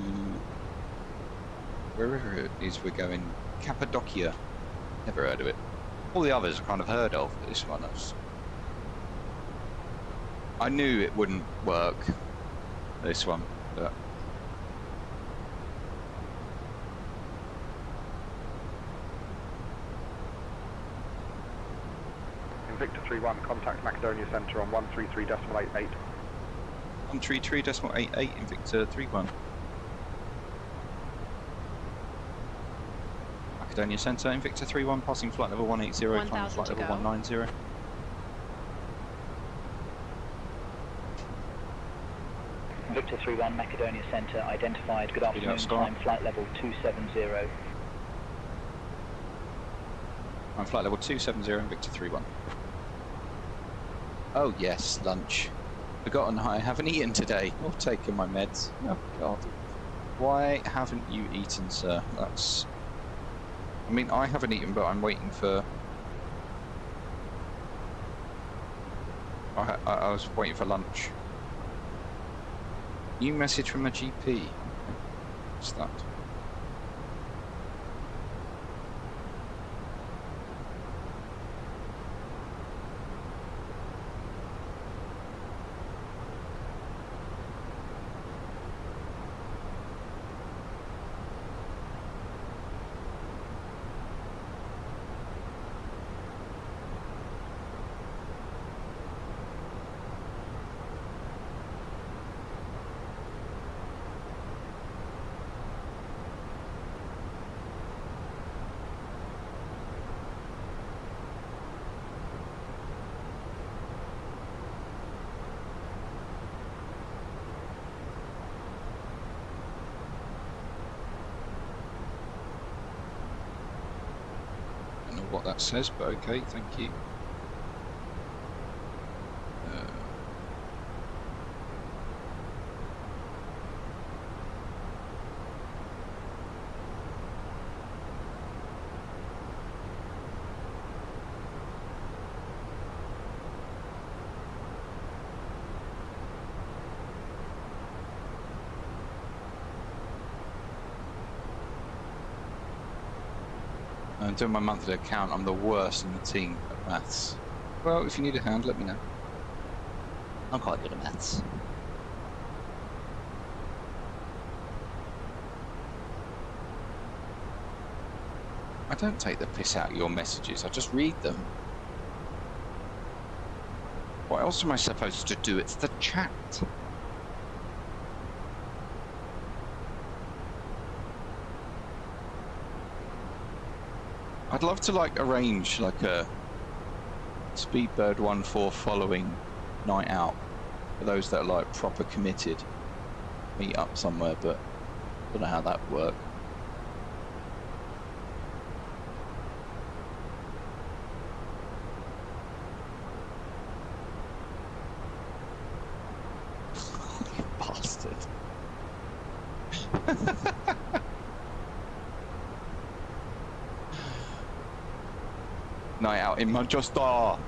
wherever it is we're going. Cappadocia. Never heard of it. All the others I've kind of heard of, but this one I knew it wouldn't work, this one, but Victor 3-1, contact Macedonia Centre on 133.88. 133.88 in Victor 3-1. Macedonia Centre in Victor 3-1, passing flight level 180, climbing flight level 190. Victor 3-1, Macedonia Centre identified. Good afternoon, climb flight level 270. I'm flight level 270 in Victor 3-1. Oh yes, lunch. Forgotten I haven't eaten today. I've taken my meds. Oh god. Why haven't you eaten, sir? That's... I mean, I haven't eaten, but I'm waiting for... I was waiting for lunch. New message from a GP. What's that? what that says, but okay, thank you. I'm doing my monthly account. I'm the worst in the team at maths. Well, if you need a hand, let me know. I'm quite good at maths. I don't take the piss out of your messages. I just read them. What else am I supposed to do? It's the chat. I'd love to like arrange like a Speedbird14 following night out for those that are like proper committed. Meet up somewhere, but I don't know how that would work. You bastard. Night out in Manchester. Okay,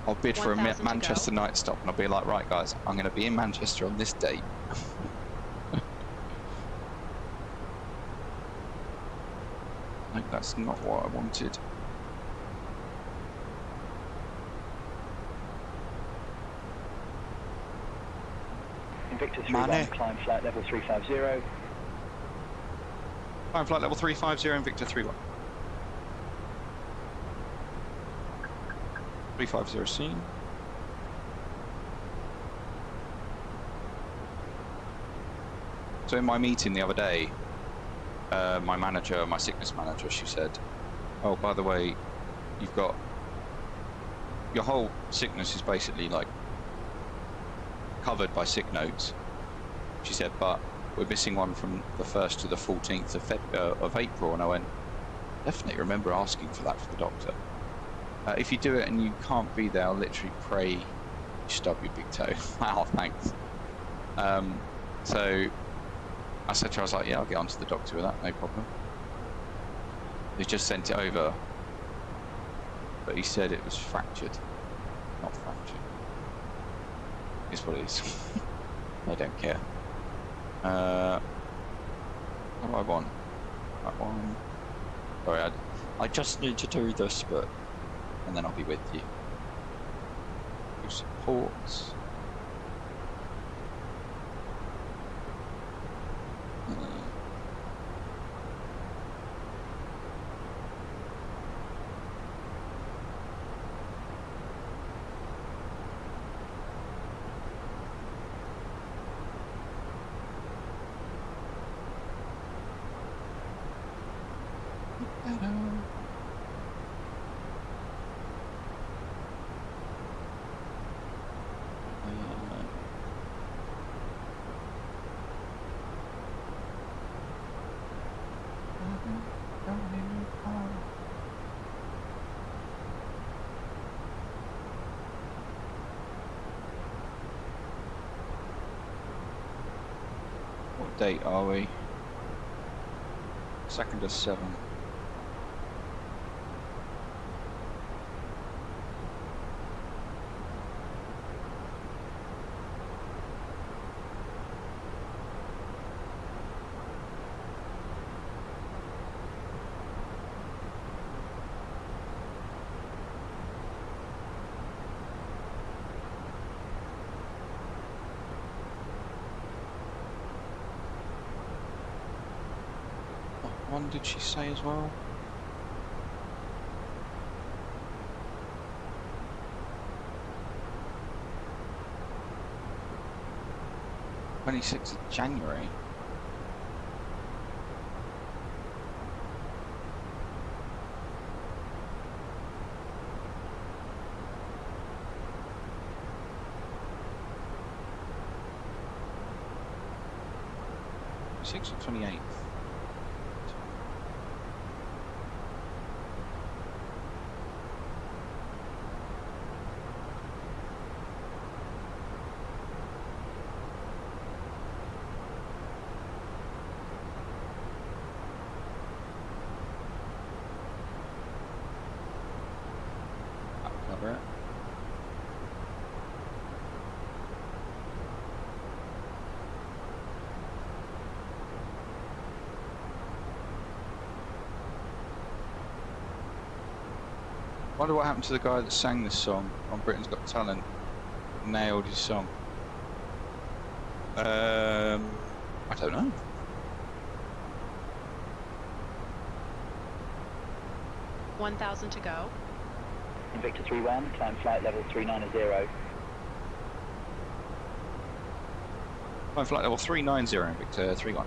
I'll bid for a Manchester night stop, and I'll be like, right guys, I'm going to be in Manchester on this date. No, that's not what I wanted. Invicta 3-1, climb flight level 350. Climb flight level 350, Invicta 3-1. 350 seen. So in my meeting the other day, my manager, my sickness manager, she said, oh, by the way, you've got, your whole sickness is basically like covered by sick notes. She said, but we're missing one from the 1st to the 14th of April. And I went, definitely remember asking for that for the doctor. If you do it and you can't be there, I'll literally pray you stub your big toe. Wow, thanks. So I said to her, I was like, yeah, I'll get onto the doctor with that, no problem. He just sent it over, but he said it was fractured, not fractured. It's what it is. I don't care. What do I want? That one. Sorry, I just need to do this, but and then I'll be with you. Do supports. What date are we? 2nd of 7. One did she say as well? January 26th. Or 28th. like that. Wonder what happened to the guy that sang this song on Britain's Got Talent. Nailed his song. I don't know. $1,000 to go. Invicta 3-1, climb flight level 390. Climb flight level 390, Invicta 3-1.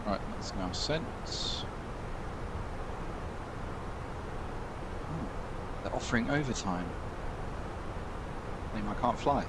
Right, that's now sent. Oh, they're offering overtime. I can't fly.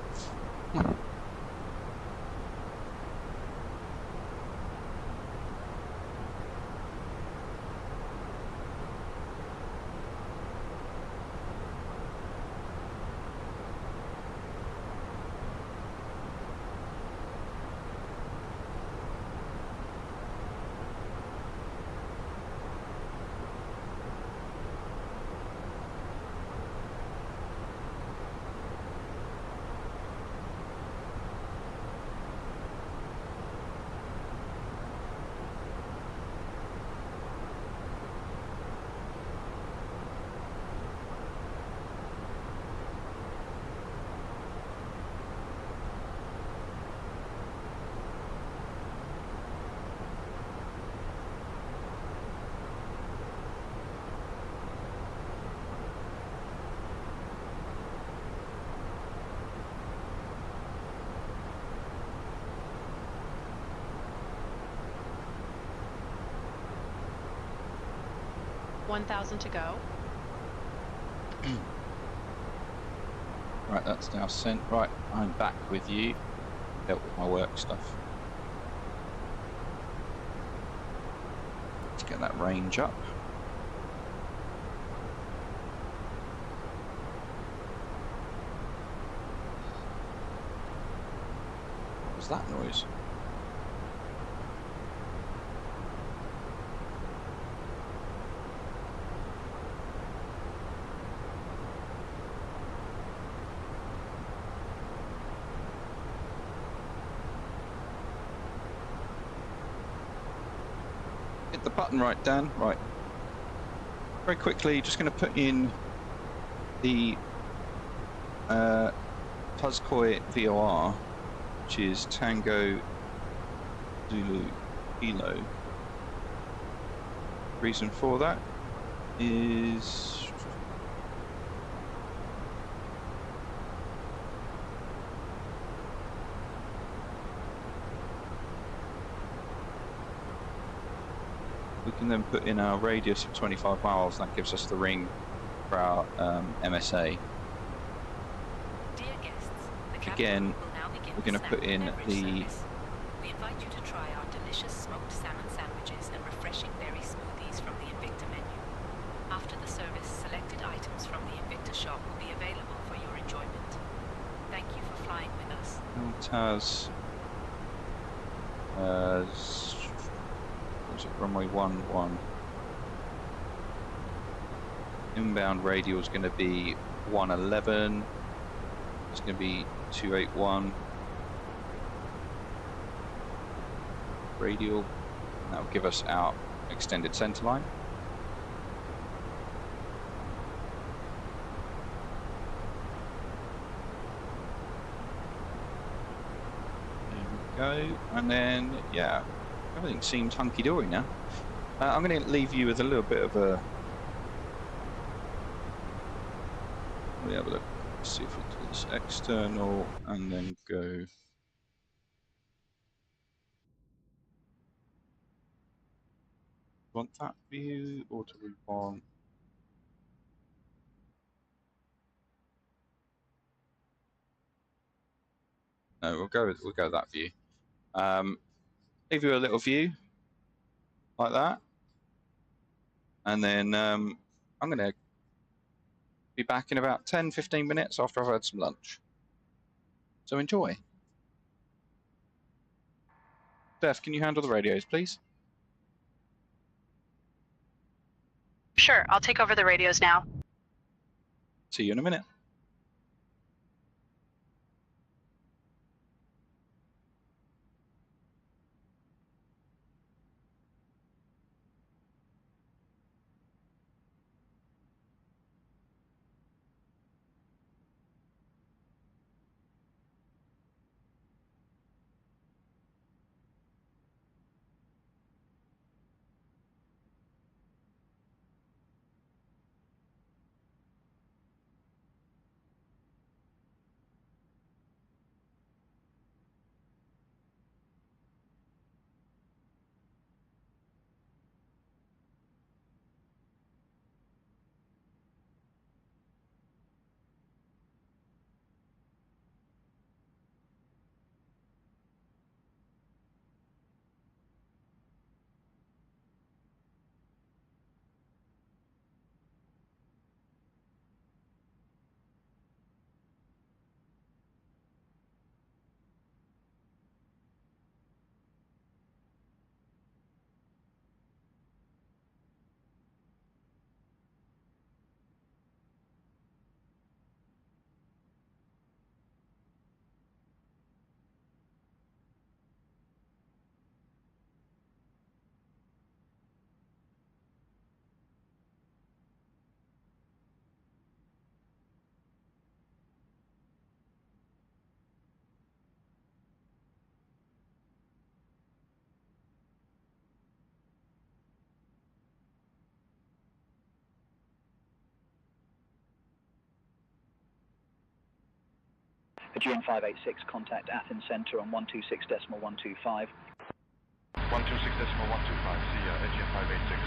$1,000 to go. Right, that's now sent. Right, I'm back with you. Dealt with my work stuff. Let's get that range up. What was that noise? Hit the button right, Dan. Right. Very quickly, just going to put in the Tuzkoi VOR, which is Tango Zulu Kilo. Reason for that is we can then put in our radius of 25 miles, and that gives us the ring for our MSA. Dear guests, the Again, will now begin we're going to put in beverage the service. We invite you to try our delicious smoked salmon sandwiches and refreshing berry smoothies from the Invicta menu. After the service, selected items from the Invicta shop will be available for your enjoyment. Thank you for flying with us. Taz, was it runway 11? Inbound radial is going to be 111. It's going to be 281. Radial, and that will give us our extended centre line. There we go, and then yeah, everything seems hunky-dory now. I'm going to leave you with a little bit of a We have a look. See if it is external and then go. Want that view or do we want? No, we'll go that view. Leave you a little view like that, and then I'm going to be back in about 10-15 minutes after I've had some lunch. So enjoy. Steph, can you handle the radios, please? Sure, I'll take over the radios now. See you in a minute. Aegean 586, contact Athens Centre on 126.125. 126.125, see ya, Aegean 586.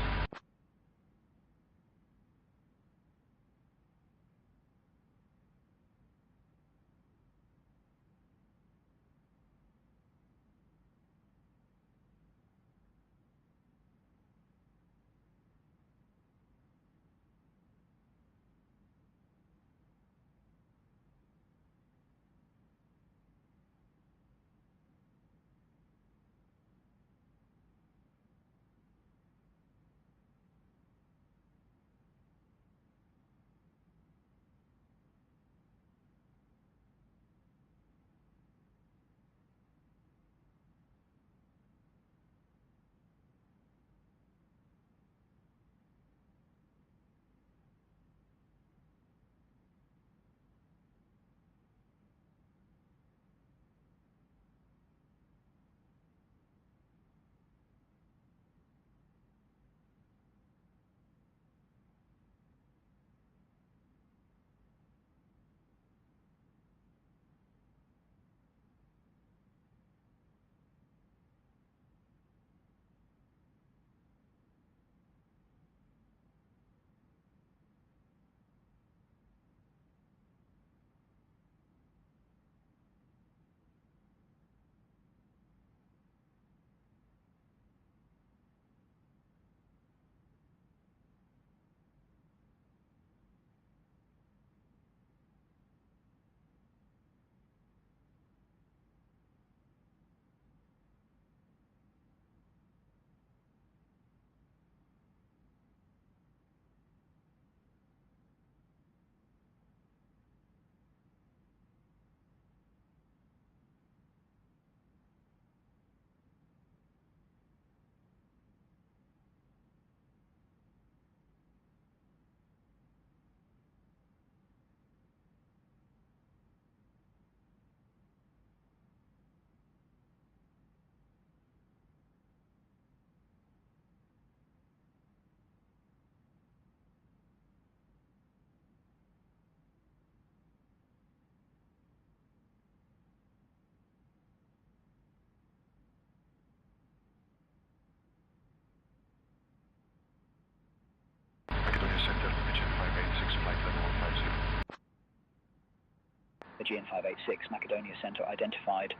Aegean 586, Macedonia Center identified.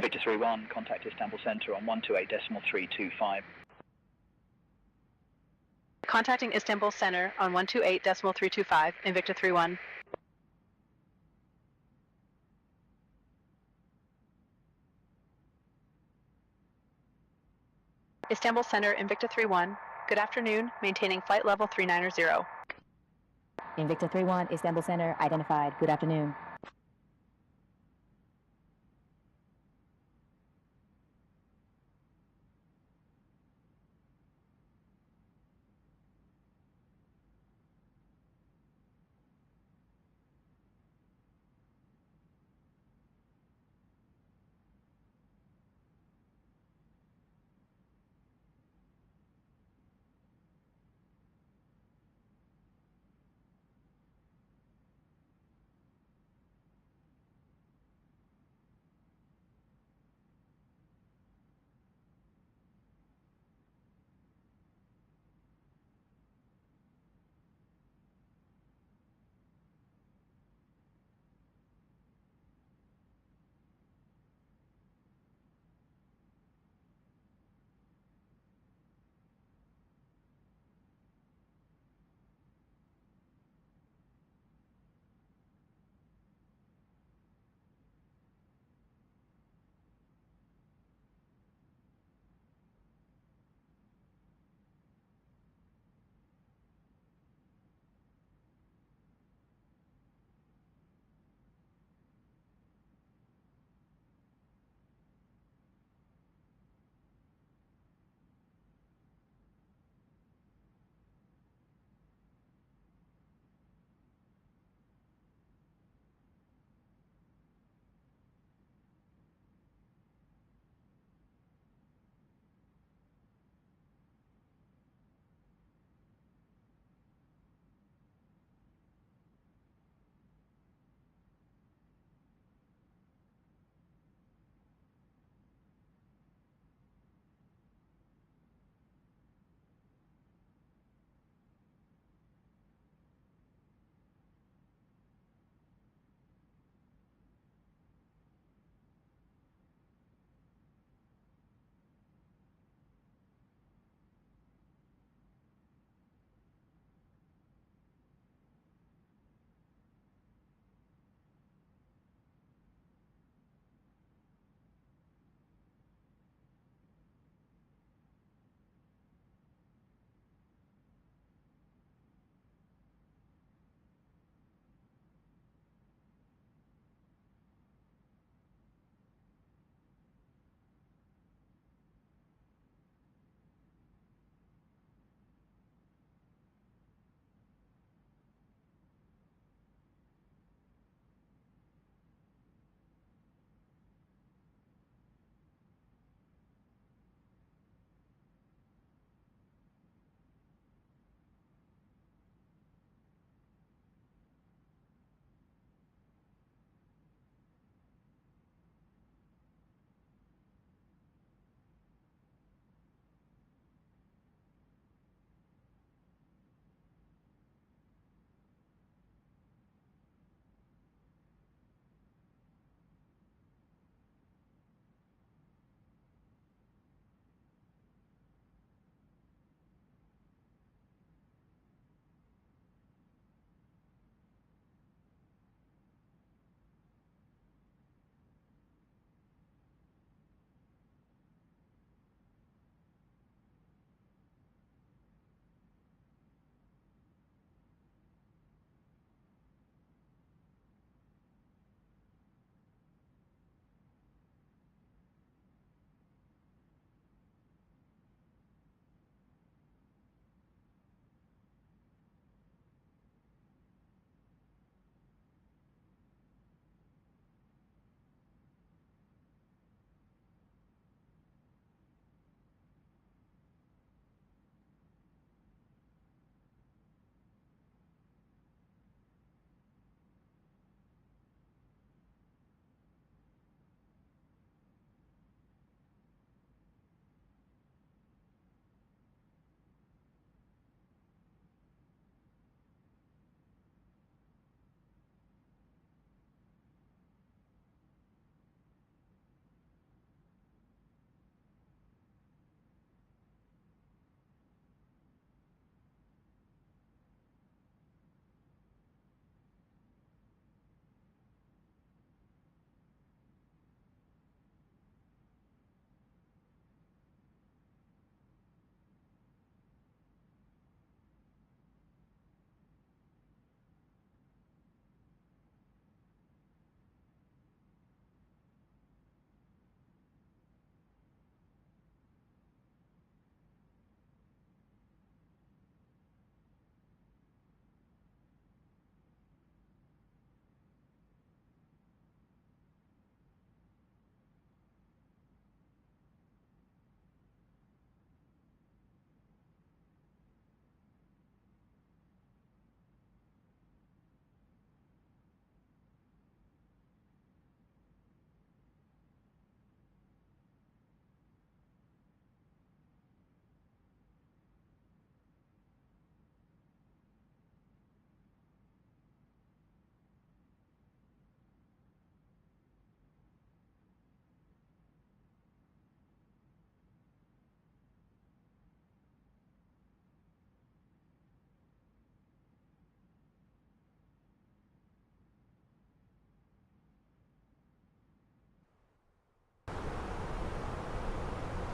Victor 3-1, contact Istanbul Center on 128.325. Contacting Istanbul Center on 128.325, Invicta 3-1. Istanbul Center, Invicta 3-1. Good afternoon, maintaining flight level 390. Invicta 3-1, Istanbul Center, identified. Good afternoon.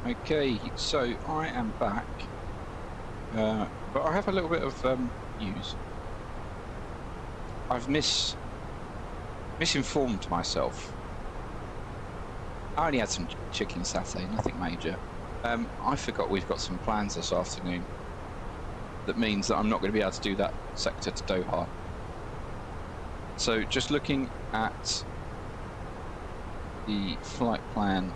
Okay, so I am back, but I have a little bit of news. I've misinformed myself. I only had some chicken satay, nothing major. I forgot we've got some plans this afternoon. That means that I'm not going to be able to do that sector to Doha. So just looking at the flight plan.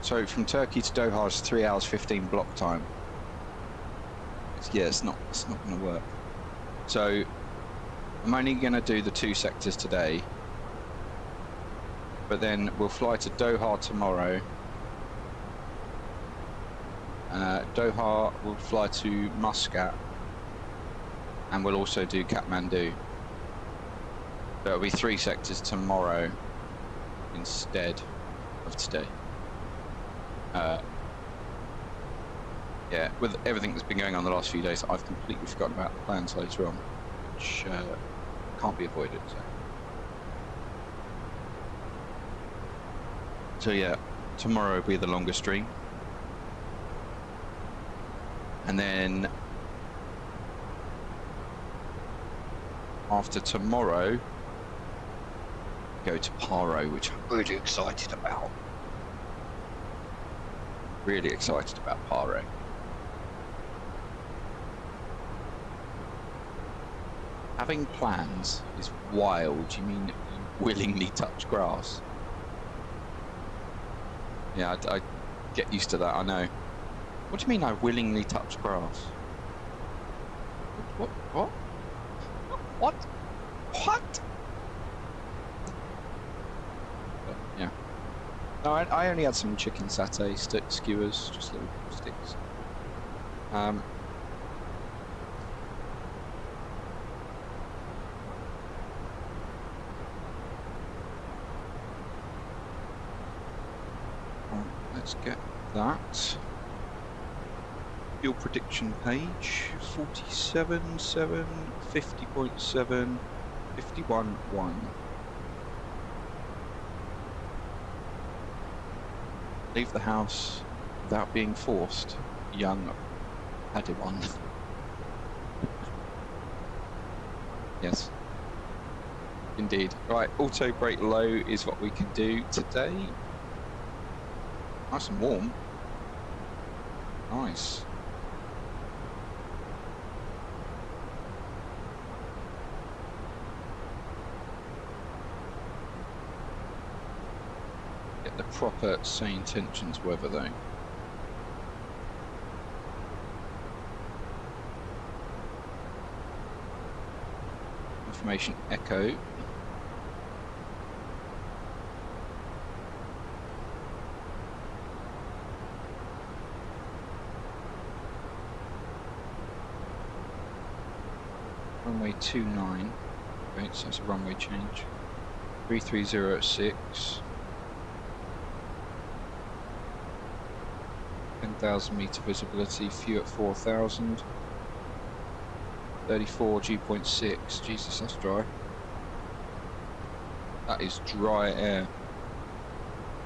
So from Turkey to Doha is 3 hours 15 block time. Yeah, it's not going to work. So I'm only going to do the 2 sectors today, but then we'll fly to Doha tomorrow. Doha will fly to Muscat, and we'll also do Kathmandu. There'll be 3 sectors tomorrow instead of today. Yeah, with everything that's been going on the last few days, I've completely forgotten about the plans later on, which can't be avoided. So yeah, tomorrow will be the longer stream. And then after tomorrow, go to Paro, which I'm really excited about. Really excited about Paro. Having plans is wild. You mean you willingly touch grass? Yeah, I get used to that, I know. What do you mean I willingly touch grass? What? What? But, yeah. No, I only had some chicken satay skewers, just little sticks. Let's get that. Fuel prediction page 47.7, 50.7, 51.1. Leave the house without being forced. Young Padawan. Yes. Indeed. Right, auto brake low is what we can do today. Nice and warm. Nice. Get the proper SayIntentions weather though. Information echo. Runway 29, okay, so that's a runway change. 330 at 6. 10,000 meter visibility, few at 4,000. 34 G.6, Jesus, that's dry. That is dry air.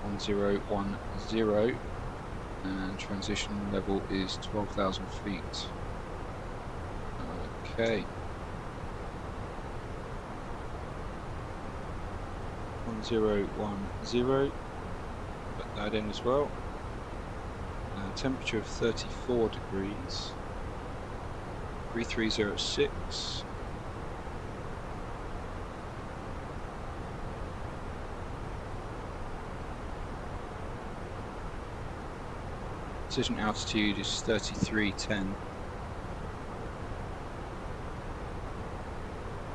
1010, and transition level is 12,000 feet. Okay. 1010, put that in as well. Temperature of 34 degrees. 3306. Decision altitude is 3310,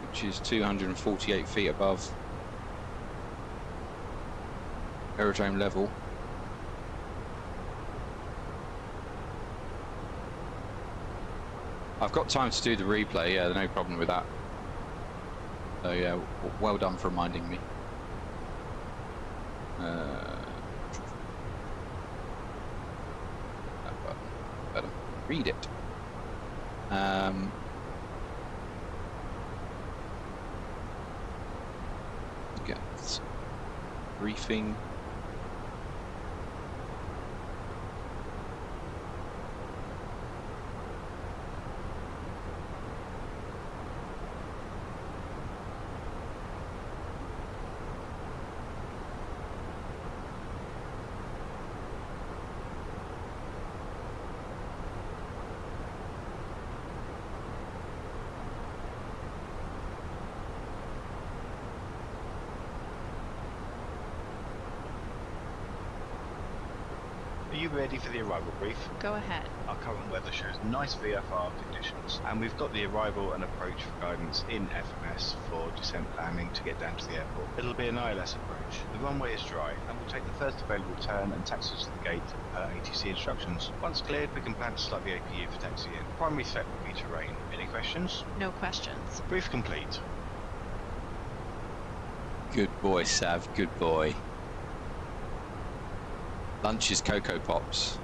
which is 248 feet above aerodrome level. I've got time to do the replay, yeah, no problem with that. So yeah, well done for reminding me. Better read it. Get briefing. Are you ready for the arrival brief? Go ahead. Our current weather shows nice VFR conditions, and we've got the arrival and approach guidance in FMS for descent landing to get down to the airport. It'll be an ILS approach. The runway is dry, and we'll take the first available turn and taxi to the gate per ATC instructions. Once cleared, we can plan to start the APU for taxi in. Primary threat will be terrain. Any questions? No questions. Brief complete. Good boy, Sav, good boy. Lunch is Cocoa Pops.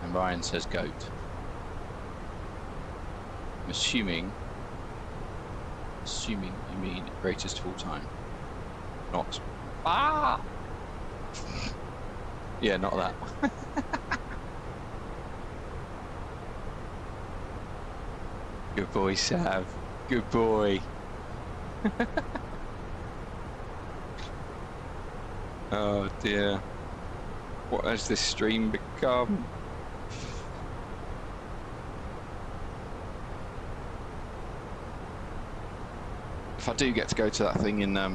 And Ryan says goat. I'm assuming you mean greatest of all time. Not. Ah! Yeah, not that. Good boy, Sav. Good boy. Oh dear. What has this stream become? If I do get to go to that thing in I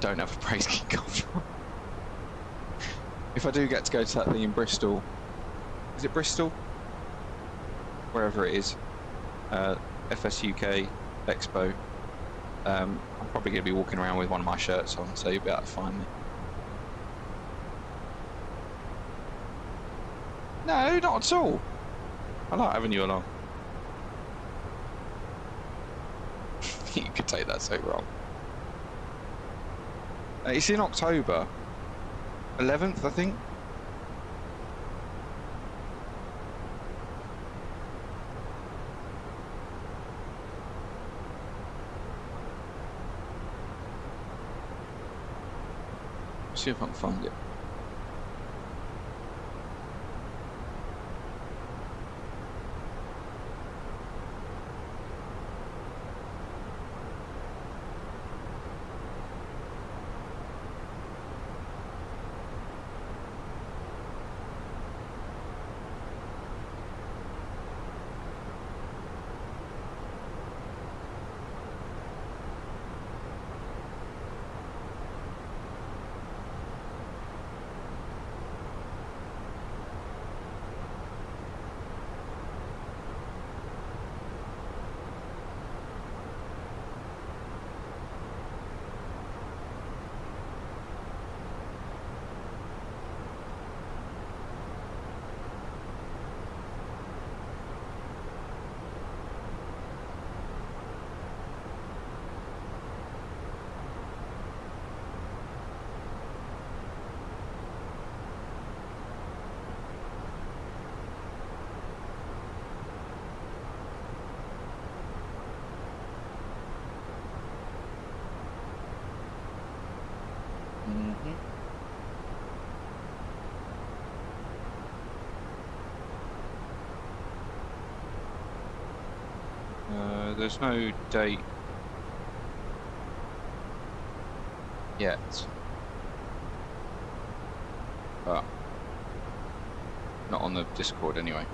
don't have a praise king control. If I do get to go to that thing in Bristol, is it Bristol? Wherever it is, FSUK Expo. I'm probably going to be walking around with one of my shirts on, so you'll be able to find me. No, not at all. I like having you along. You could take that so wrong. It's in October 11th, I think. See if I can find it. There's no date yet, but not on the Discord anyway.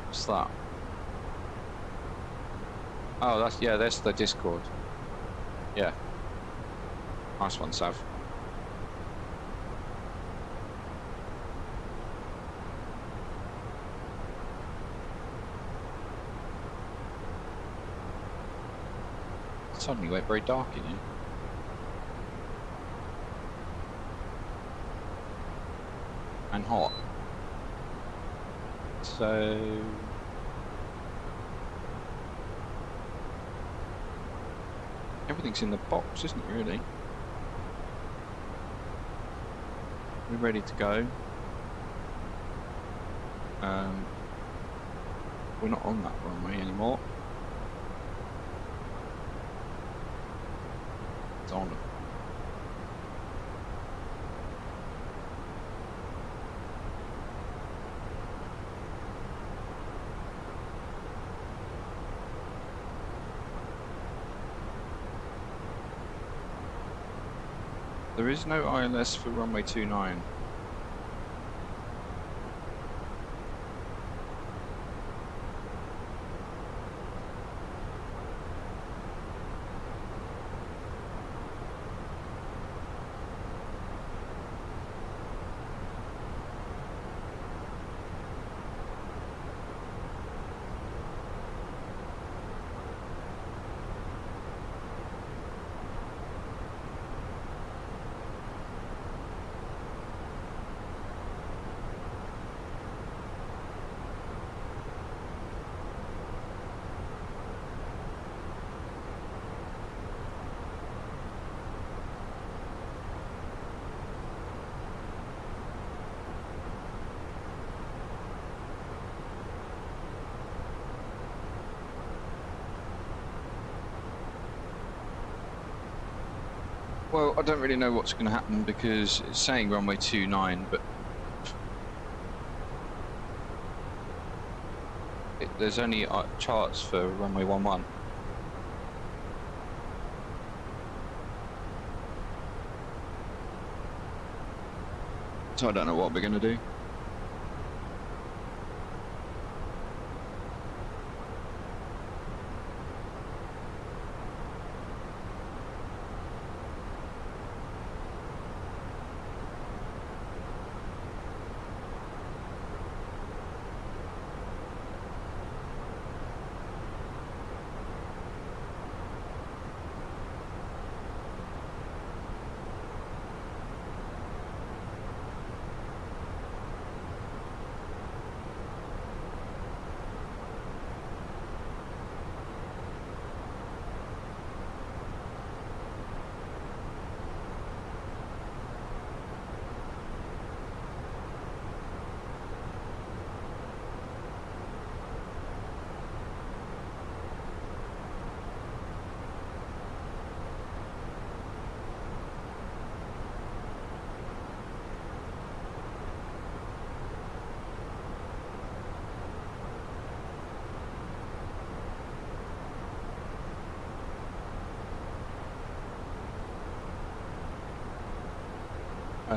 What's that? Oh, that's the Discord. Yeah. Nice one, Sav. It suddenly went very dark in here. And hot. So... Everything's in the box, isn't it, really? We're ready to go. We're not on that runway anymore. It's on. There is no ILS for runway 29. Well, I don't really know what's going to happen because it's saying runway 29, but there's only charts for runway 11. So I don't know what we're going to do.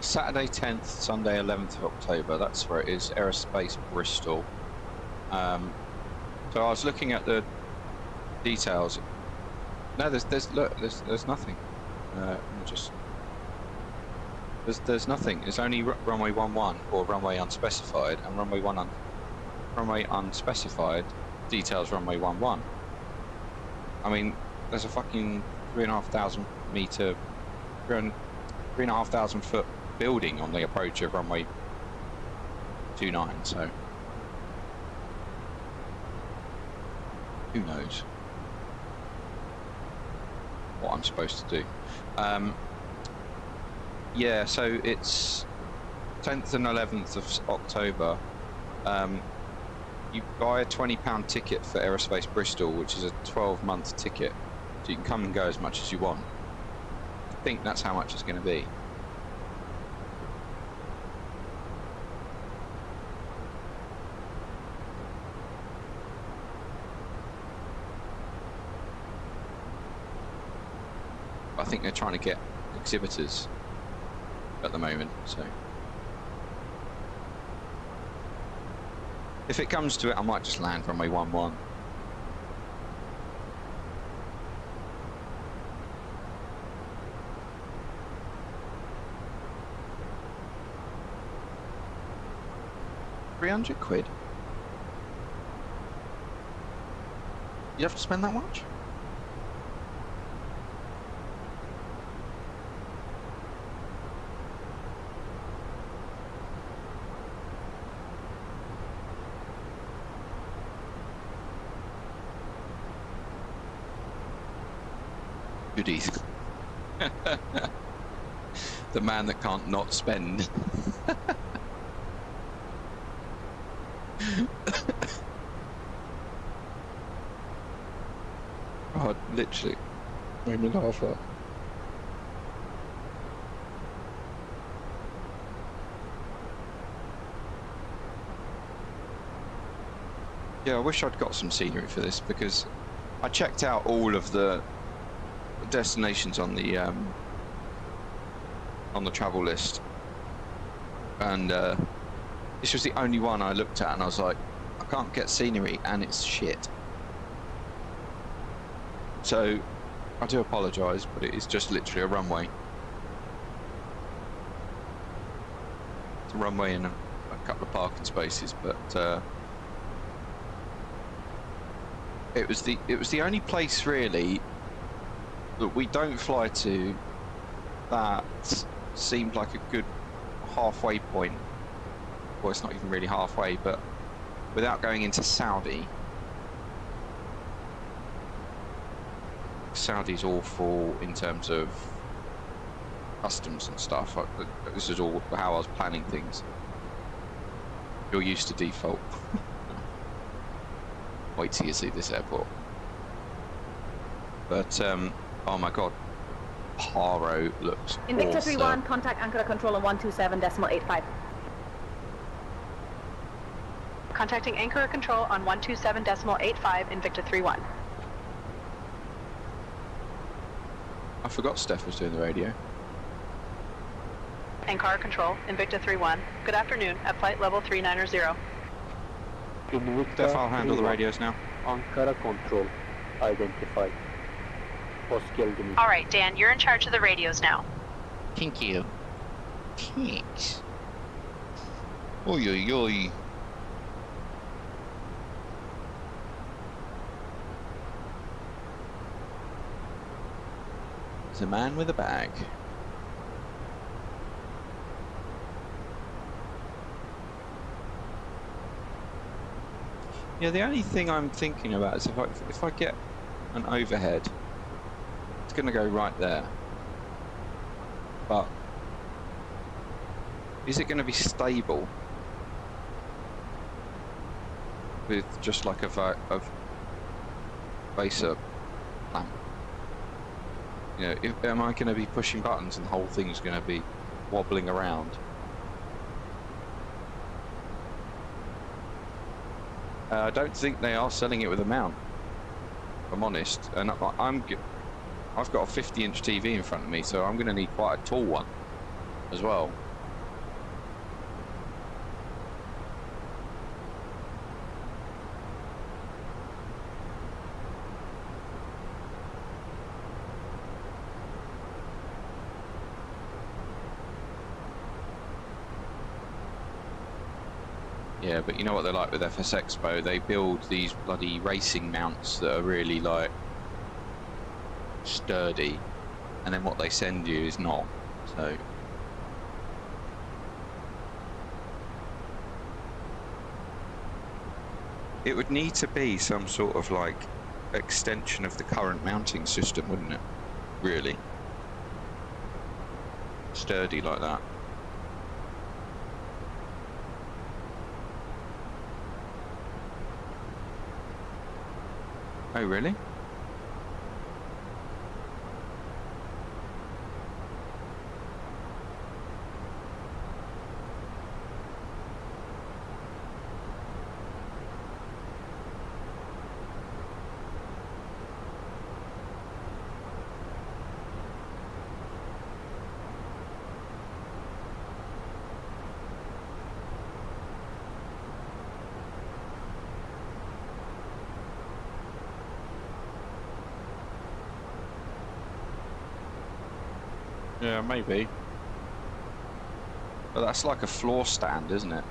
Saturday 10th, Sunday 11th of October, that's where it is, Aerospace Bristol. So I was looking at the details. No, there's nothing. There's nothing. It's only runway 11 or runway unspecified, and runway unspecified details runway 11. I mean, there's a fucking 3,500 meter, 3,500 foot building on the approach of runway 29, so who knows what I'm supposed to do. Yeah, so it's 10th and 11th of October. You buy a £20 ticket for Aerospace Bristol, which is a 12-month ticket, so you can come and go as much as you want. I think that's how much it's going to be. I think they're trying to get exhibitors at the moment, so if it comes to it, I might just land runway 11. £300? You have to spend that much? Goodies. The man that can't not spend. Oh, literally made me laugh up. Yeah, I wish I'd got some scenery for this, because I checked out all of the destinations on the travel list, and this was the only one I looked at, and I was like, I can't get scenery, and it's shit. So I do apologise, but it is just literally a runway. It's a runway and a couple of parking spaces, but it was the only place really that we don't fly to that seemed like a good halfway point. Well, it's not even really halfway, but without going into Saudi. Saudi's awful in terms of customs and stuff. This is all how I was planning things. You're used to default. Wait till you see this airport. But oh my god, Paro looks Invicta awesome. 31, contact anchor control on 127.85. Contacting anchor control on 127.85 Invicta 31. I forgot Steph was doing the radio. Anchor control, Invicta 31. Good afternoon, at flight level 390. Steph, I'll handle the radios now. Ankara control identified. All right, Dan, you're in charge of the radios now. Thank you. Thanks. Oi, oi, oi. There's a man with a bag. Yeah, the only thing I'm thinking about is if I get an overhead, it's going to go right there. But is it going to be stable with just like a base up clamp? You know, am I going to be pushing buttons and the whole thing's going to be wobbling around? I don't think they are selling it with a mount, if I'm honest. And I've got a 50-inch TV in front of me, so I'm going to need quite a tall one as well. Yeah, but you know what they're like with FS Expo? They build these bloody racing mounts that are really like sturdy, and then what they send you is not. So it would need to be some sort of like extension of the current mounting system, wouldn't it? Really sturdy like that. Oh, really? Yeah, maybe. But that's like a floor stand, isn't it?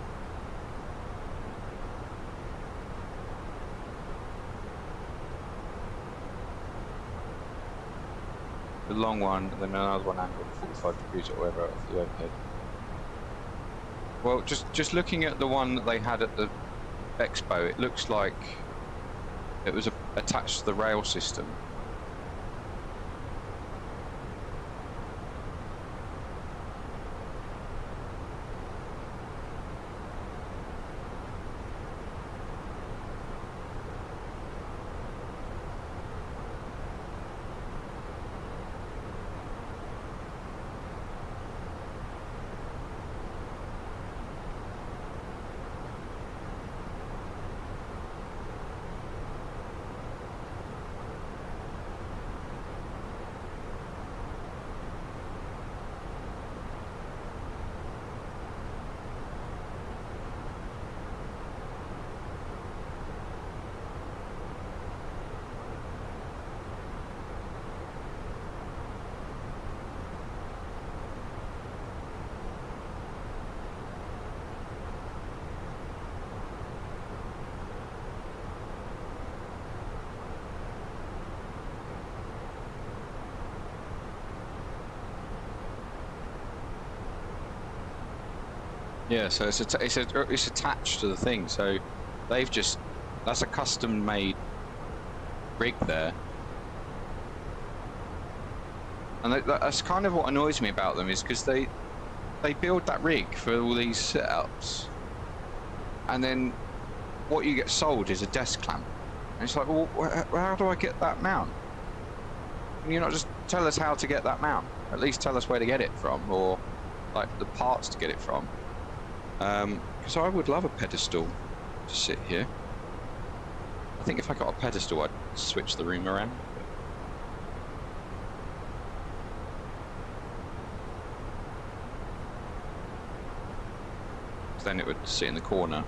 The long one, and then another one angled 45 degrees or whatever off the overhead. Well, just looking at the one that they had at the Expo, it looks like it was attached to the rail system. Yeah, so it's attached to the thing. So they've just, that's a custom made rig there. And that's kind of what annoys me about them, is because they build that rig for all these setups, and then what you get sold is a desk clamp. And it's like, well, how do I get that mount? Can you not just tell us how to get that mount? At least tell us where to get it from, or like the parts to get it from. Because I would love a pedestal to sit here. I think if I got a pedestal, I'd switch the room around. Then it would sit in the corner.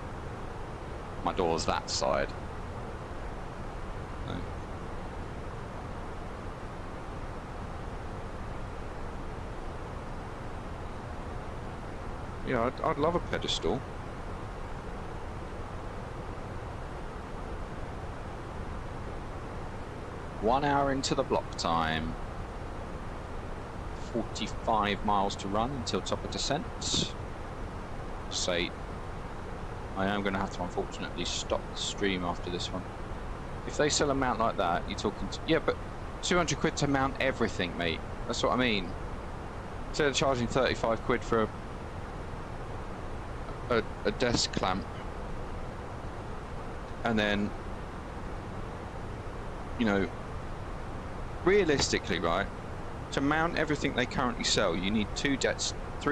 My door's that side. So. Yeah, I'd love a pedestal. One hour into the block time. 45 miles to run until top of descent. Say, I am going to have to unfortunately stop the stream after this one. If they sell a mount like that, you're talking to, yeah, but 200 quid to mount everything, mate. That's what I mean. Instead of charging 35 quid for a desk clamp, and then, you know, realistically, right, to mount everything they currently sell, you need 3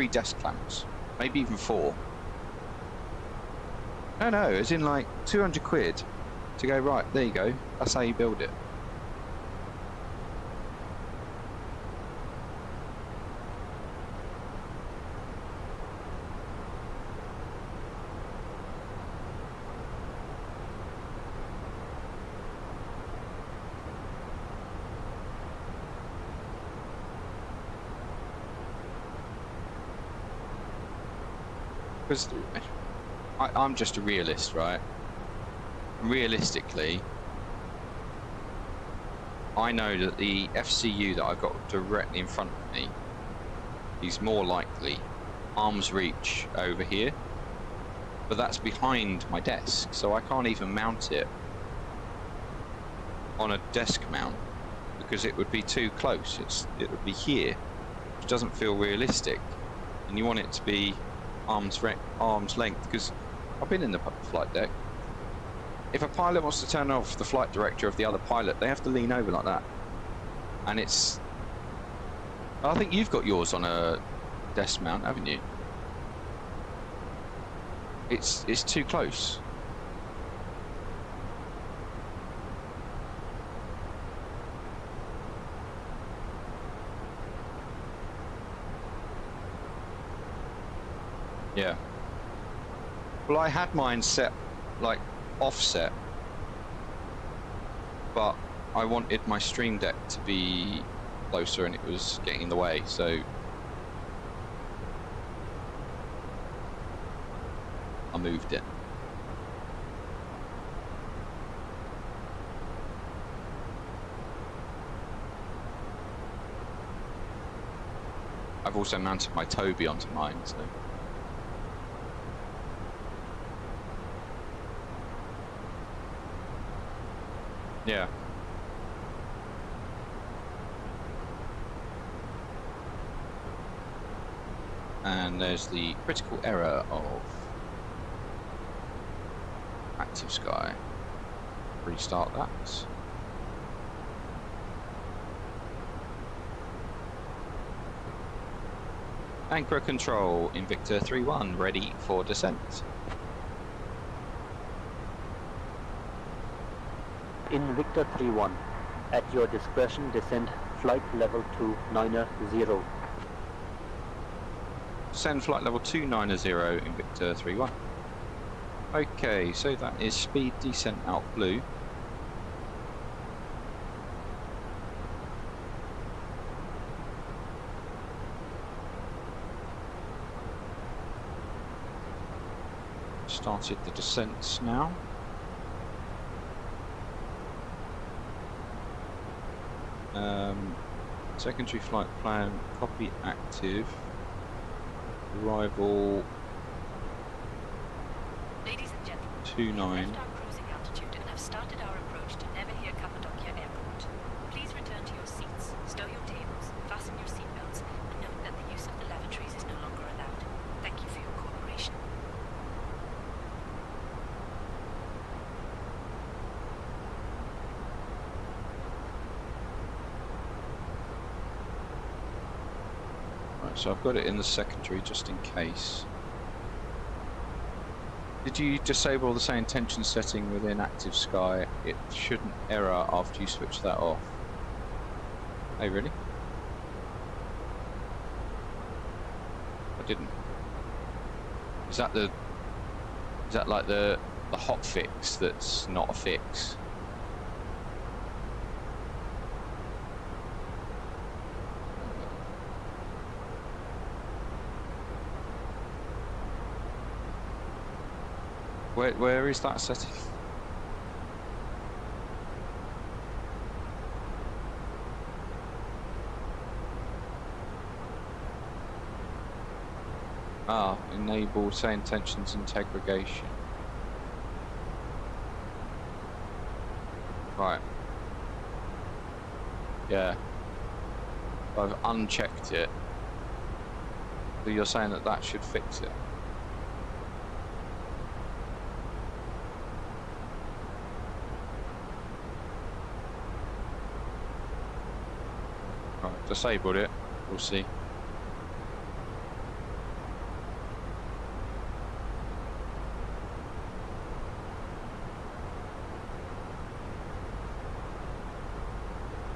desk clamps, maybe even 4. No, as in like 200 quid to go, right, there you go, that's how you build it. Because I'm just a realist, right? Realistically, I know that the FCU that I've got directly in front of me is more likely arm's reach over here, but that's behind my desk, so I can't even mount it on a desk mount because it would be too close. It would be here, which doesn't feel realistic, and you want it to be arm's length, because I've been in the flight deck. If a pilot wants to turn off the flight director of the other pilot, they have to lean over like that, and it's, I think you've got yours on a desk mount, haven't you? It's too close. Yeah. Well, I had mine set like offset, but I wanted my stream deck to be closer and it was getting in the way, so I moved it. I've also mounted my Toby onto mine, so yeah. And there's the critical error of active sky. Restart that. Anchor control, Invicta 3-1, ready for descent. Invicta 3-1, at your discretion descend flight level 290. Send flight level 290, Invicta 3-1. Okay, so that is speed descent out blue. Started the descents now. Secondary flight plan, copy active. Arrival 29. Left our cruising altitude and have started our approach to Nevşehir Cappadocia Airport. Please return to your seats, stow your tables, fasten your seatbelts, and note that the use of the lavatories is no longer allowed. Thank you for your cooperation. Right, so I've got it in the secondary just in case. Did you disable the SayIntentions setting within Active Sky? It shouldn't error after you switch that off. Oh, really? I didn't. Is that like the hot fix that's not a fix? Where is that setting? Ah, enable SayIntentions integration. Right. Yeah. I've unchecked it. So you're saying that that should fix it? Right, disabled it. We'll see.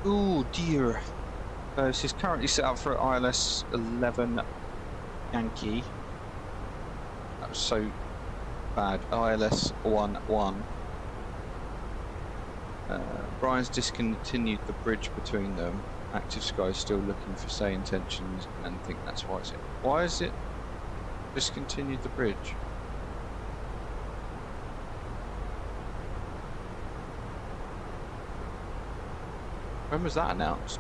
Oh dear. This is currently set up for ILS 11 Yankee. That was so bad. ILS 11. Brian's discontinued the bridge between them. Active Sky is still looking for SayIntentions and think that's why it's it. Why is it discontinued the bridge? When was that announced?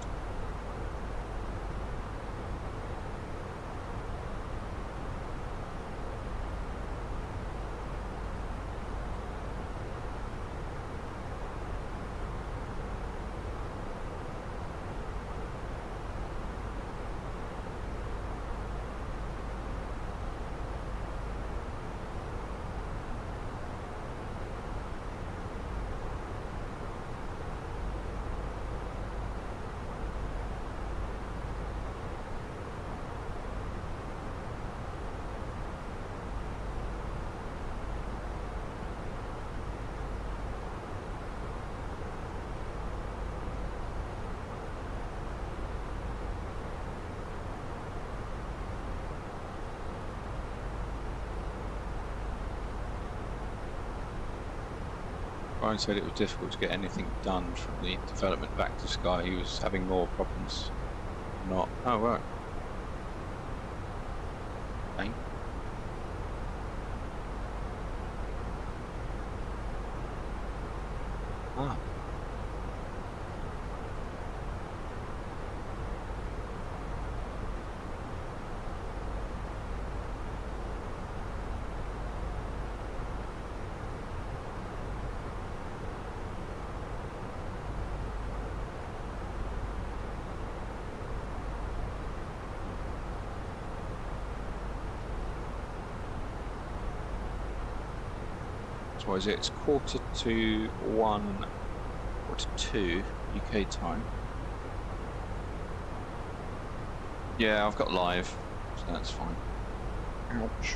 Brian said it was difficult to get anything done from the development of Active Sky. He was having more problems. Not. Oh, right. Fine. Ah. What is it? It's 1:45, 1:45 UK time. Yeah, I've got live, so that's fine. Ouch.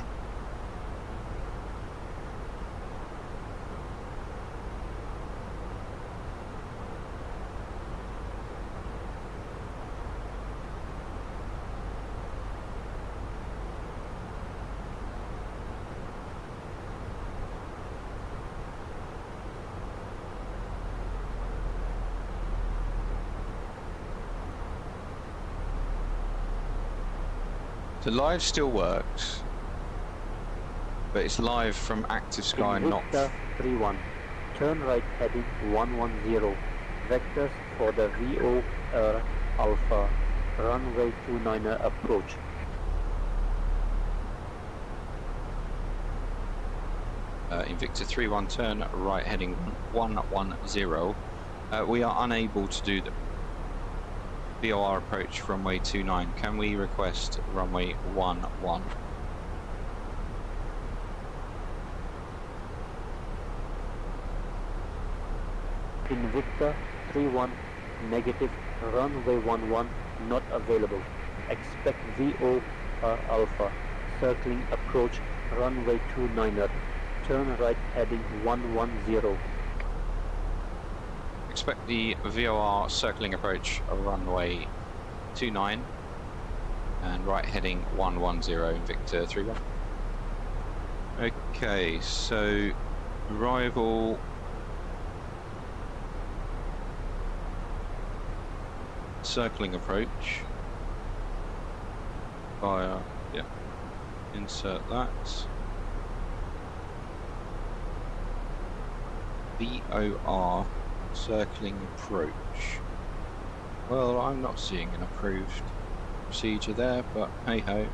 So live still works, but it's live from Active Sky, not... Victor 31, turn right heading 110, vectors for the VO Alpha, runway 29er approach. Invicta 3-1, turn right heading 110. We are unable to do the VOR approach runway 29. Can we request runway 11? Invicta 3-1, negative, runway 11, not available. Expect VOR Alpha, circling approach, runway 29er, turn right heading 110. Expect the VOR circling approach runway 29 and right heading 110, Invicta 3-1. Okay, so arrival circling approach via, yeah, insert that. VOR circling approach. Well, I'm not seeing an approved procedure there, but hey ho.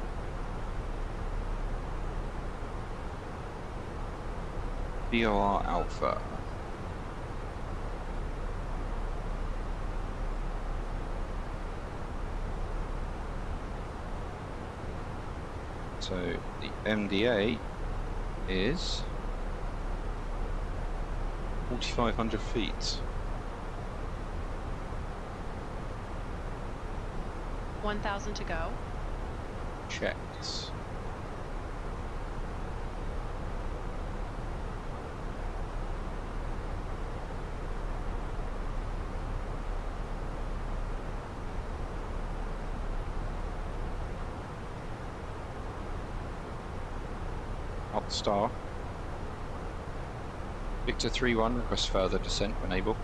VOR Alpha. So the MDA is 4,500 feet. 1,000 to go. Checked. Up star. Victor 3-1, request further descent when able.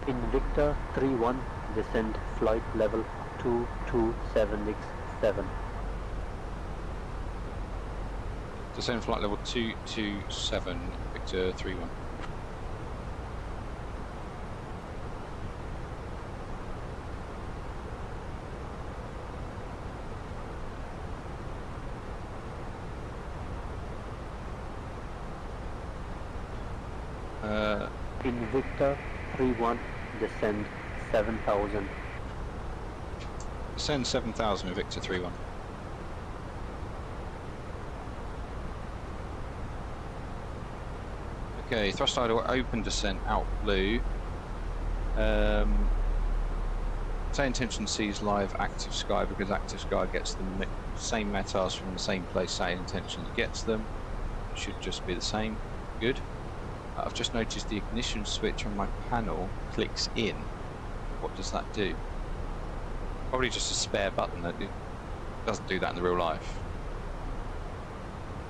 Invicta 3-1, descend flight level 22767. Descend flight level 227, Victor 3-1. Invicta 3-1, descend 7,000. Descend 7,000, Victor 3-1. Okay, thrust idle open descent out blue. SayIntentions sees live active sky because active sky gets the same METARs from the same place SayIntentions gets them. It should just be the same. Good. I've just noticed the ignition switch on my panel clicks in. What does that do? Probably just a spare button. That it doesn't do that in the real life.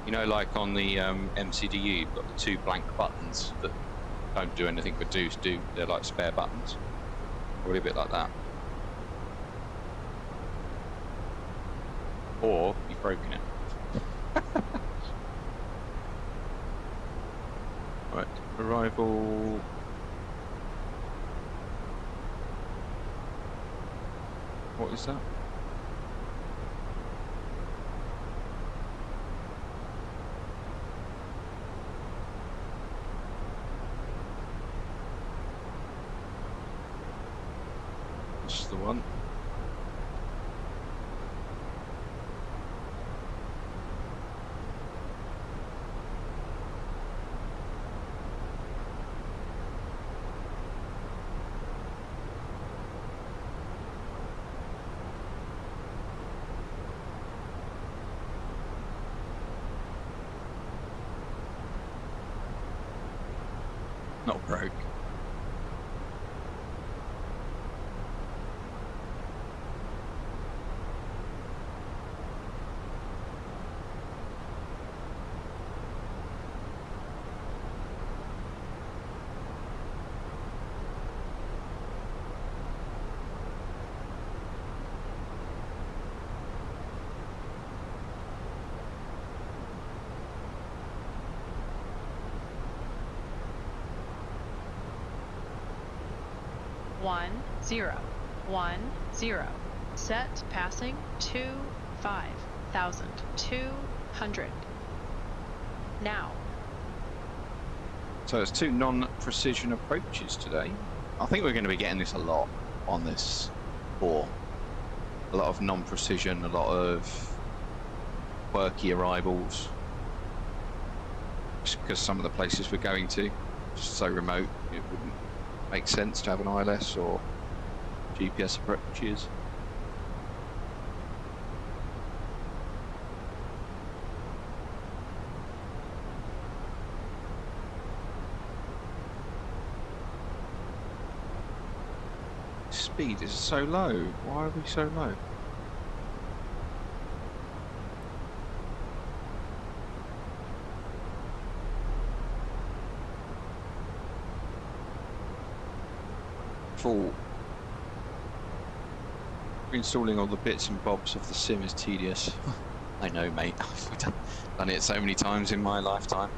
You know, like on the MCDU, you've got the two blank buttons that don't do anything but do. They're like spare buttons. Probably a bit like that. Or you've broken it. Right, arrival. What is that? That's the one. Not broke. One, 0, 1, 0. Set passing 2, 5. 1,200. Now. So it's 2 non-precision approaches today. I think we're going to be getting this a lot on this tour. A lot of non-precision, a lot of quirky arrivals. Just because some of the places we're going to, just so remote, it wouldn't make sense to have an ILS or GPS approaches. Speed is so low. Why are we so low? Full. Installing all the bits and bobs of the sim is tedious. I know, mate. I've done it so many times in my lifetime.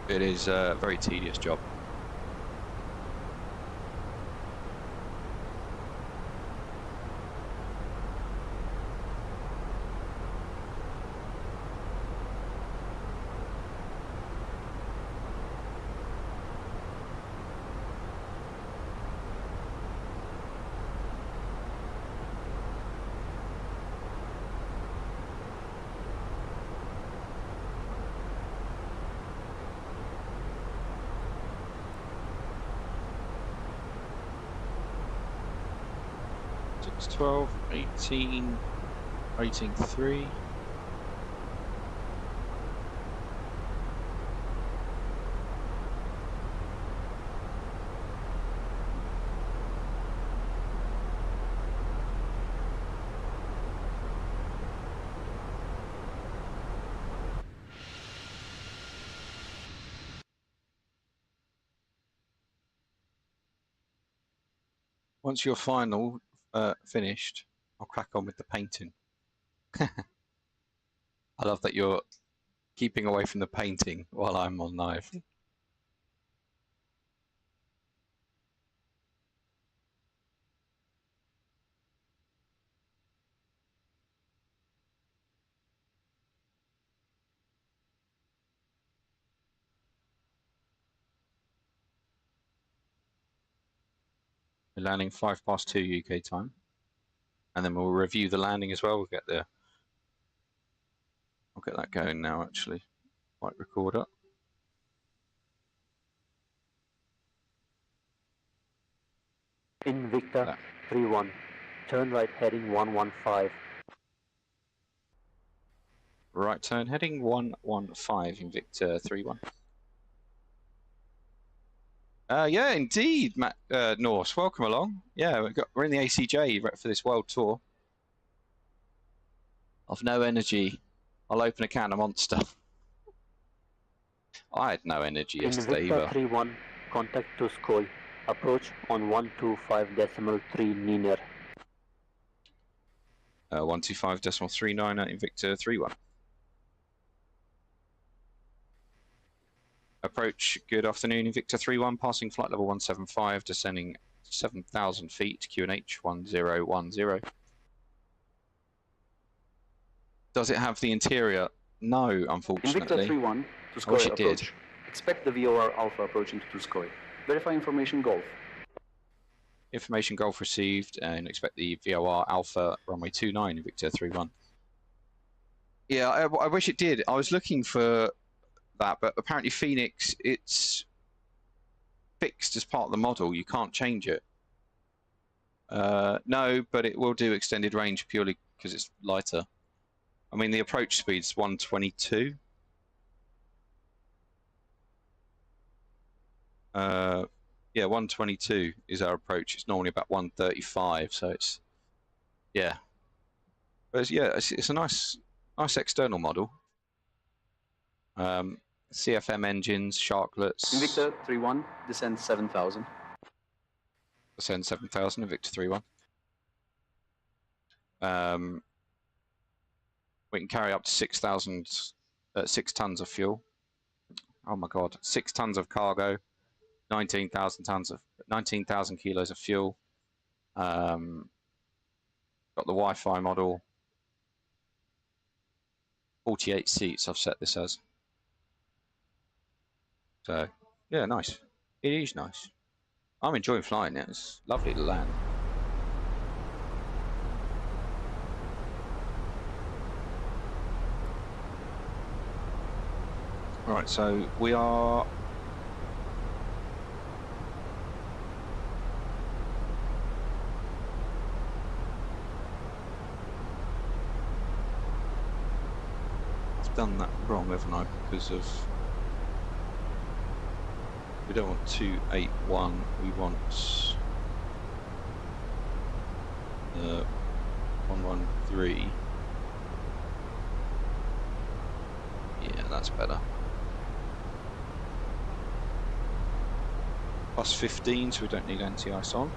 It is a very tedious job. It's 12, 18, rating 3. Once your final finished, I'll crack on with the painting. I love that you're keeping away from the painting while I'm on live. We're landing 2:05 UK time. And then we'll review the landing as well. I'll get that going now, actually. Flight recorder. Invicta 31, turn right heading 115. Right turn heading 115, Invicta 31. Yeah, indeed, Matt Norse. Welcome along. Yeah, we're in the ACJ for this world tour. I've no energy. I'll open a can of Monster. I had no energy yesterday either. Invicta 31, contact Tuskoi. Approach on 125.3 Niner. 125.39 at Invicta 31. Approach, good afternoon, Invicta 31, passing flight level 175, descending 7,000 feet, QNH 1010. Does it have the interior? No, unfortunately. Invicta 31, I wish Tuskoi it approach. did. Expect the VOR Alpha approaching to Tuskoi. Verify information Golf. Information Golf received, and expect the VOR Alpha runway 29, Invicta 31. Yeah, I wish it did. I was looking for that, but apparently Phoenix, it's fixed as part of the model. You can't change it. No, but it will do extended range purely because it's lighter. I mean, the approach speed's 122. Yeah, 122 is our approach. It's normally about 135, so it's, yeah. But it's a nice external model. CFM engines, sharklets. Invicta 31, descend 7,000. Descend 7,000, Invicta 31. We can carry up to 6 tons of fuel. Oh my God, 6 tons of cargo, 19,000 kilos of fuel. Got the Wi-Fi model. 48 seats I've set this as. So, yeah, nice. It is nice. I'm enjoying flying it. It's lovely to land. Alright, so we are... I've done that wrong, haven't I? Because of... We don't want 281, we want 113. Yeah, that's better. Plus 15, so we don't need anti-ice on.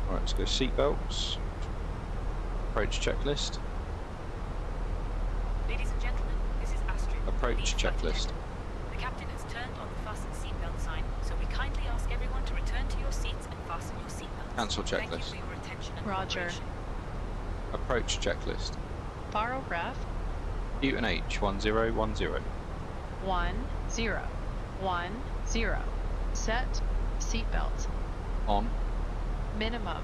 Alright, let's go seatbelts. Approach checklist. Ladies and gentlemen, this is Astrid. Approach checklist. The captain has turned on the fasten seatbelt sign, so we kindly ask everyone to return to your seats and fasten your seatbelts. Cancel checklist. Thank you for your attention and Roger. cooperation. Approach checklist. Barograph. Newton H 1010. 1010. Set. Seatbelt. On. Minimum.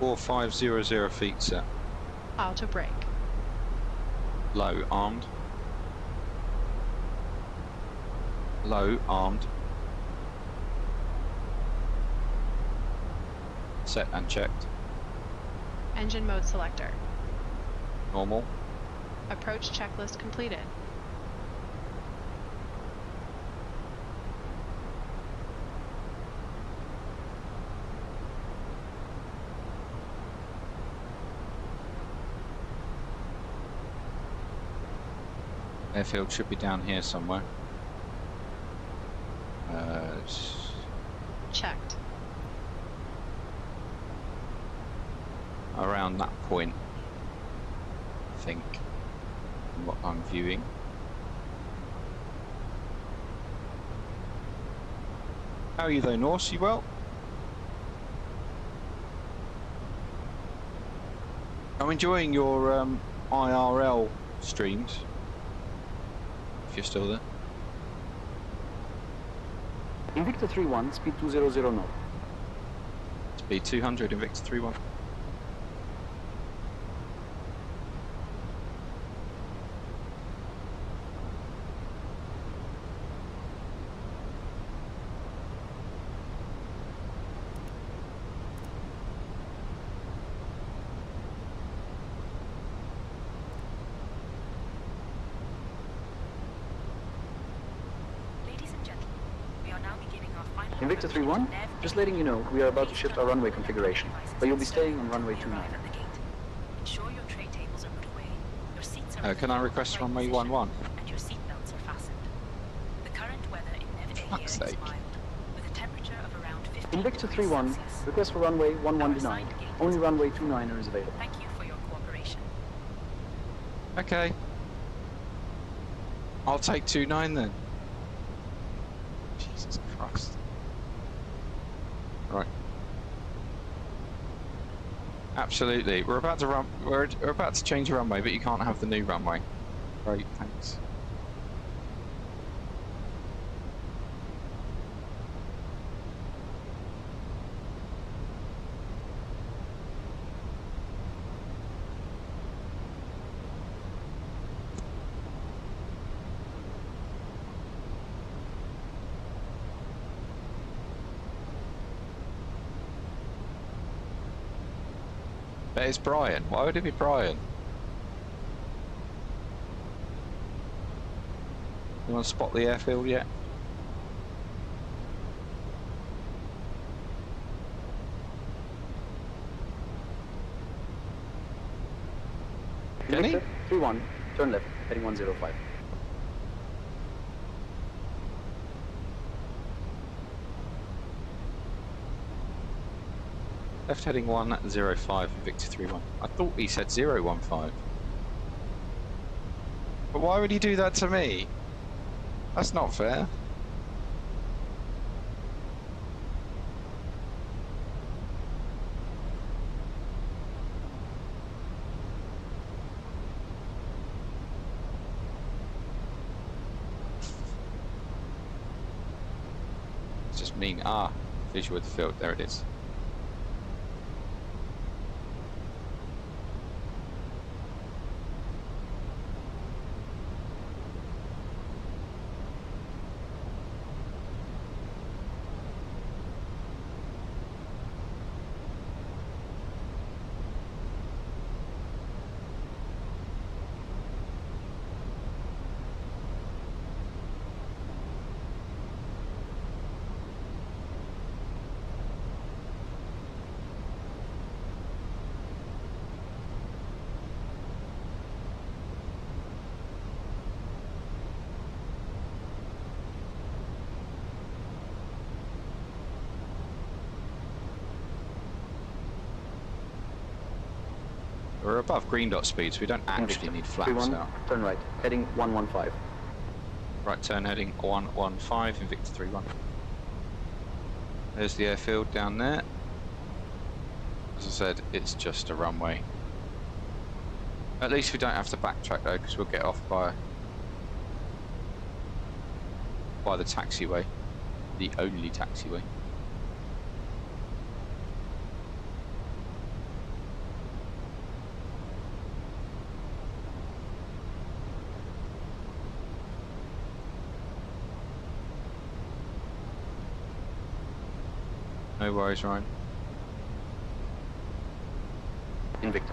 Or 500 feet set. Auto brake. Low, armed. Low, armed. Set and checked. Engine mode selector. Normal. Approach checklist completed. Airfield should be down here somewhere. Checked. Around that point, I think, from what I'm viewing. How are you though, Norse? You well? I'm enjoying your IRL streams. If you're still there. Invicta 3-1, speed 200 knot. Speed 200, Invicta 3-1. Invicta 3-1, just letting you know, we are about to shift our runway configuration, but you'll be staying on runway 29. Ensure your tray tables are put away. Your seats are Can I request runway 11? and your seatbelts are fastened. The current weather in NAV here is mild, with a temperature of around 50 Invicta 3-1, request for runway 11 denied. Only runway 29er is available. Thank you for your cooperation. Okay. I'll take 29 then. Jesus Christ. Right. Absolutely. We're about to run. We're about to change the runway, but you can't have the new runway. Great, thanks. But it's Brian. Why would it be Brian? You want to spot the airfield yet? Can he? 3-1, turn left, heading 105. Left heading 105, Victor 31. I thought he said 015. But why would he do that to me? That's not fair. It's just mean, visual of the field, there it is. We're above green dot speed, so we don't actually need flaps out. Turn right, heading 115. Right turn heading 115, Invicta 31. There's the airfield down there. As I said, it's just a runway. At least we don't have to backtrack though, because we'll get off by the taxiway, the only taxiway. No worries, Ryan. Invicta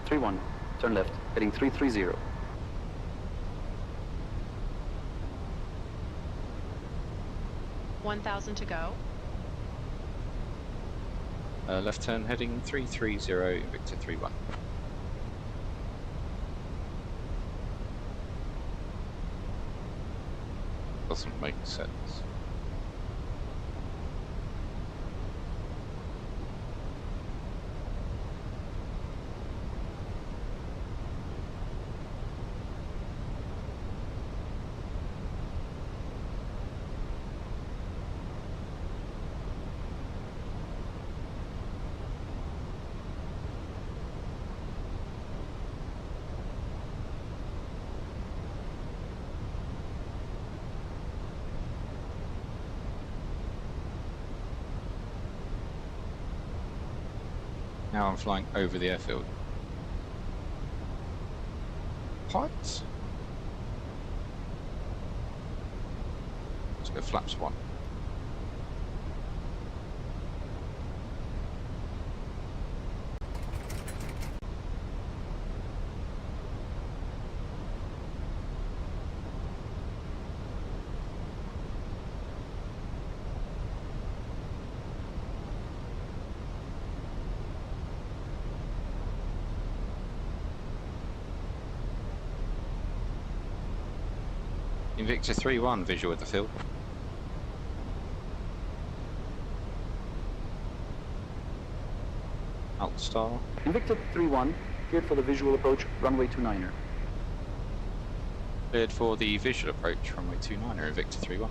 31, turn left, heading 330. $1,000 to go. Left turn heading 330, Invicta 31. Doesn't make sense. Now I'm flying over the airfield. What? Let's go flaps 1. Invicta 31 visual of the field. Alt star. Invicta 31, cleared for the visual approach, runway 29er. Cleared for the visual approach, runway 29er, Invicta 31.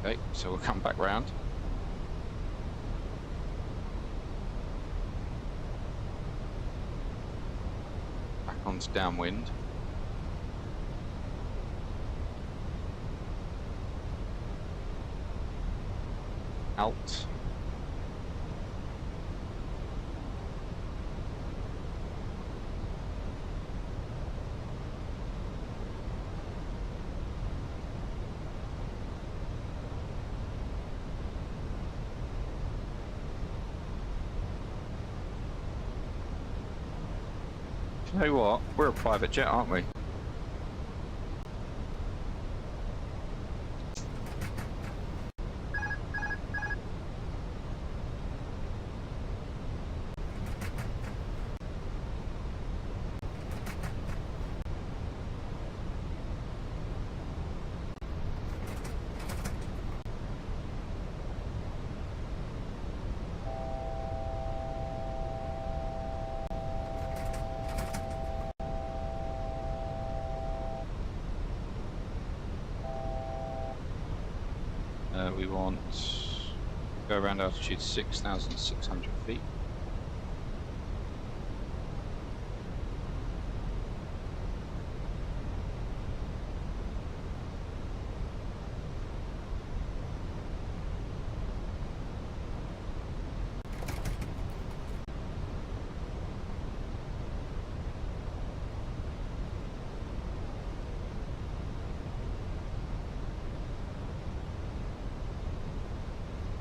Okay, so we'll come back round. Back onto downwind. Alt. You know what? We're a private jet, aren't we? We want go around altitude 6,600 feet.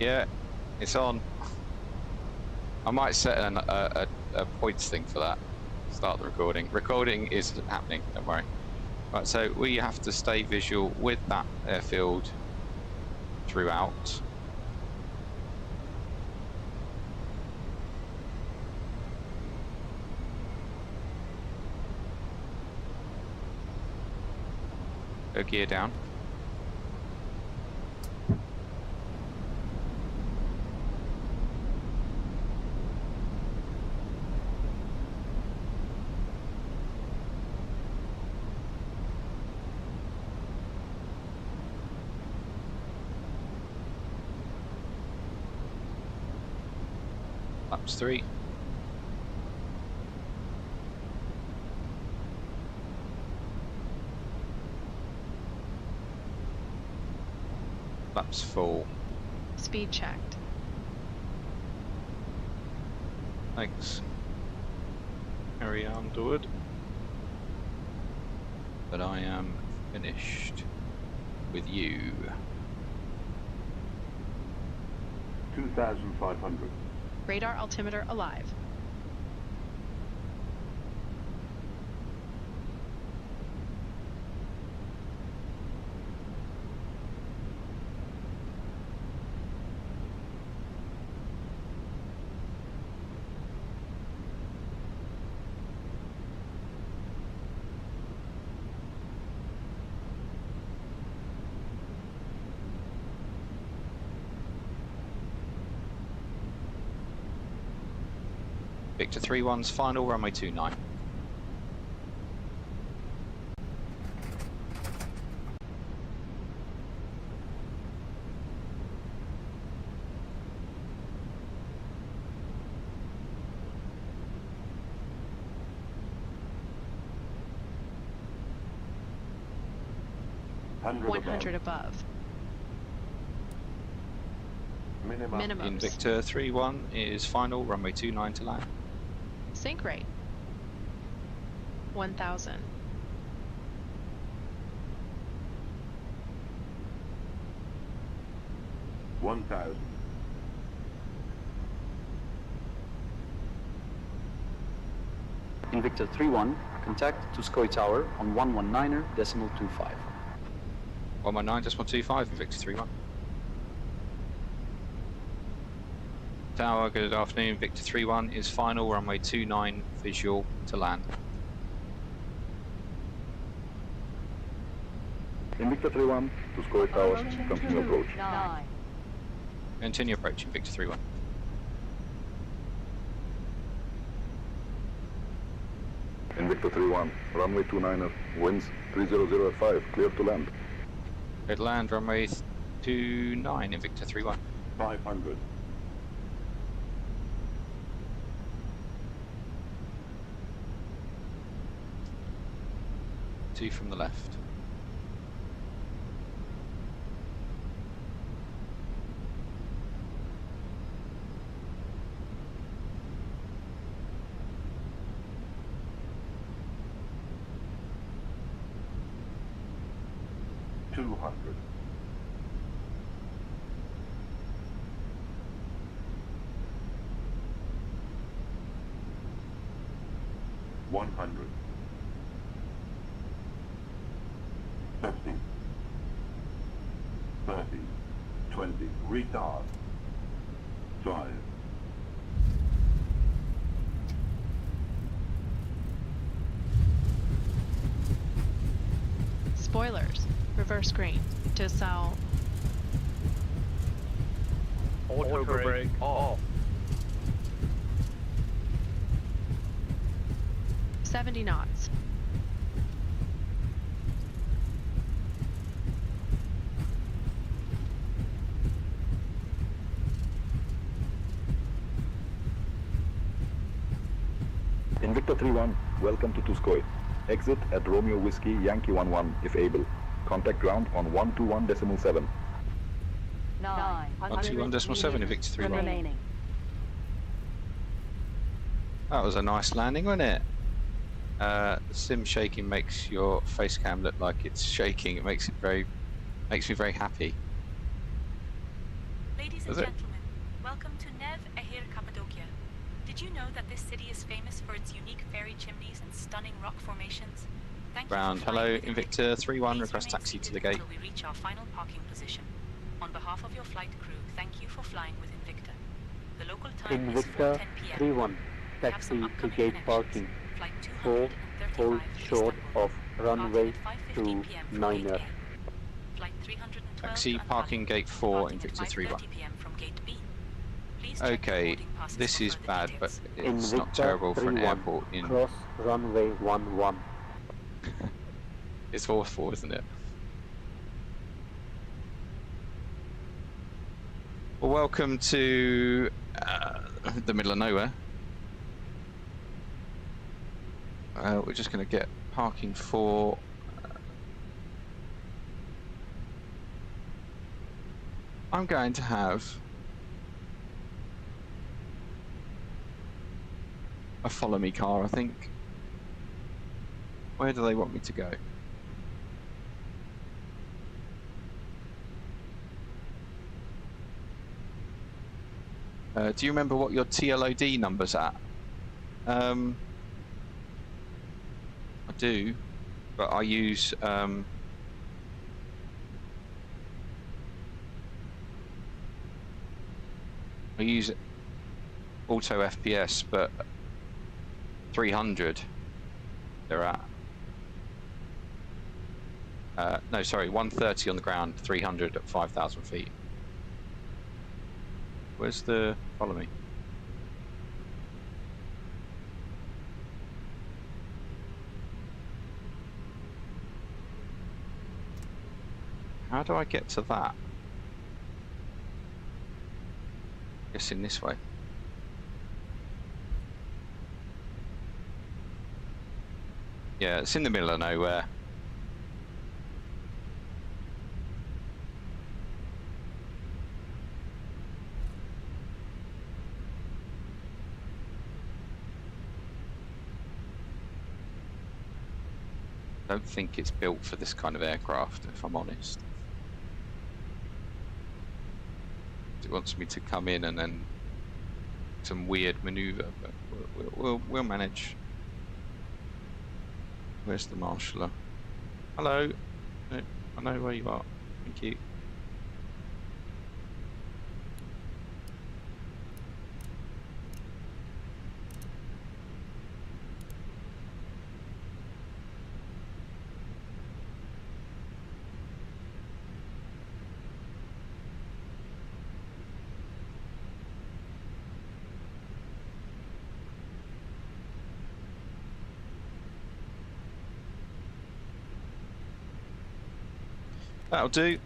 Yeah, it's on. I might set a points thing for that. Start the recording. Recording is happening, don't worry. Right, so we have to stay visual with that airfield throughout. Go gear down. Laps 3. Laps 4. Speed checked. Thanks. Carry on, Dawood. But I am finished with you. 2,500. Radar altimeter alive. Victor 3-1's final, runway 29. Hundred 100 above. Minimum. In Victor 3-1 is final, runway 29 to land. Sync rate. 1,000. $1,000. Invicta 3-1, contact to Skoy Tower on 119.25. 119.25 in Victor 3-1. Tower, good afternoon. Victor 3-1 is final, runway 29 visual to land. Invicta 3-1 to Skoy Tower, continue approach. 9. Continue approaching Victor 3-1. Invicta 3-1, runway 29er, winds 300 at 5, clear to land. Good land, runway 29 in Victor 3-1. 500. Two from the left. $200. $100. 50. 30. 20. Retard. 5. Spoilers. Reverse green. To south. Auto brake off. 70 knots. Invicta 3-1, welcome to Tuskoy. Exit at Romeo Whiskey Yankee 11 if able. Contact ground on 121.7. 121.7 Invicta 3-1. remaining. That was a nice landing, wasn't it? The sim shaking makes your face cam look like it's shaking. It makes me very happy. Ladies and gentlemen, welcome to NAV Ahir Cappadocia. Did you know that this city is famous for its unique fairy chimneys and stunning rock formations? Thank you. Ground, hello, Invicta 3-1, request taxi to the gate. Until we reach our final parking position. On behalf of your flight crew, thank you for flying with Invicta. The local time is 4:10 Invicta p.m. 3-1, taxi to gate parking. 4 hold short of runway 29er. Flight 312 Taxi parking gate 4, Invicta 3-1. Okay, this is bad, but it's not terrible for an airport in... Cross runway 11. It's awful, isn't it? Well, welcome to the middle of nowhere. We're just going to get parking for... I'm going to have a follow me car, I think. Where do they want me to go? Do you remember what your TLOD number's at? I do, but I use I use auto FPS, but 300 they're at. No, sorry, 130 on the ground, 300 at 5,000 feet. Where's the follow me? How do I get to that? I guess in this way. Yeah, it's in the middle of nowhere. I don't think it's built for this kind of aircraft, if I'm honest. It wants me to come in and then some weird maneuver, but we'll manage. Where's the marshaller? Hello. I know where you are. Thank you. That'll do.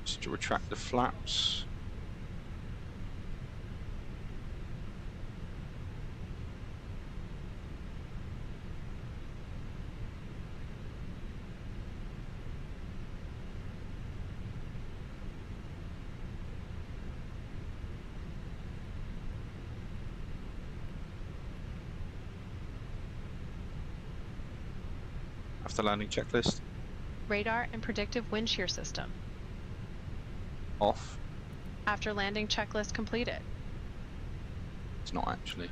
Just to retract the flaps. After landing checklist. Radar and predictive wind shear system. Off. After landing checklist completed. It's not actually.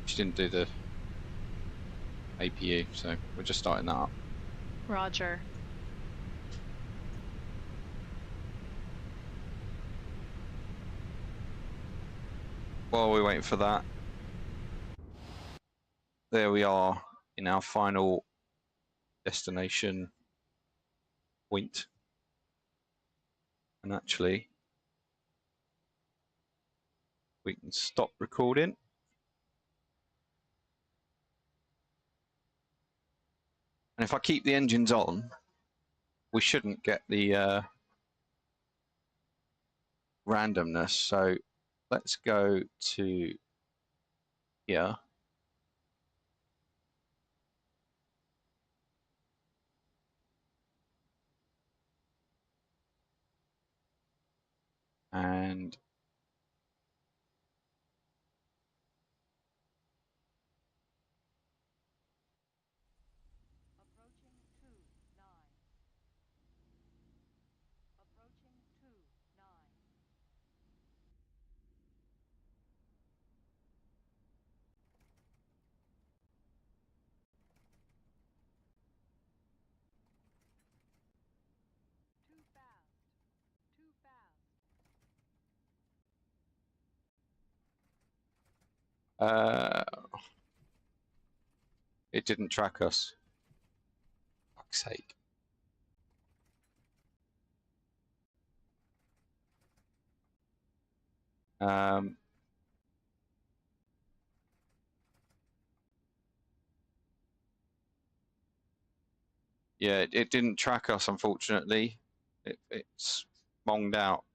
She didn't do the APU, so we're just starting that up. Roger. While we're waiting for that, there we are in our final destination point. And actually, we can stop recording. And if I keep the engines on, we shouldn't get the randomness. So let's go to here. And it didn't track us. Fuck's sake. Yeah, it didn't track us, unfortunately. It's monged out.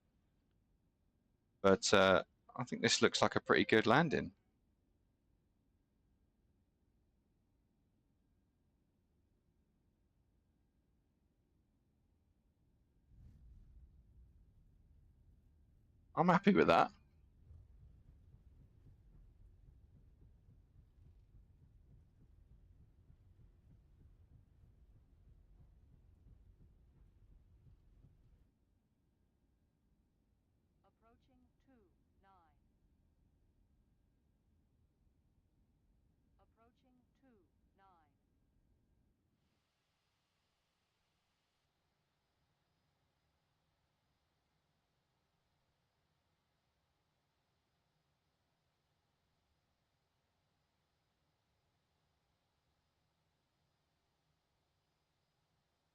But I think this looks like a pretty good landing. I'm happy with that.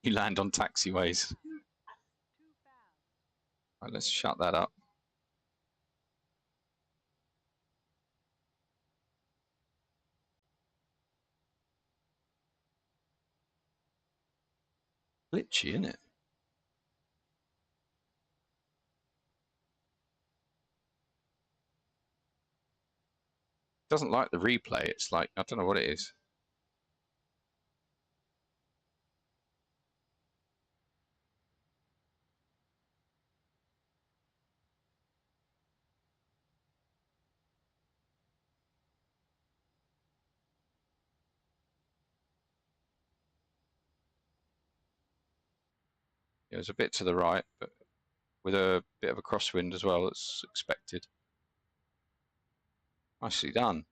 You land on taxiways. Right, let's shut that up. Glitchy, isn't it? Doesn't like the replay. It's like, I don't know what it is. It was a bit to the right, but with a bit of a crosswind as well, as expected. Nicely done.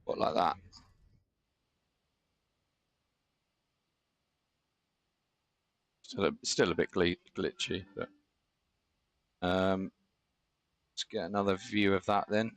What, like that? Still a bit glitchy, but let's get another view of that then.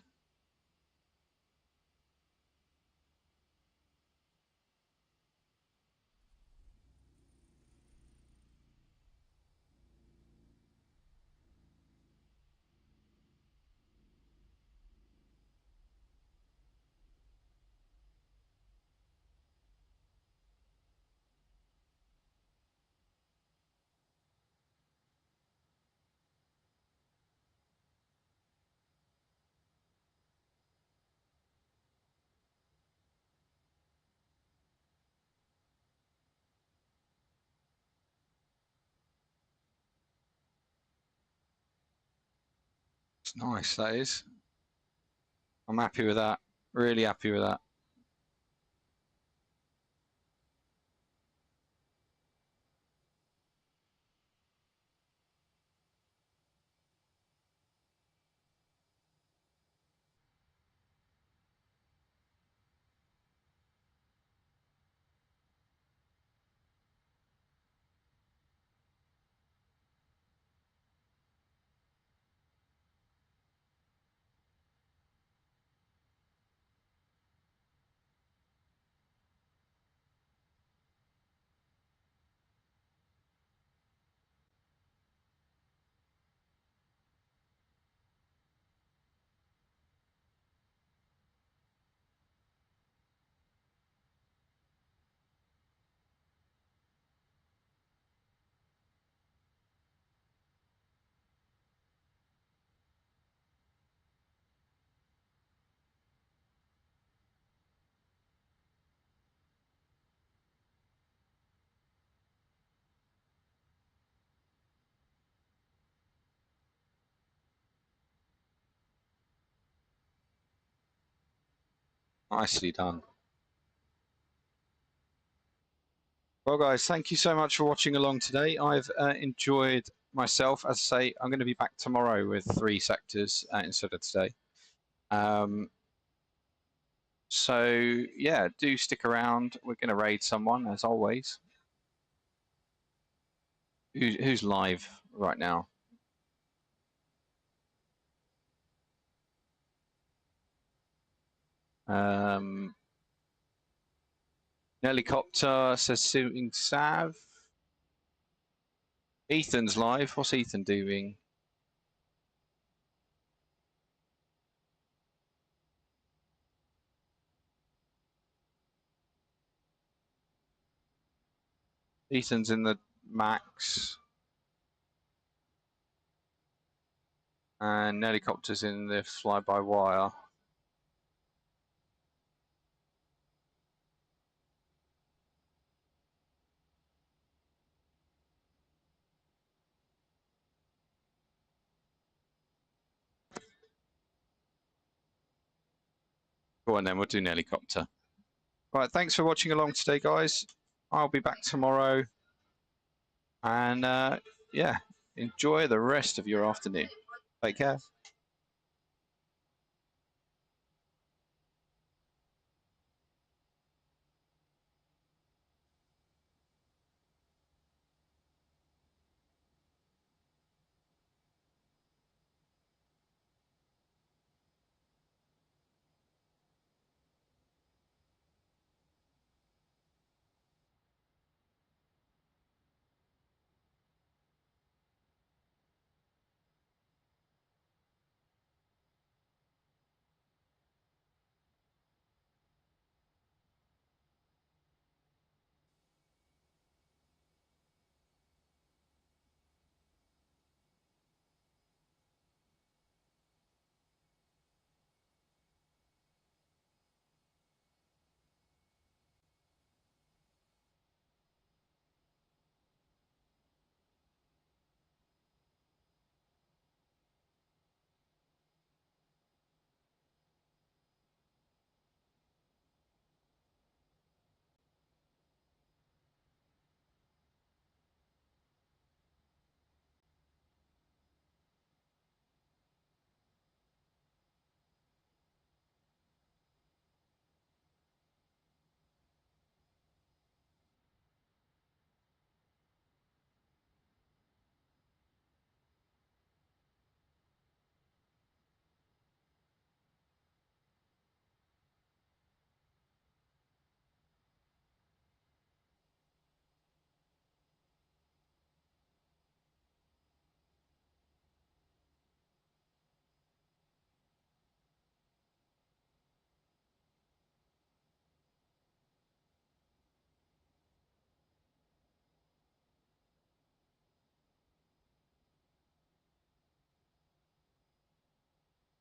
It's nice, that is. I'm happy with that. Really happy with that. Nicely done. Well, guys, thank you so much for watching along today. I've enjoyed myself. As I say, I'm going to be back tomorrow with 3 sectors instead of today. So, yeah, do stick around. We're going to raid someone, as always. Who's live right now? Helicopter says suiting Sav. Ethan's live. What's Ethan doing? Ethan's in the Max. And helicopter's in the fly-by-wire. Go on then, we'll do an helicopter. Right, thanks for watching along today, guys. I'll be back tomorrow. And yeah, enjoy the rest of your afternoon. Take care.